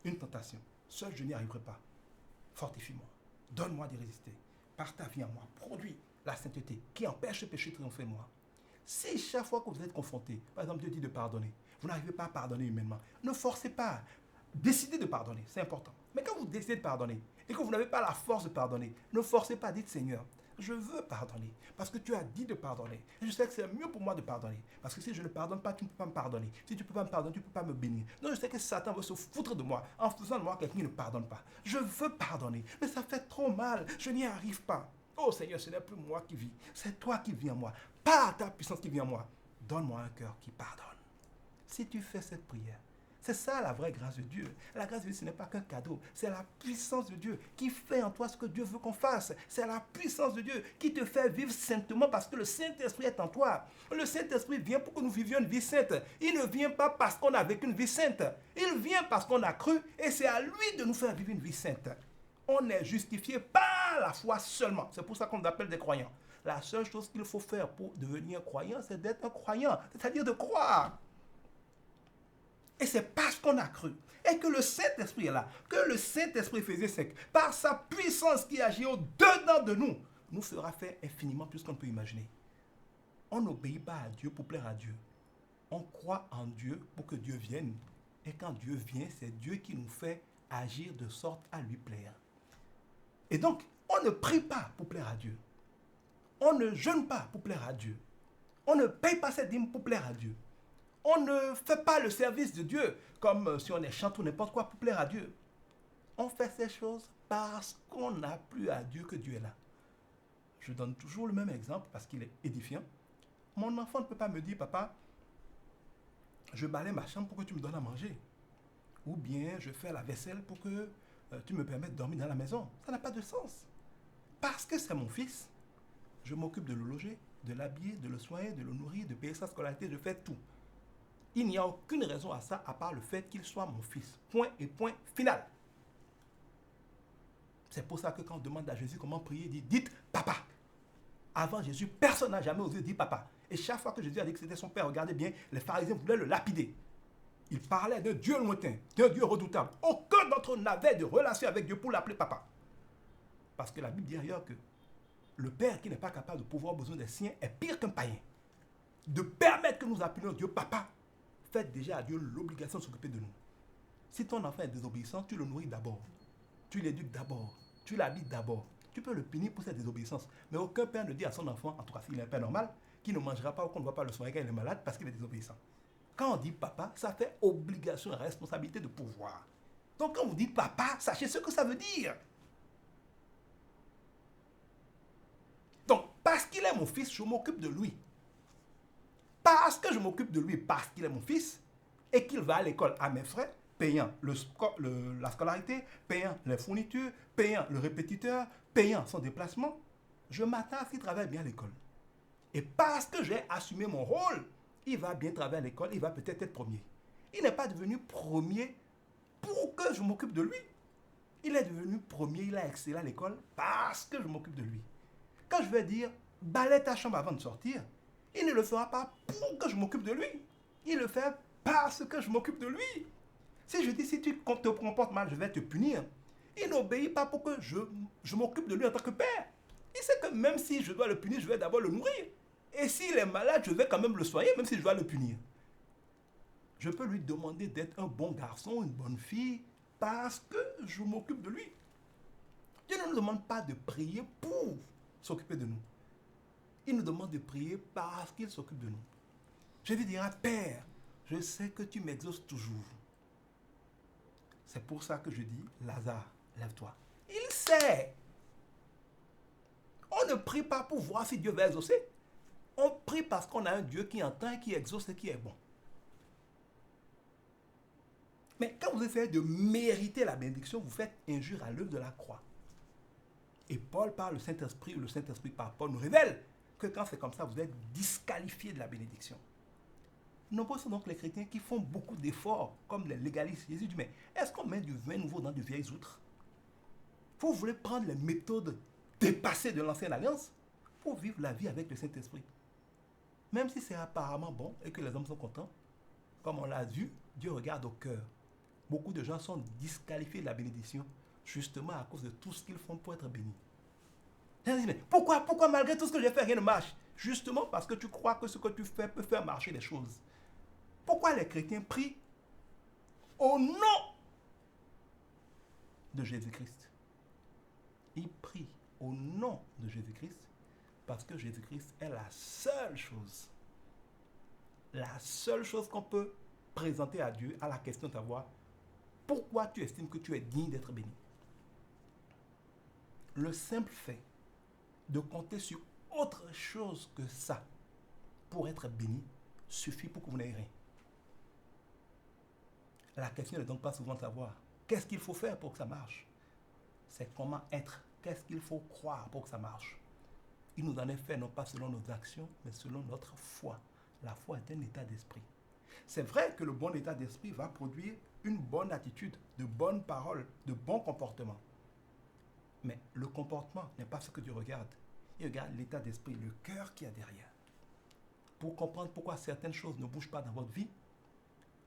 une tentation. Seul, je n'y arriverai pas. Fortifie-moi. Donne-moi d'y résister. Par ta vie en moi, produis la sainteté qui empêche le péché de triompher de moi. Si chaque fois que vous êtes confronté, par exemple, Dieu dit de pardonner, vous n'arrivez pas à pardonner humainement, ne forcez pas. Décidez de pardonner, c'est important. Mais quand vous décidez de pardonner et que vous n'avez pas la force de pardonner, ne forcez pas, dites Seigneur, je veux pardonner parce que tu as dit de pardonner. Et je sais que c'est mieux pour moi de pardonner. Parce que si je ne pardonne pas, tu ne peux pas me pardonner. Si tu ne peux pas me pardonner, tu ne peux pas me bénir. Donc je sais que Satan veut se foutre de moi en faisant de moi quelqu'un qui ne pardonne pas. Je veux pardonner, mais ça fait trop mal. Je n'y arrive pas. Oh Seigneur, ce n'est plus moi qui vis, c'est toi qui vis en moi. Par ta puissance qui vient en moi, donne-moi un cœur qui pardonne. Si tu fais cette prière, c'est ça la vraie grâce de Dieu. La grâce de Dieu, ce n'est pas qu'un cadeau. C'est la puissance de Dieu qui fait en toi ce que Dieu veut qu'on fasse. C'est la puissance de Dieu qui te fait vivre saintement parce que le Saint-Esprit est en toi. Le Saint-Esprit vient pour que nous vivions une vie sainte. Il ne vient pas parce qu'on a vécu une vie sainte. Il vient parce qu'on a cru et c'est à lui de nous faire vivre une vie sainte. On est justifié par la foi seulement. C'est pour ça qu'on nous appelle des croyants. La seule chose qu'il faut faire pour devenir croyant, c'est d'être un croyant, c'est-à-dire de croire. Et c'est parce qu'on a cru. Et que le Saint-Esprit est là, que le Saint-Esprit faisait sec, par sa puissance qui agit au-dedans de nous, nous fera faire infiniment plus qu'on peut imaginer. On n'obéit pas à Dieu pour plaire à Dieu. On croit en Dieu pour que Dieu vienne. Et quand Dieu vient, c'est Dieu qui nous fait agir de sorte à lui plaire. Et donc, on ne prie pas pour plaire à Dieu. On ne jeûne pas pour plaire à Dieu. On ne paye pas ses dîmes pour plaire à Dieu. On ne fait pas le service de Dieu comme si on est chanteur ou n'importe quoi pour plaire à Dieu. On fait ces choses parce qu'on n'a plus à Dieu que Dieu est là. Je donne toujours le même exemple parce qu'il est édifiant. Mon enfant ne peut pas me dire, papa, je balaie ma chambre pour que tu me donnes à manger. Ou bien je fais la vaisselle pour que tu me permettes de dormir dans la maison. Ça n'a pas de sens. Parce que c'est mon fils, je m'occupe de le loger, de l'habiller, de le soigner, de le nourrir, de payer sa scolarité, je fais tout. Il n'y a aucune raison à ça à part le fait qu'il soit mon fils. Point et point final. C'est pour ça que quand on demande à Jésus comment prier, il dit, dites papa. Avant Jésus, personne n'a jamais osé dire papa. Et chaque fois que Jésus a dit que c'était son père, regardez bien, les pharisiens voulaient le lapider. Il parlait d'un Dieu lointain, d'un Dieu redoutable. Aucun d'entre eux n'avait de relation avec Dieu pour l'appeler papa. Parce que la Bible dit ailleurs que le père qui n'est pas capable de pouvoir besoin des siens est pire qu'un païen. De permettre que nous appelions Dieu papa, faites déjà à Dieu l'obligation de s'occuper de nous. Si ton enfant est désobéissant, tu le nourris d'abord. Tu l'éduques d'abord. Tu l'habites d'abord. Tu peux le punir pour cette désobéissance. Mais aucun père ne dit à son enfant, en tout cas s'il est un père normal, qu'il ne mangera pas ou qu'on ne va pas le soigner quand il est malade parce qu'il est désobéissant. Quand on dit papa, ça fait obligation et responsabilité de pouvoir. Donc quand vous dites papa, sachez ce que ça veut dire. Donc, parce qu'il est mon fils, je m'occupe de lui. Parce que je m'occupe de lui, parce qu'il est mon fils, et qu'il va à l'école à mes frais, payant la scolarité, payant les fournitures, payant le répétiteur, payant son déplacement, je m'attends à ce qu'il travaille bien à l'école. Et parce que j'ai assumé mon rôle, il va bien travailler à l'école, il va peut-être être premier. Il n'est pas devenu premier pour que je m'occupe de lui. Il est devenu premier, il a excellé à l'école parce que je m'occupe de lui. Quand je vais dire, balaie ta chambre avant de sortir, il ne le fera pas pour que je m'occupe de lui. Il le fait parce que je m'occupe de lui. Si je dis, si tu te comportes mal, je vais te punir, il n'obéit pas pour que je m'occupe de lui en tant que père. Il sait que même si je dois le punir, je vais d'abord le nourrir. Et s'il est malade, je vais quand même le soigner, même si je dois le punir. Je peux lui demander d'être un bon garçon, une bonne fille, parce que je m'occupe de lui. Dieu ne nous demande pas de prier pour s'occuper de nous. Il nous demande de prier parce qu'il s'occupe de nous. Je lui dirai, Père, je sais que tu m'exauces toujours. C'est pour ça que je dis, Lazare, lève-toi. Il sait. ne prie pas pour voir si Dieu va exaucer. On prie parce qu'on a un Dieu qui entend, qui exauce et qui est bon. Mais quand vous essayez de mériter la bénédiction, vous faites injure à l'œuvre de la croix. Et Paul, par le Saint-Esprit, ou le Saint-Esprit par Paul, nous révèle que quand c'est comme ça, vous êtes disqualifié de la bénédiction. Nombreux sont donc les chrétiens qui font beaucoup d'efforts, comme les légalistes. Jésus dit, mais est-ce qu'on met du vin nouveau dans de vieilles outres? Vous voulez prendre les méthodes dépassées de l'ancienne alliance pour vivre la vie avec le Saint-Esprit. Même si c'est apparemment bon et que les hommes sont contents, comme on l'a vu, Dieu regarde au cœur. Beaucoup de gens sont disqualifiés de la bénédiction, justement à cause de tout ce qu'ils font pour être bénis. Mais pourquoi malgré tout ce que j'ai fait, rien ne marche? Justement parce que tu crois que ce que tu fais peut faire marcher les choses. Pourquoi les chrétiens prient au nom de Jésus-Christ? Ils prient au nom de Jésus-Christ parce que Jésus-Christ est la seule chose qu'on peut présenter à Dieu à la question de savoir pourquoi tu estimes que tu es digne d'être béni. Le simple fait de compter sur autre chose que ça pour être béni suffit pour que vous n'ayez rien. La question n'est donc pas souvent de savoir qu'est-ce qu'il faut faire pour que ça marche. C'est comment être. Qu'est-ce qu'il faut croire pour que ça marche. Il nous en est fait non pas selon nos actions, mais selon notre foi. La foi est un état d'esprit. C'est vrai que le bon état d'esprit va produire une bonne attitude, de bonnes paroles, de bons comportements. Mais le comportement n'est pas ce que Dieu regarde. Il regarde l'état d'esprit, le cœur qu'il y a derrière. Pour comprendre pourquoi certaines choses ne bougent pas dans votre vie,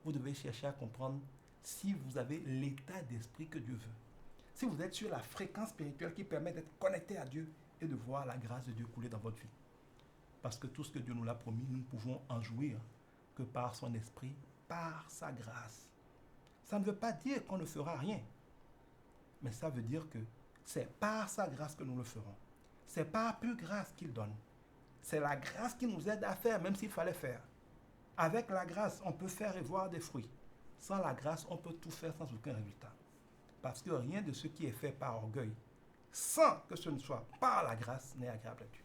vous devez chercher à comprendre si vous avez l'état d'esprit que Dieu veut. Si vous êtes sur la fréquence spirituelle qui permet d'être connecté à Dieu et de voir la grâce de Dieu couler dans votre vie. Parce que tout ce que Dieu nous a promis, nous ne pouvons en jouir que par son esprit, par sa grâce. Ça ne veut pas dire qu'on ne fera rien. Mais ça veut dire que c'est par sa grâce que nous le ferons. C'est par plus grâce qu'il donne. C'est la grâce qui nous aide à faire, même s'il fallait faire. Avec la grâce, on peut faire et voir des fruits. Sans la grâce, on peut tout faire sans aucun résultat. Parce que rien de ce qui est fait par orgueil, sans que ce ne soit par la grâce, n'est agréable à Dieu.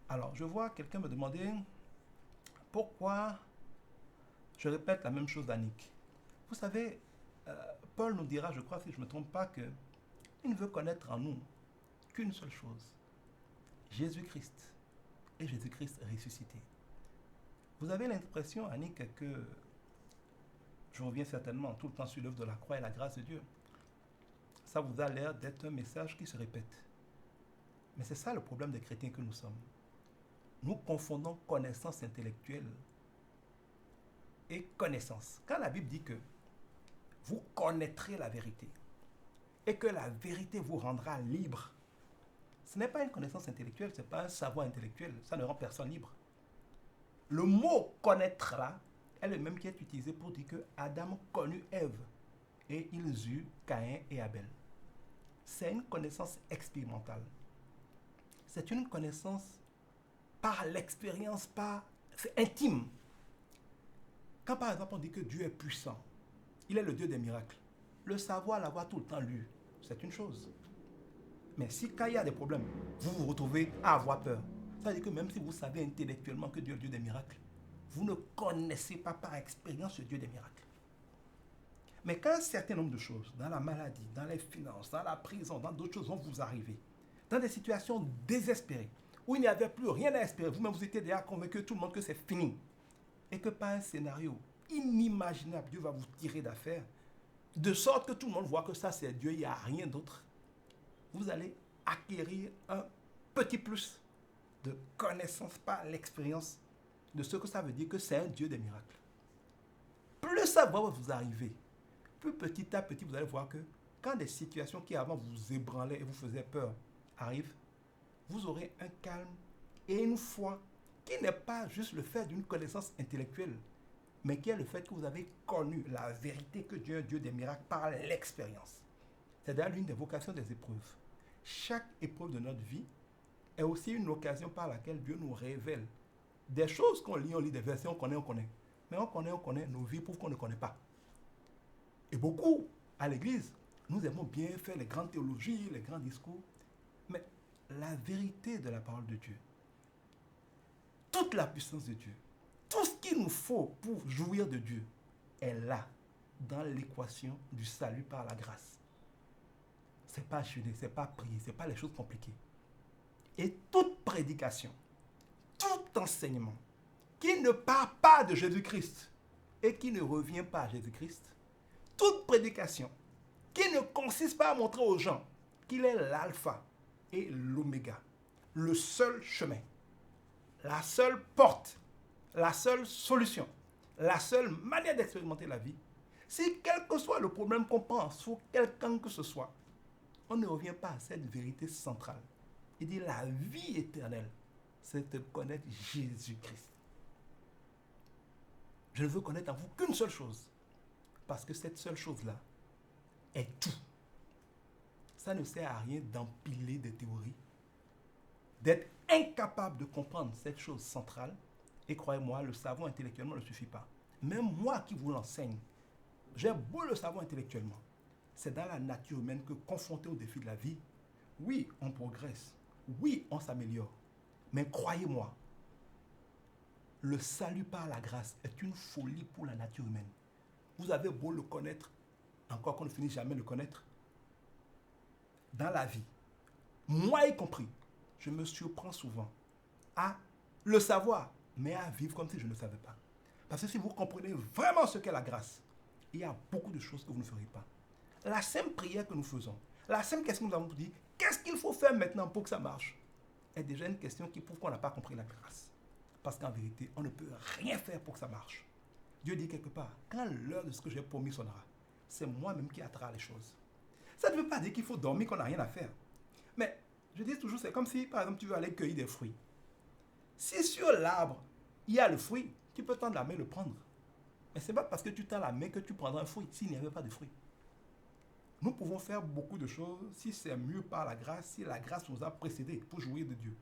Alors, je vois quelqu'un me demander pourquoi je répète la même chose d'Annick. Vous savez, Paul nous dira, je crois, si je ne me trompe pas, qu'il ne veut connaître en nous qu'une seule chose, Jésus-Christ et Jésus-Christ ressuscité. Vous avez l'impression, Annick, que je reviens certainement tout le temps sur l'œuvre de la croix et la grâce de Dieu. Ça vous a l'air d'être un message qui se répète. Mais c'est ça le problème des chrétiens que nous sommes. Nous confondons connaissance intellectuelle et connaissance. Quand la Bible dit que vous connaîtrez la vérité et que la vérité vous rendra libre, ce n'est pas une connaissance intellectuelle, ce n'est pas un savoir intellectuel, ça ne rend personne libre. Le mot connaître là est le même qui est utilisé pour dire que Adam connut Ève et ils eurent Caïn et Abel. C'est une connaissance expérimentale. C'est une connaissance par l'expérience, c'est intime. Quand par exemple on dit que Dieu est puissant, il est le Dieu des miracles, le savoir, l'avoir tout le temps lu, c'est une chose. Mais si quand il y a des problèmes, vous vous retrouvez à avoir peur, ça veut dire que même si vous savez intellectuellement que Dieu est le Dieu des miracles, vous ne connaissez pas par expérience le Dieu des miracles. Mais quand un certain nombre de choses, dans la maladie, dans les finances, dans la prison, dans d'autres choses vont vous arriver, dans des situations désespérées, où il n'y avait plus rien à espérer, vous-même vous étiez déjà convaincu tout le monde que c'est fini, et que par un scénario inimaginable, Dieu va vous tirer d'affaire, de sorte que tout le monde voit que ça c'est Dieu, il n'y a rien d'autre, vous allez acquérir un petit plus de connaissance par l'expérience de ce que ça veut dire que c'est un Dieu des miracles. Plus ça va vous arriver, plus petit à petit vous allez voir que quand des situations qui avant vous ébranlaient et vous faisaient peur arrivent, vous aurez un calme et une foi qui n'est pas juste le fait d'une connaissance intellectuelle, mais qui est le fait que vous avez connu la vérité que Dieu est un Dieu des miracles par l'expérience. C'est d'ailleurs l'une des vocations des épreuves. Chaque épreuve de notre vie est aussi une occasion par laquelle Dieu nous révèle des choses qu'on lit, on lit des versets, on connaît. Mais on connaît, nos vies prouvent qu'on ne connaît pas. Et beaucoup, à l'église, nous aimons bien faire les grandes théologies, les grands discours, mais la vérité de la parole de Dieu, toute la puissance de Dieu, tout ce qu'il nous faut pour jouir de Dieu est là, dans l'équation du salut par la grâce. Ce n'est pas jeûner, ce n'est pas prier, ce n'est pas les choses compliquées. Et toute prédication, tout enseignement qui ne part pas de Jésus-Christ et qui ne revient pas à Jésus-Christ, toute prédication qui ne consiste pas à montrer aux gens qu'il est l'alpha et l'oméga, le seul chemin, la seule porte, la seule solution, la seule manière d'expérimenter la vie, si quel que soit le problème qu'on pense sur quelqu'un que ce soit, on ne revient pas à cette vérité centrale. Il dit la vie éternelle, c'est de connaître Jésus-Christ. Je ne veux connaître en vous qu'une seule chose, parce que cette seule chose-là est tout. Ça ne sert à rien d'empiler des théories, d'être incapable de comprendre cette chose centrale. Et croyez-moi, le savoir intellectuellement ne suffit pas. Même moi qui vous l'enseigne, j'ai beau le savoir intellectuellement. C'est dans la nature humaine que, confronté aux défis de la vie, oui, on progresse, oui, on s'améliore. Mais croyez-moi, le salut par la grâce est une folie pour la nature humaine. Vous avez beau le connaître, encore qu'on ne finisse jamais de le connaître, dans la vie, moi y compris, je me surprends souvent à le savoir, mais à vivre comme si je ne le savais pas. Parce que si vous comprenez vraiment ce qu'est la grâce, il y a beaucoup de choses que vous ne ferez pas. La simple prière que nous faisons, la simple question que nous avons dit, qu'est-ce qu'il faut faire maintenant pour que ça marche, est déjà une question qui prouve qu'on n'a pas compris la grâce. Parce qu'en vérité, on ne peut rien faire pour que ça marche. Dieu dit quelque part, quand l'heure de ce que j'ai promis sonnera, c'est moi-même qui attrapera les choses. Ça ne veut pas dire qu'il faut dormir, qu'on n'a rien à faire. Mais je dis toujours, c'est comme si, par exemple, tu veux aller cueillir des fruits. Si sur l'arbre, il y a le fruit, tu peux tendre la main et le prendre. Mais ce n'est pas parce que tu tends la main que tu prendras un fruit, s'il n'y avait pas de fruit. Nous pouvons faire beaucoup de choses si c'est mieux par la grâce, si la grâce nous a précédés pour jouir de Dieu.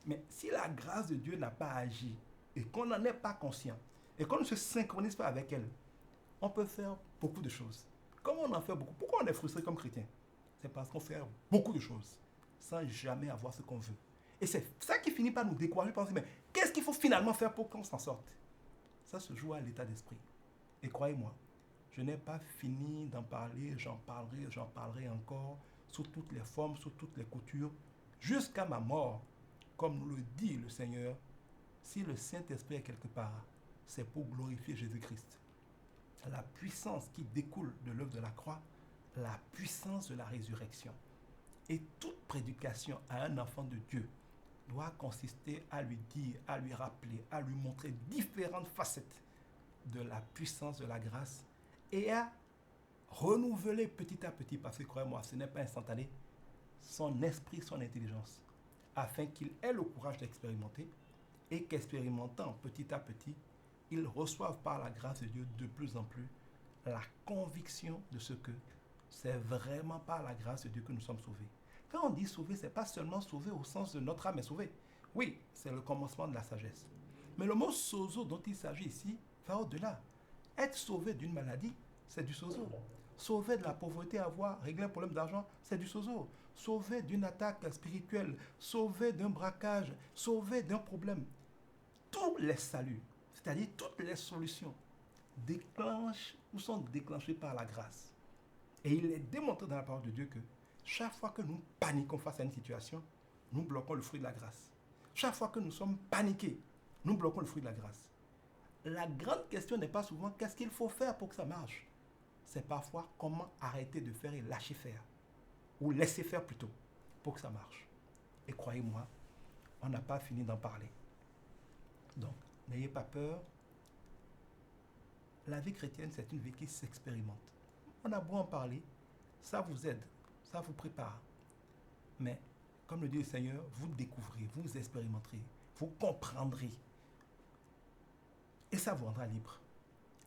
Mais si la grâce de Dieu n'a pas agi et qu'on n'en est pas conscient et qu'on ne se synchronise pas avec elle, on peut faire beaucoup de choses. Comme on en fait beaucoup, pourquoi on est frustré comme chrétien? C'est parce qu'on fait beaucoup de choses sans jamais avoir ce qu'on veut. Et c'est ça qui finit par nous décourager, par se dire, mais qu'est-ce qu'il faut finalement faire pour qu'on s'en sorte? Ça se joue à l'état d'esprit. Et croyez-moi, je n'ai pas fini d'en parler, j'en parlerai encore, sous toutes les formes, sous toutes les coutures, jusqu'à ma mort. Comme nous le dit le Seigneur, si le Saint-Esprit est quelque part, c'est pour glorifier Jésus-Christ. La puissance qui découle de l'œuvre de la croix, la puissance de la résurrection. Et toute prédication à un enfant de Dieu doit consister à lui dire, à lui rappeler, à lui montrer différentes facettes de la puissance de la grâce et à renouveler petit à petit, parce que croyez-moi, ce n'est pas instantané, son esprit, son intelligence, afin qu'il ait le courage d'expérimenter et qu'expérimentant petit à petit, il reçoive par la grâce de Dieu de plus en plus la conviction de ce que c'est vraiment par la grâce de Dieu que nous sommes sauvés. Quand on dit sauvé, ce n'est pas seulement sauvé au sens de notre âme est sauvée. Oui, c'est le commencement de la sagesse. Mais le mot sozo dont il s'agit ici va au-delà. Être sauvé d'une maladie, c'est du sozo. Sauvé de la pauvreté, avoir réglé un problème d'argent, c'est du sozo. Sauvé d'une attaque spirituelle, sauvé d'un braquage, sauvé d'un problème. Tous les saluts, c'est-à-dire toutes les solutions, déclenchent ou sont déclenchées par la grâce. Et il est démontré dans la parole de Dieu que chaque fois que nous paniquons face à une situation, nous bloquons le fruit de la grâce. Chaque fois que nous sommes paniqués, nous bloquons le fruit de la grâce. La grande question n'est pas souvent qu'est-ce qu'il faut faire pour que ça marche. C'est parfois comment arrêter de faire et lâcher faire. Ou laisser faire plutôt, pour que ça marche. Et croyez-moi, on n'a pas fini d'en parler. Donc, n'ayez pas peur. La vie chrétienne, c'est une vie qui s'expérimente. On a beau en parler, ça vous aide, ça vous prépare. Mais, comme le dit le Seigneur, vous découvrez, vous expérimenterez, vous comprendrez. Et ça vous rendra libre.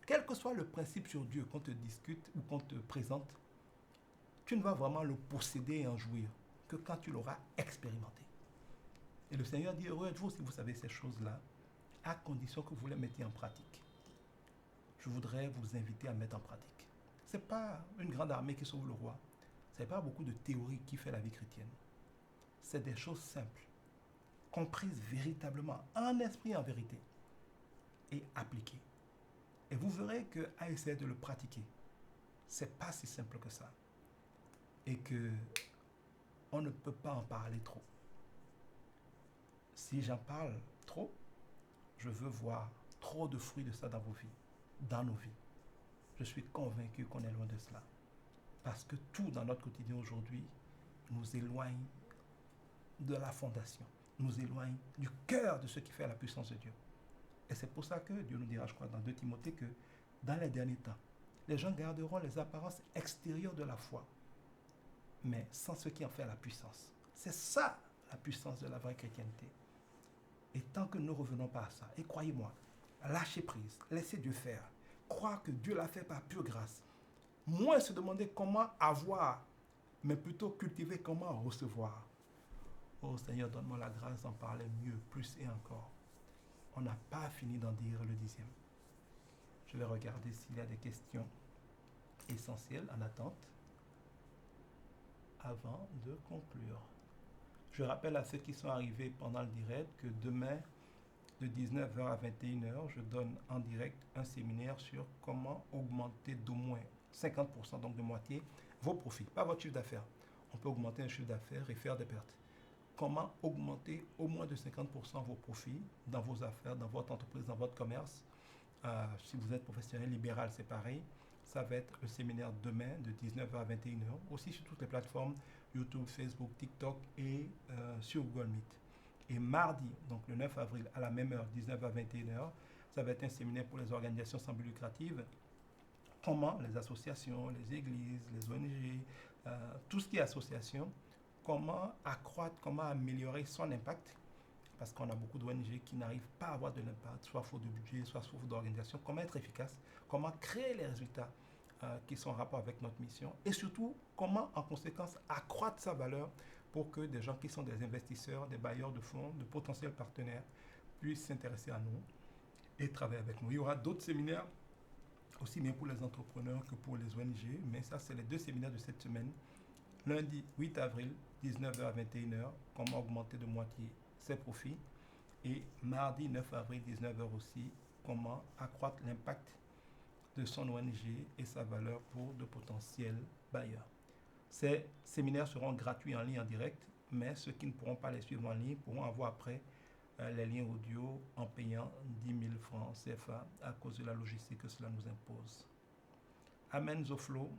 Quel que soit le principe sur Dieu qu'on te discute ou qu'on te présente, tu ne vas vraiment le posséder et en jouir que quand tu l'auras expérimenté. Et le Seigneur dit, heureux êtes-vous si vous savez ces choses-là, à condition que vous les mettiez en pratique. Je voudrais vous inviter à mettre en pratique. Ce n'est pas une grande armée qui sauve le roi. Ce n'est pas beaucoup de théorie qui fait la vie chrétienne. c'est des choses simples, comprises véritablement, en esprit et en vérité, et appliquées. Et vous verrez qu'à essayer de le pratiquer, c'est pas si simple que ça. Et que on ne peut pas en parler trop. Si j'en parle trop, je veux voir trop de fruits de ça dans vos vies, dans nos vies. Je suis convaincu qu'on est loin de cela. Parce que tout dans notre quotidien aujourd'hui nous éloigne de la fondation, nous éloigne du cœur de ce qui fait la puissance de Dieu. Et c'est pour ça que Dieu nous dira, je crois, dans 2 Timothée, que dans les derniers temps, les gens garderont les apparences extérieures de la foi, mais sans ce qui en fait la puissance. C'est ça la puissance de la vraie chrétienté. Et tant que nous ne revenons pas à ça, et croyez-moi, lâchez prise, laissez Dieu faire, croire que Dieu l'a fait par pure grâce, moins se demander comment avoir, mais plutôt cultiver comment recevoir. Oh Seigneur, donne-moi la grâce d'en parler mieux, plus et encore. On n'a pas fini d'en dire le 10e. Je vais regarder s'il y a des questions essentielles en attente avant de conclure. Je rappelle à ceux qui sont arrivés pendant le direct que demain, de 19h à 21h, je donne en direct un séminaire sur comment augmenter d'au moins 50%, donc de moitié, vos profits, pas votre chiffre d'affaires. On peut augmenter un chiffre d'affaires et faire des pertes. Comment augmenter au moins de 50% vos profits dans vos affaires, dans votre entreprise, dans votre commerce. Si vous êtes professionnel libéral, c'est pareil. Ça va être le séminaire demain de 19h à 21h, aussi sur toutes les plateformes YouTube, Facebook, TikTok et sur Google Meet. Et mardi, donc le 9 avril, à la même heure, 19h à 21h, ça va être un séminaire pour les organisations sans but lucratif. Comment les associations, les églises, les ONG, tout ce qui est association, comment accroître, comment améliorer son impact, parce qu'on a beaucoup d'ONG qui n'arrivent pas à avoir de l'impact, soit faute de budget, soit faute d'organisation, comment être efficace, comment créer les résultats qui sont en rapport avec notre mission, et surtout, comment en conséquence accroître sa valeur pour que des gens qui sont des investisseurs, des bailleurs de fonds, de potentiels partenaires puissent s'intéresser à nous et travailler avec nous. Il y aura d'autres séminaires, aussi bien pour les entrepreneurs que pour les ONG, mais ça, c'est les 2 séminaires de cette semaine. Lundi 8 avril, 19h à 21h, comment augmenter de moitié ses profits. Et mardi 9 avril, 19h aussi, comment accroître l'impact de son ONG et sa valeur pour de potentiels bailleurs. Ces séminaires seront gratuits en ligne en direct, mais ceux qui ne pourront pas les suivre en ligne pourront avoir après les liens audio en payant 10 000 francs CFA à cause de la logistique que cela nous impose. Amen Zoflo.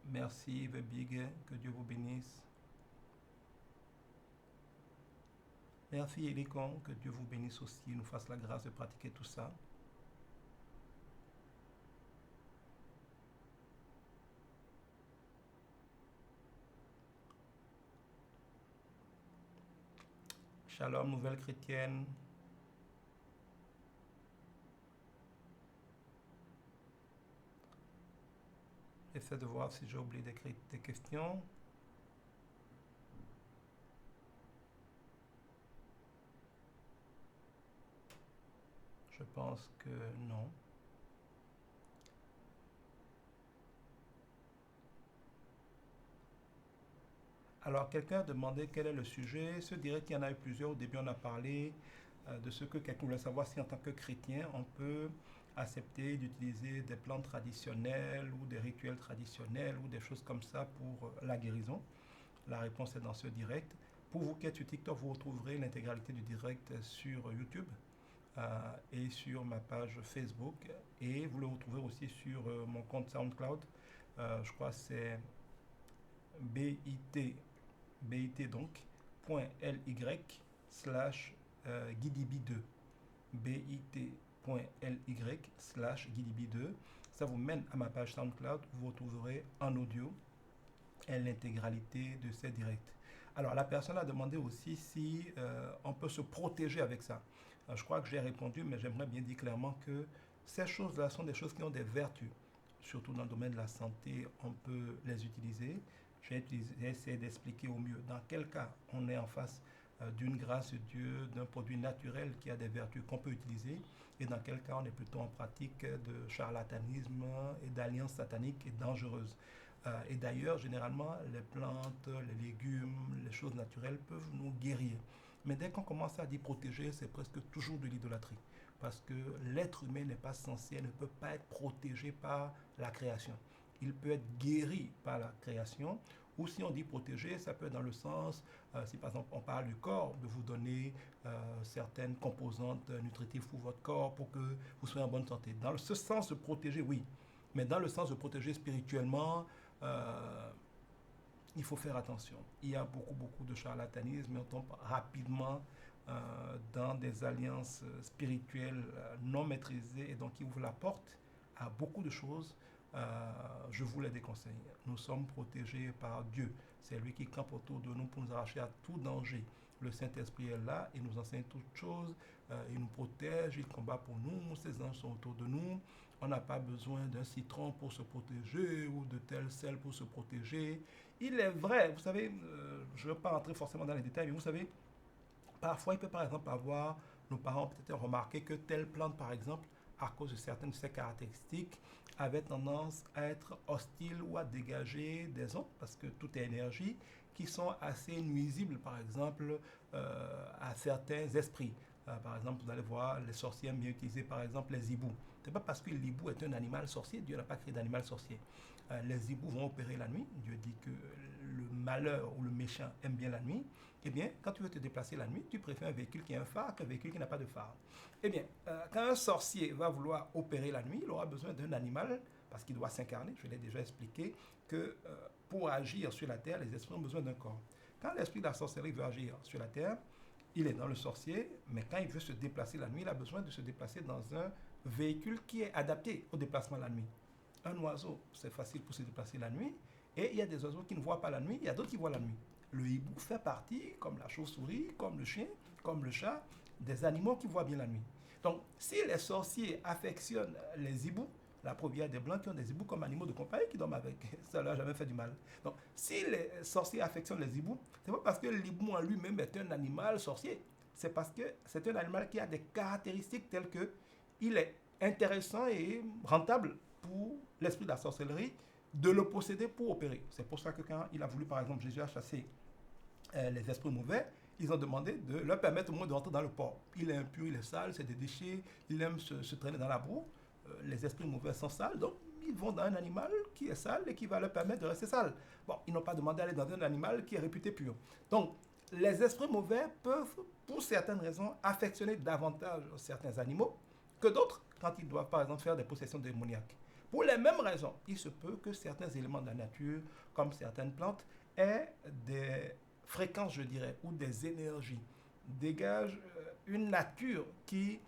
Merci The Big, que Dieu vous bénisse. Merci Elikon, que Dieu vous bénisse aussi, nous fasse la grâce de pratiquer tout ça. Shalom, nouvelle chrétienne. J'essaie de voir si j'ai oublié d'écrire des questions. Je pense que non. Alors, quelqu'un a demandé quel est le sujet. Je dirais qu'il y en a eu plusieurs. Au début, on a parlé de ce que quelqu'un voulait savoir si en tant que chrétien, on peut accepter d'utiliser des plantes traditionnelles ou des rituels traditionnels ou des choses comme ça pour la guérison. La réponse est dans ce direct. Pour vous qui êtes sur TikTok, vous retrouverez l'intégralité du direct sur YouTube et sur ma page Facebook. Et vous le retrouverez aussi sur mon compte SoundCloud. Je crois que c'est bit donc .ly/guidibi2 bit.ly/guidibi2. Ça vous mène à ma page SoundCloud. Vous retrouverez en audio l'intégralité de ces directs. Alors la personne a demandé aussi si on peut se protéger avec ça. Alors, je crois que j'ai répondu, mais j'aimerais bien dire clairement que ces choses-là sont des choses qui ont des vertus. Surtout dans le domaine de la santé, on peut les utiliser. J'ai essayé d'expliquer au mieux dans quel cas on est en face d'une grâce de Dieu, d'un produit naturel qui a des vertus qu'on peut utiliser, et dans quel cas on est plutôt en pratique de charlatanisme et d'alliances sataniques et dangereuses. Et d'ailleurs, généralement, les plantes, les légumes, les choses naturelles peuvent nous guérir. Mais dès qu'on commence à dire protéger, c'est presque toujours de l'idolâtrie. Parce que l'être humain n'est pas censé, ne peut pas être protégé par la création. Il peut être guéri par la création. Ou si on dit protéger, ça peut être dans le sens, si par exemple on parle du corps, de vous donner certaines composantes nutritives pour votre corps pour que vous soyez en bonne santé. Dans ce sens de protéger, oui. Mais dans le sens de protéger spirituellement, il faut faire attention. Il y a beaucoup de charlatanisme et on tombe rapidement dans des alliances spirituelles non maîtrisées et donc qui ouvrent la porte à beaucoup de choses. Je vous les déconseille. Nous sommes protégés par Dieu. C'est lui qui campe autour de nous pour nous arracher à tout danger. Le Saint-Esprit est là, il nous enseigne toutes choses, il nous protège, il combat pour nous, ses anges sont autour de nous. On n'a pas besoin d'un citron pour se protéger ou de tel sel pour se protéger. Il est vrai, vous savez, je ne veux pas rentrer forcément dans les détails, mais vous savez, parfois il peut par exemple avoir, nos parents ont peut-être remarqué que telle plante par exemple, à cause de certaines de ses caractéristiques, avait tendance à être hostile ou à dégager des ondes, parce que tout est énergie, qui sont assez nuisibles, par exemple, à certains esprits. Par exemple, vous allez voir les sorciers aiment bien utiliser, par exemple, les hiboux. Ce n'est pas parce que l'hibou est un animal sorcier, Dieu n'a pas créé d'animal sorcier. Les hiboux vont opérer la nuit. Dieu dit que le malheur ou le méchant aime bien la nuit. Eh bien, quand tu veux te déplacer la nuit, tu préfères un véhicule qui a un phare qu'un véhicule qui n'a pas de phare. Eh bien, quand un sorcier va vouloir opérer la nuit, il aura besoin d'un animal, parce qu'il doit s'incarner. Je l'ai déjà expliqué, que pour agir sur la terre, les esprits ont besoin d'un corps. Quand l'esprit de la sorcellerie veut agir sur la terre, il est dans le sorcier, mais quand il veut se déplacer la nuit, il a besoin de se déplacer dans un véhicule qui est adapté au déplacement la nuit. Un oiseau, c'est facile pour se déplacer la nuit, et il y a des oiseaux qui ne voient pas la nuit, il y a d'autres qui voient la nuit. Le hibou fait partie, comme la chauve-souris, comme le chien, comme le chat, des animaux qui voient bien la nuit. Donc, si les sorciers affectionnent les hiboux, la preuve, il y a des blancs qui ont des hiboux comme animaux de compagnie qui dorment avec. Ça leur a jamais fait du mal. Donc, si les sorciers affectionnent les hiboux, c'est pas parce que l'hibou en lui-même est un animal sorcier. C'est parce que c'est un animal qui a des caractéristiques telles que il est intéressant et rentable pour l'esprit de la sorcellerie de le posséder pour opérer. C'est pour ça que quand il a voulu, par exemple, Jésus a chassé les esprits mauvais, ils ont demandé de leur permettre au moins de rentrer dans le port. Il est impur, il est sale, c'est des déchets, il aime se traîner dans la boue. Les esprits mauvais sont sales, donc ils vont dans un animal qui est sale et qui va leur permettre de rester sale. Bon, ils n'ont pas demandé d'aller dans un animal qui est réputé pur. Donc, les esprits mauvais peuvent, pour certaines raisons, affectionner davantage certains animaux que d'autres quand ils doivent, par exemple, faire des possessions démoniaques. Pour les mêmes raisons, il se peut que certains éléments de la nature, comme certaines plantes, aient des fréquences, je dirais, ou des énergies, dégagent une nature qui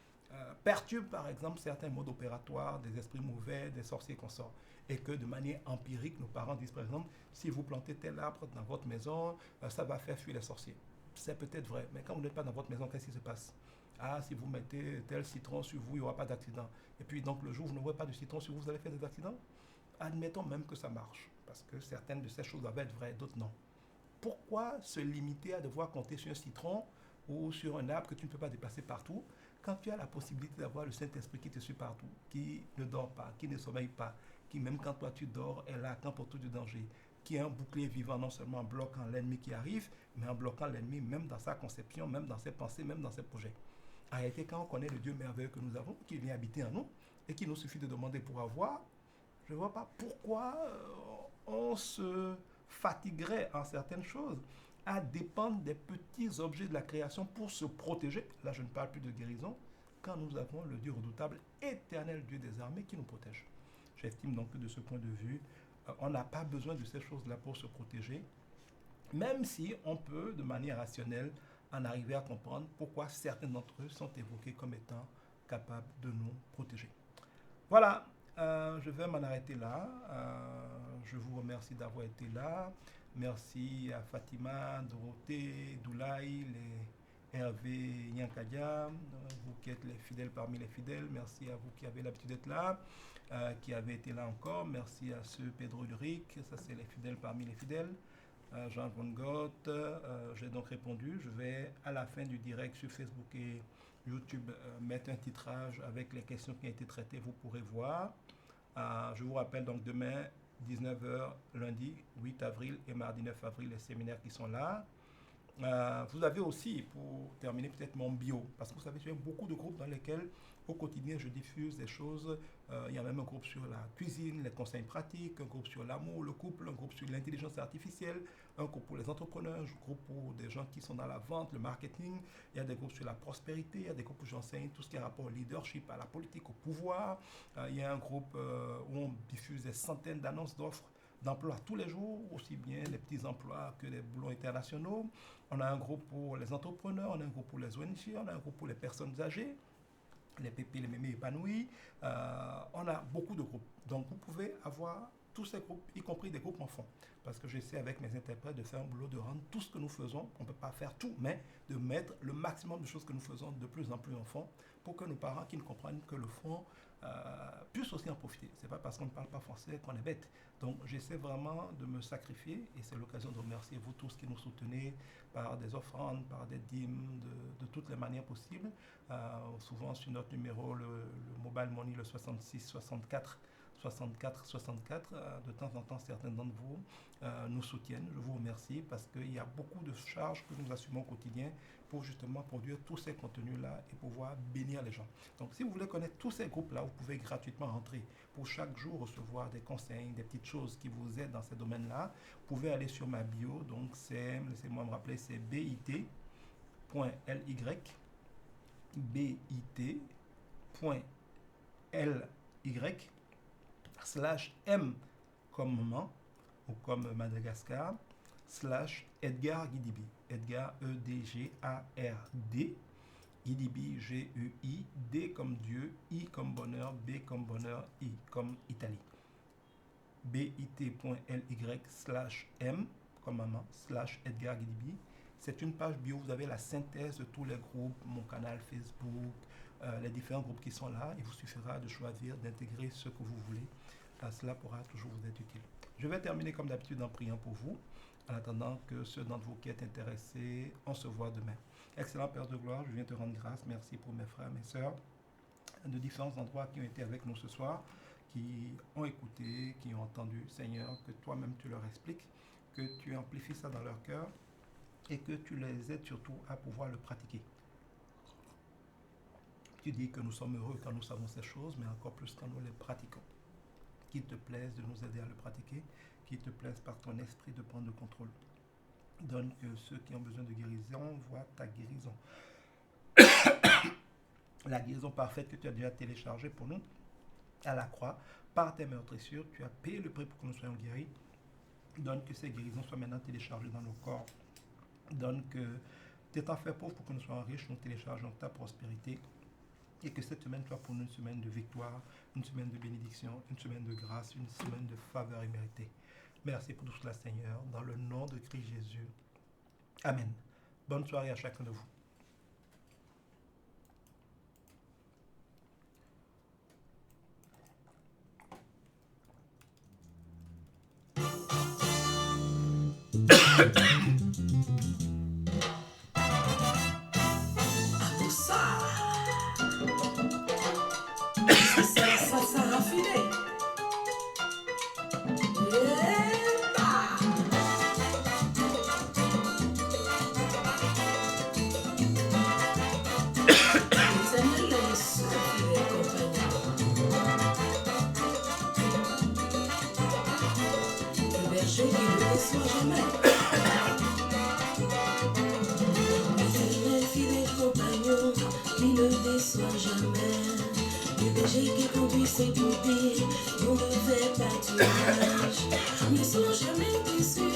perturbe, par exemple, certains modes opératoires des esprits mauvais, des sorciers consorts. Et que de manière empirique, nos parents disent, par exemple, si vous plantez tel arbre dans votre maison, ça va faire fuir les sorciers. C'est peut-être vrai, mais quand vous n'êtes pas dans votre maison, qu'est-ce qui se passe? Ah, si vous mettez tel citron sur vous, il n'y aura pas d'accident. Et puis, donc, le jour où vous ne voyez pas de citron sur vous, vous allez faire des accidents. Admettons même que ça marche, parce que certaines de ces choses doivent être vraies, d'autres non. Pourquoi se limiter à devoir compter sur un citron ou sur un arbre que tu ne peux pas déplacer partout, quand tu as la possibilité d'avoir le Saint-Esprit qui te suit partout, qui ne dort pas, qui ne sommeille pas, qui même quand toi tu dors est là, quand pour tout du danger, qui est un bouclier vivant non seulement en bloquant l'ennemi qui arrive, mais en bloquant l'ennemi même dans sa conception, même dans ses pensées, même dans ses projets. En réalité, quand on connaît le Dieu merveilleux que nous avons, qui vient habiter en nous, et qu'il nous suffit de demander pour avoir, je ne vois pas pourquoi on se fatiguerait en certaines choses à dépendre des petits objets de la création pour se protéger. Là, je ne parle plus de guérison, quand nous avons le Dieu redoutable, éternel Dieu des armées qui nous protège. J'estime donc que de ce point de vue, on n'a pas besoin de ces choses-là pour se protéger, même si on peut, de manière rationnelle, en arriver à comprendre pourquoi certains d'entre eux sont évoqués comme étant capables de nous protéger. Voilà, je vais m'en arrêter là. Je vous remercie d'avoir été là. Merci à Fatima, Dorothée, Doulaï, les Hervé Nyankadia, vous qui êtes les fidèles parmi les fidèles. Merci à vous qui avez l'habitude d'être là, qui avez été là encore. Merci à ceux Pedro Ulrich, ça c'est les fidèles parmi les fidèles. Jean Van Gogh. J'ai donc répondu. Je vais à la fin du direct sur Facebook et YouTube mettre un titrage avec les questions qui ont été traitées. Vous pourrez voir. Je vous rappelle donc demain 19h lundi 8 avril et mardi 9 avril les séminaires qui sont là. Vous avez aussi, pour terminer, peut-être mon bio, parce que vous savez, j'ai beaucoup de groupes dans lesquels au quotidien je diffuse des choses. Il y a même un groupe sur la cuisine, les conseils pratiques, un groupe sur l'amour, le couple, un groupe sur l'intelligence artificielle, un groupe pour les entrepreneurs, un groupe pour des gens qui sont dans la vente, le marketing. Il y a des groupes sur la prospérité, il y a des groupes où j'enseigne tout ce qui est rapport au leadership, à la politique, au pouvoir. Il y a un groupe où on diffuse des centaines d'annonces d'offres d'emplois tous les jours, aussi bien les petits emplois que les boulots internationaux. On a un groupe pour les entrepreneurs, on a un groupe pour les ONG, on a un groupe pour les personnes âgées, les pépés, les mémés épanouis. On a beaucoup de groupes. Donc vous pouvez avoir tous ces groupes, y compris des groupes enfants. Parce que j'essaie avec mes interprètes de faire un boulot, de rendre tout ce que nous faisons, on ne peut pas faire tout, mais de mettre le maximum de choses que nous faisons de plus en plus enfants pour que nos parents qui ne comprennent que le fond puissent aussi en profiter. Ce n'est pas parce qu'on ne parle pas français qu'on est bête. Donc j'essaie vraiment de me sacrifier et c'est l'occasion de remercier vous tous qui nous soutenez par des offrandes, par des dîmes, de toutes les manières possibles. Souvent sur notre numéro, le Mobile Money, le 66 64 64 64. De temps en temps, certains d'entre vous nous soutiennent. Je vous remercie parce qu'il y a beaucoup de charges que nous assumons au quotidien pour justement produire tous ces contenus-là et pouvoir bénir les gens. Donc, si vous voulez connaître tous ces groupes-là, vous pouvez gratuitement rentrer pour chaque jour recevoir des conseils, des petites choses qui vous aident dans ces domaines-là. Vous pouvez aller sur ma bio. Donc, c'est, laissez-moi me rappeler, c'est bit.ly bit.ly/m comme maman ou comme Madagascar /Edgar Guidibi. Edgar E-D-G-A-R-D. Guidibi G-U-I. D comme Dieu. I comme bonheur. B comme bonheur. I comme Italie. bit.ly/m comme maman /Edgar Guidibi. C'est une page bio. Vous avez la synthèse de tous les groupes, mon canal Facebook, les différents groupes qui sont là. Il vous suffira de choisir, d'intégrer ce que vous voulez. Cela pourra toujours vous être utile. Je vais terminer comme d'habitude en priant pour vous, en attendant que ceux d'entre vous qui êtes intéressés, on se voit demain. Excellent Père de gloire, je viens te rendre grâce. Merci pour mes frères, mes sœurs de différents endroits qui ont été avec nous ce soir, qui ont écouté, qui ont entendu. Seigneur, que toi-même tu leur expliques, que tu amplifies ça dans leur cœur et que tu les aides surtout à pouvoir le pratiquer. Tu dis que nous sommes heureux quand nous savons ces choses, mais encore plus quand nous les pratiquons. Qu'il te plaise de nous aider à le pratiquer, qu'il te plaise par ton esprit de prendre le contrôle. Donne que ceux qui ont besoin de guérison voient ta guérison. La guérison parfaite que tu as déjà téléchargée pour nous à la croix, par tes meurtrissures, tu as payé le prix pour que nous soyons guéris. Donne que ces guérisons soient maintenant téléchargées dans nos corps. Donne que t'étant fait pauvre pour que nous soyons riches, nous téléchargeons ta prospérité. Et que cette semaine soit pour nous une semaine de victoire, une semaine de bénédiction, une semaine de grâce, une semaine de faveur imméritée. Merci pour tout cela, Seigneur, dans le nom de Christ Jésus. Amen. Bonne soirée à chacun de vous. Ça raffiné. Le berger qui ne déçoit jamais. L'éternel fidèle compagnon qui ne déçoit jamais. Le berger qui conduit ses brebis, on ne fait pas tournage. Ne sois jamais déçu.